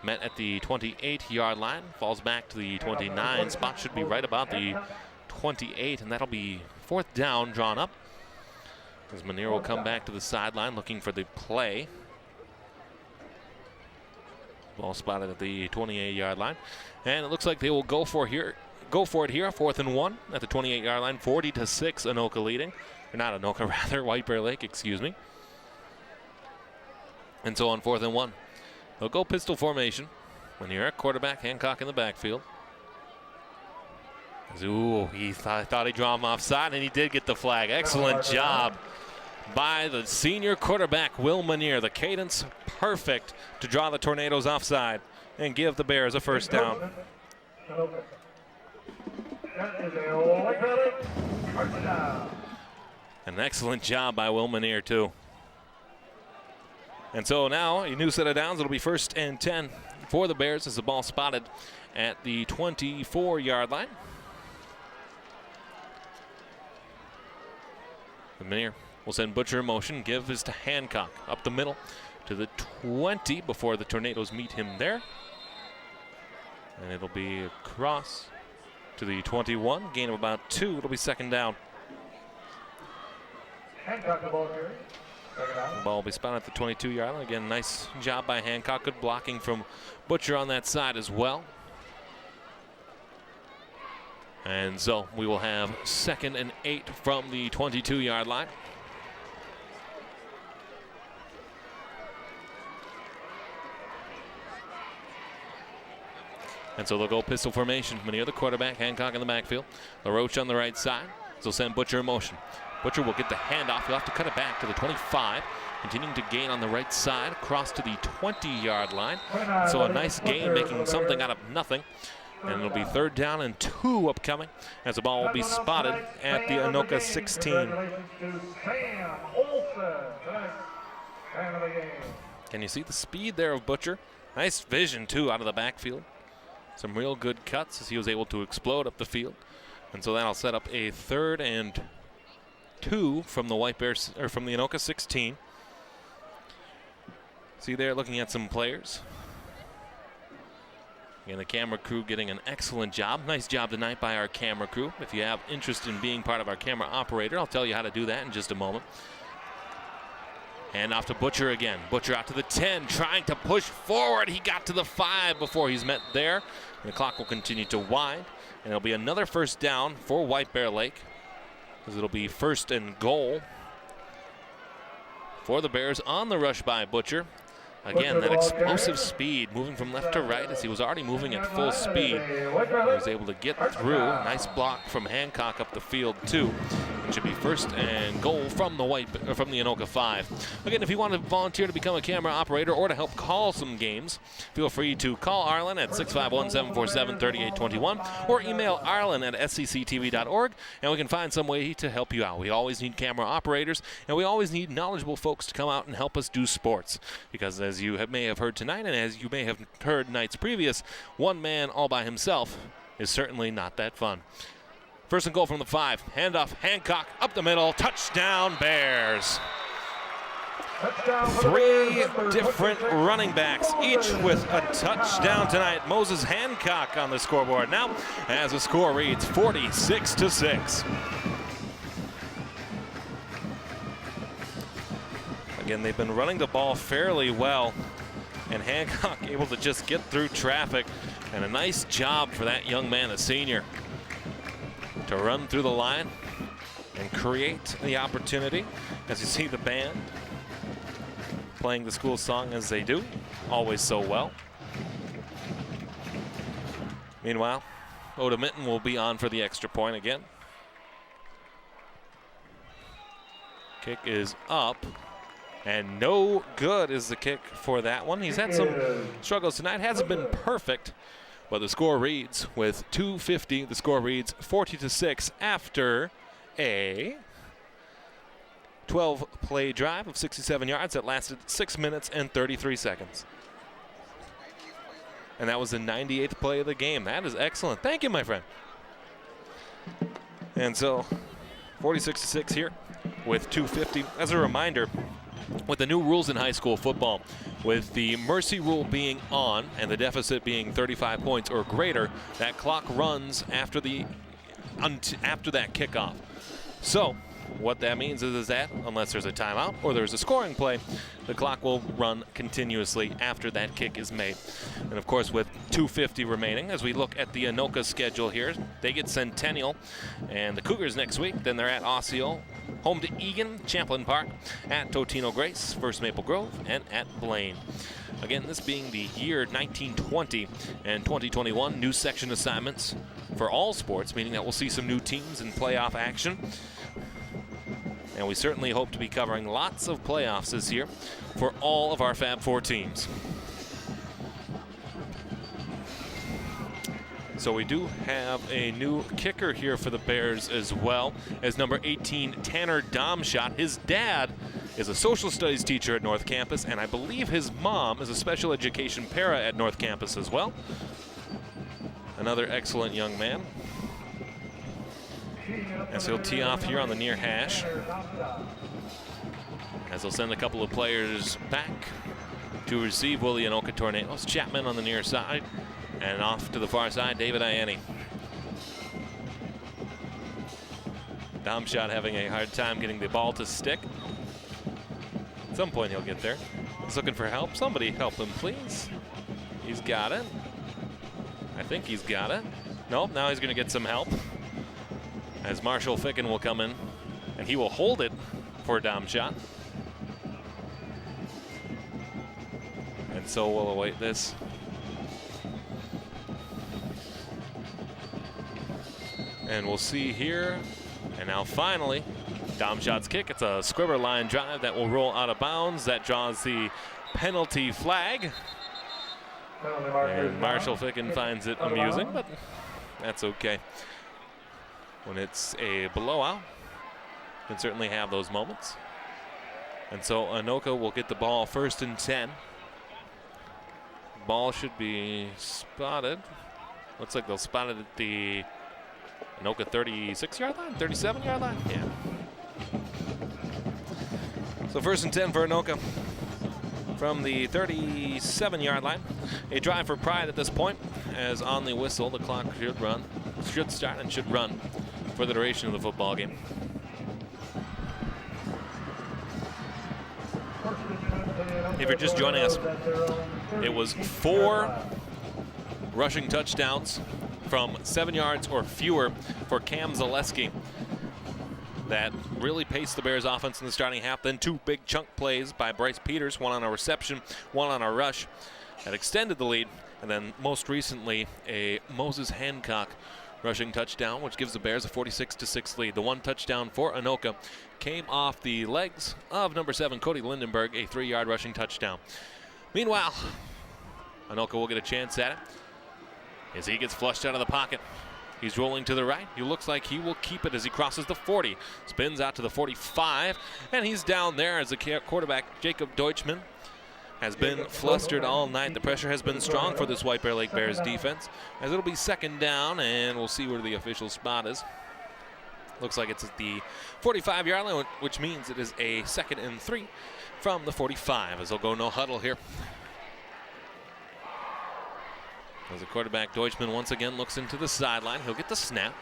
met at the 28-yard line. Falls back to the 29 spot. Should be right about the 28, and that'll be 4th down drawn up. As Manier will come back to the sideline looking for the play. Ball spotted at the 28-yard line. And it looks like they will go for it here. 4th and 1 at the 28-yard line. 40-6, Anoka leading. Or not Anoka, rather, White Bear Lake, excuse me. And so on 4th and 1, they'll go pistol formation. Manier at quarterback, Hancock in the backfield. Ooh, he thought he'd draw him offside, and he did get the flag. Excellent job by the senior quarterback, Will Manier. The cadence perfect to draw the Tornadoes offside and give the Bears a 1st down. An excellent job by Will Manier, too. And so now a new set of downs. It'll be 1st and 10 for the Bears as the ball spotted at the 24-yard line. Manier will send Butcher in motion. Give is to Hancock up the middle to the 20 before the Tornadoes meet him there. And it'll be across to the 21. Gain of about 2. It'll be 2nd down. Hancock, the ball carrier. The ball will be spotted at the 22-yard line. Again, nice job by Hancock. Good blocking from Butcher on that side as well. And so we will have 2nd and 8 from the 22-yard line. And so they'll go pistol formation. Manier the quarterback, Hancock in the backfield. LaRoche on the right side. So send Butcher in motion. Butcher will get the handoff. He'll have to cut it back to the 25. Continuing to gain on the right side, across to the 20-yard line. So a nice gain, making something out of nothing. And it'll be 3rd down and 2 upcoming as the ball will be spotted at the Anoka 16. Can you see the speed there of Butcher? Nice vision, too, out of the backfield. Some real good cuts as he was able to explode up the field. And so that'll set up a 3rd and 2 from the White Bears, or from the Anoka 16. See there, looking at some players. Again, the camera crew getting an excellent job. Nice job tonight by our camera crew. If you have interest in being part of our camera operator, I'll tell you how to do that in just a moment. And off to Butcher again. Butcher out to the 10, trying to push forward. He got to the 5 before he's met there. And the clock will continue to wind. And it'll be another 1st down for White Bear Lake, as it'll be 1st and goal for the Bears on the rush by Butcher. Again, that explosive speed, moving from left to right as he was already moving at full speed. He was able to get through. Nice block from Hancock up the field, too. It should be 1st and goal from the Anoka 5. Again, if you want to volunteer to become a camera operator or to help call some games, feel free to call Arlen at 651-747-3821 or email Arlen at scctv.org, and we can find some way to help you out. We always need camera operators, and we always need knowledgeable folks to come out and help us do sports, because as you may have heard tonight, and as you may have heard nights previous, one man all by himself is certainly not that fun. 1st and goal from the 5. Handoff, Hancock up the middle. Touchdown, Bears. 3 different running backs, each with a touchdown tonight. Moses Hancock on the scoreboard now, as the score reads 46-6. Again, they've been running the ball fairly well, and Hancock able to just get through traffic. And a nice job for that young man, a senior, to run through the line and create the opportunity. As you see the band playing the school song as they do, always so well. Meanwhile, Oda Minton will be on for the extra point again. Kick is up. And no good is the kick for that one. He's had some struggles tonight. Hasn't been perfect, but the score reads with 2:50. The score reads 40-6 after a 12-play drive of 67 yards that lasted 6 minutes and 33 seconds. And that was the 98th play of the game. That is excellent. Thank you, my friend. And so 46-6 here with 2:50. As a reminder, with the new rules in high school football, with the mercy rule being on and the deficit being 35 points or greater, that clock runs after that kickoff. So what that means is that unless there's a timeout or there's a scoring play, the clock will run continuously after that kick is made. And of course, with 2:50 remaining, as we look at the Anoka schedule here, they get Centennial and the Cougars next week. Then they're at Osseo, home to Egan, Champlain Park, at Totino Grace, First Maple Grove, and at Blaine. Again, this being the year 1920 and 2021, new section assignments for all sports, meaning that we'll see some new teams in playoff action. And we certainly hope to be covering lots of playoffs this year for all of our Fab Four teams. So we do have a new kicker here for the Bears as well, as number 18, Tanner Domshot. His dad is a social studies teacher at North Campus, and I believe his mom is a special education para at North Campus as well. Another excellent young man. As he'll tee off here on the near hash, as he'll send a couple of players back to receive will the Anoka Tornadoes. Chapman on the near side, and off to the far side, David Ianni. Domshot having a hard time getting the ball to stick. At some point he'll get there. He's looking for help. Somebody help him, please. He's got it. I think he's got it. Nope, now he's going to get some help, as Marshall Ficken will come in, and he will hold it for Domshot. And so we'll await this. And we'll see here. And now finally, Domshot's kick. It's a squibber line drive that will roll out of bounds. That draws the penalty flag. And Marshall Ficken finds it amusing, but that's okay. When it's a blowout, you can certainly have those moments. And so Anoka will get the ball 1st and 10. Ball should be spotted. Looks like they'll spot it at the Anoka 36-yard line, 37-yard line? Yeah. So 1st and 10 for Anoka from the 37-yard line. A drive for pride at this point, as on the whistle, the clock should start and should run for the duration of the football game. If you're just joining us, it was 4 rushing touchdowns from 7 yards or fewer for Cam Zaleski that really paced the Bears offense in the starting half. Then 2 big chunk plays by Bryce Peters, one on a reception, one on a rush, that extended the lead. And then most recently, a Moses Hancock rushing touchdown, which gives the Bears a 46-6 lead. The one touchdown for Anoka came off the legs of number 7, Cody Lindenberg, a 3-yard rushing touchdown. Meanwhile, Anoka will get a chance at it as he gets flushed out of the pocket. He's rolling to the right. He looks like he will keep it as he crosses the 40. Spins out to the 45, and he's down there as the quarterback, Jacob Deutschman, has been flustered all night. The pressure has been strong for this White Bear Lake Bears defense, as it'll be 2nd down, and we'll see where the official spot is. Looks like it's at the 45-yard line, which means it is a 2nd and 3 from the 45, as they'll go no huddle here. As the quarterback, Deutschman, once again looks into the sideline. He'll get the snap.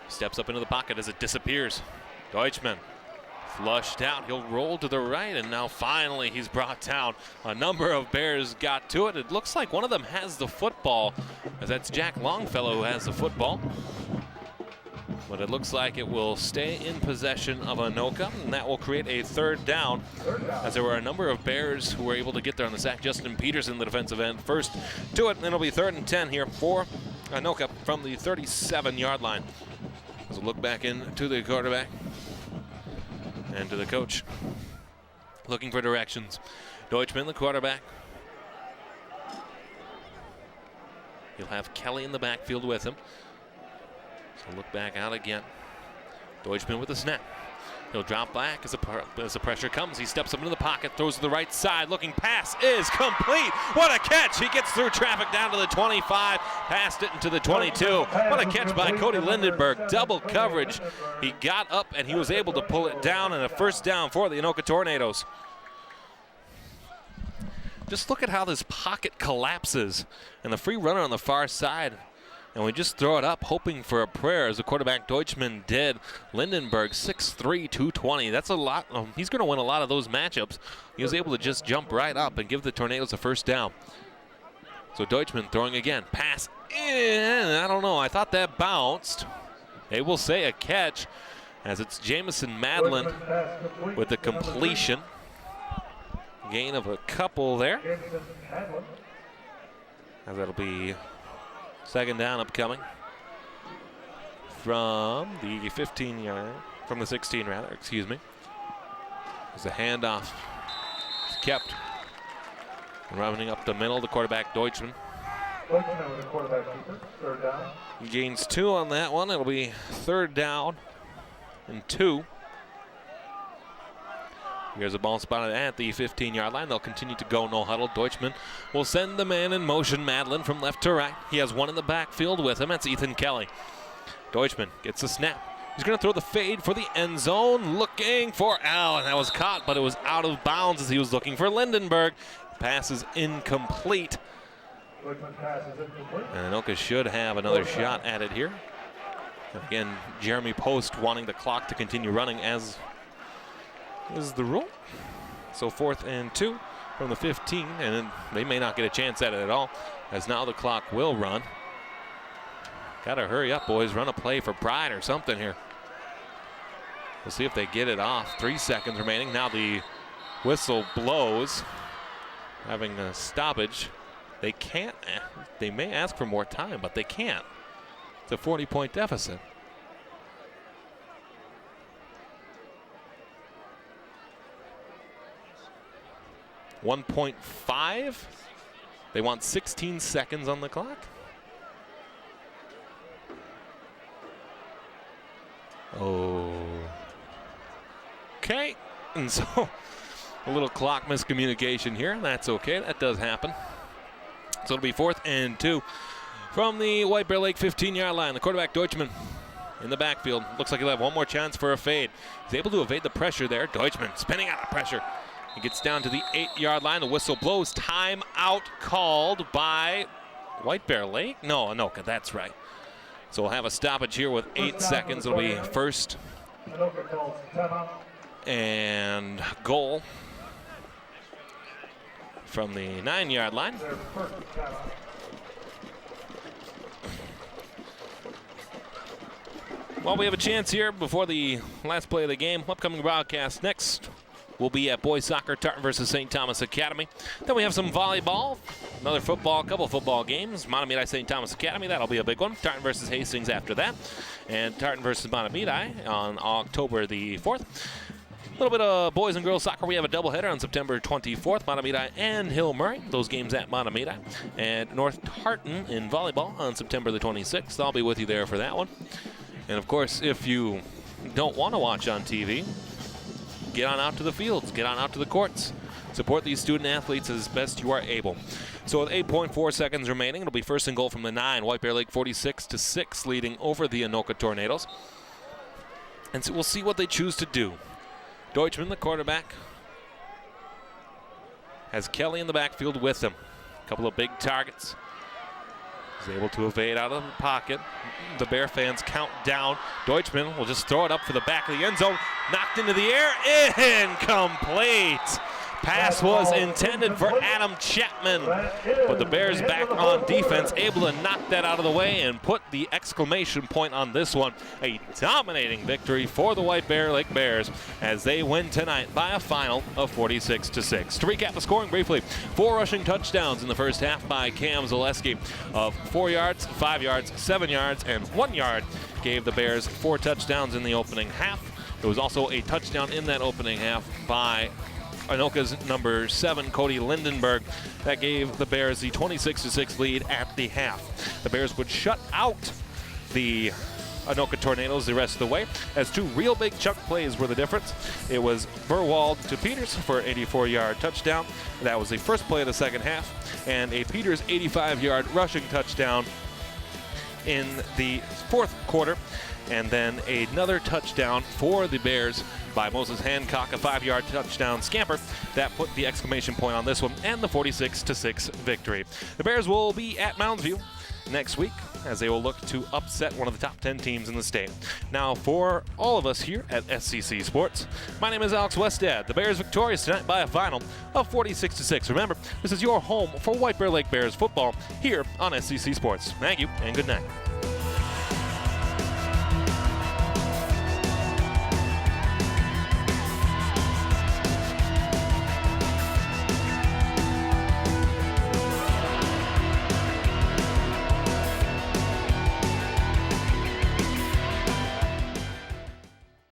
Steps up into the pocket as it disappears. Deutschman flushed out. He'll roll to the right, and now finally he's brought down. A number of Bears got to it. It looks like one of them has the football, as that's Jack Longfellow who has the football. But it looks like it will stay in possession of Anoka, and that will create a 3rd down, as there were a number of Bears who were able to get there on the sack. Justin Peterson, the defensive end, first to it, and it'll be 3rd and 10 here for Anoka from the 37-yard line. As we'll look back into the quarterback and to the coach. looking for directions. Deutschman, the quarterback. He'll have Kelly in the backfield with him. So look back out again. Deutschman with the snap. He'll drop back as the pressure comes. He steps up into the pocket, throws to the right side. Looking pass is complete. What a catch. He gets through traffic down to the 25, passed it into the 22. What a catch by Cody Lindenberg. Double coverage. He got up and he was able to pull it down, and a first down for the Anoka Tornadoes. Just look at how this pocket collapses, and the free runner on the far side. And we just throw it up, hoping for a prayer, as the quarterback Deutschman did. Lindenberg, 6'3", 220. That's a lot. He's going to win a lot of those matchups. He was able to just jump right up and give the Tornadoes a first down. So Deutschman throwing again. Pass in. I don't know. I thought that bounced. They will say a catch, as it's Jamison Madlin with the completion. Gain of a couple there. As that'll be second down upcoming from the 15-yard, from the 16 rather, excuse me. As the handoff is kept. Running up the middle, the quarterback Deutschman. He gains 2 on that one. It'll be third down and 2. Here's a ball spotted at the 15-yard line. They'll continue to go no huddle. Deutschman will send the man in motion, Madlin, from left to right. He has one in the backfield with him. That's Ethan Kelly. Deutschman gets the snap. He's going to throw the fade for the end zone, looking for Allen. That was caught, but it was out of bounds as he was looking for Lindenberg. Pass is incomplete. And Anoka should have another shot at it here. Again, Jeremy Post wanting the clock to continue running, as is the rule. So 4th and 2 from the 15, and they may not get a chance at it at all, as now the clock will run. Gotta hurry up, boys. Run a play for pride or something here. We'll see if they get it off. 3 seconds remaining. Now the whistle blows, having a stoppage. They can't. They may ask for more time, but they can't. It's a 40-point deficit. .5. They want 16 seconds on the clock. Okay, and so a little clock miscommunication here. That's okay. That does happen. So it'll be 4th and 2 from the White Bear Lake 15-yard line. The quarterback Deutschman in the backfield. Looks like he'll have one more chance for a fade. He's able to evade the pressure there. Deutschman spinning out of pressure. He gets down to the 8-yard line. The whistle blows. Timeout called by White Bear Lake. No, Anoka, that's right. So we'll have a stoppage here with 8 seconds. It'll be first and goal from the 9-yard line. Well, we have a chance here before the last play of the game. Upcoming broadcast next will be at boys soccer, Tartan versus St. Thomas Academy. Then we have some volleyball, another football, couple football games. Montemita St. Thomas Academy, that'll be a big one. Tartan versus Hastings after that. And Tartan versus Montemita on October the 4th. A little bit of boys and girls soccer. We have a doubleheader on September 24th, Montemita and Hill Murray. Those games at Montemita. And North Tartan in volleyball on September the 26th. I'll be with you there for that one. And of course, if you don't want to watch on TV, get on out to the fields, get on out to the courts. Support these student athletes as best you are able. So with 8.4 seconds remaining, it'll be first and goal from the 9. White Bear Lake 46-6 leading over the Anoka Tornadoes. And so we'll see what they choose to do. Deutschman, the quarterback, has Kelly in the backfield with him. A couple of big targets. He's able to evade out of the pocket. The Bear fans count down. Deutschman will just throw it up for the back of the end zone. Knocked into the air. Incomplete. Pass was intended for Adam Chapman, but the Bears back on defense, able to knock that out of the way and put the exclamation point on this one. A dominating victory for the White Bear Lake Bears as they win tonight by a final of 46-6. To recap the scoring briefly, 4 rushing touchdowns in the first half by Cam Zaleski of 4 yards, 5 yards, 7 yards, and 1 yard. Gave the Bears 4 touchdowns in the opening half. There was also a touchdown in that opening half by Anoka's number 7, Cody Lindenberg. That gave the Bears the 26-6 lead at the half. The Bears would shut out the Anoka Tornadoes the rest of the way, as 2 real big chunk plays were the difference. It was Burwald to Peters for an 84-yard touchdown. That was the first play of the second half, and a Peters 85-yard rushing touchdown in the fourth quarter, and then another touchdown for the Bears by Moses Hancock, a 5-yard touchdown scamper. That put the exclamation point on this one, and the 46-6 victory. The Bears will be at Mounds View next week, as they will look to upset one of the top 10 teams in the state. Now, for all of us here at SCC Sports, my name is Alex Westad. The Bears victorious tonight by a final of 46-6. Remember, this is your home for White Bear Lake Bears football here on SCC Sports. Thank you, and good night.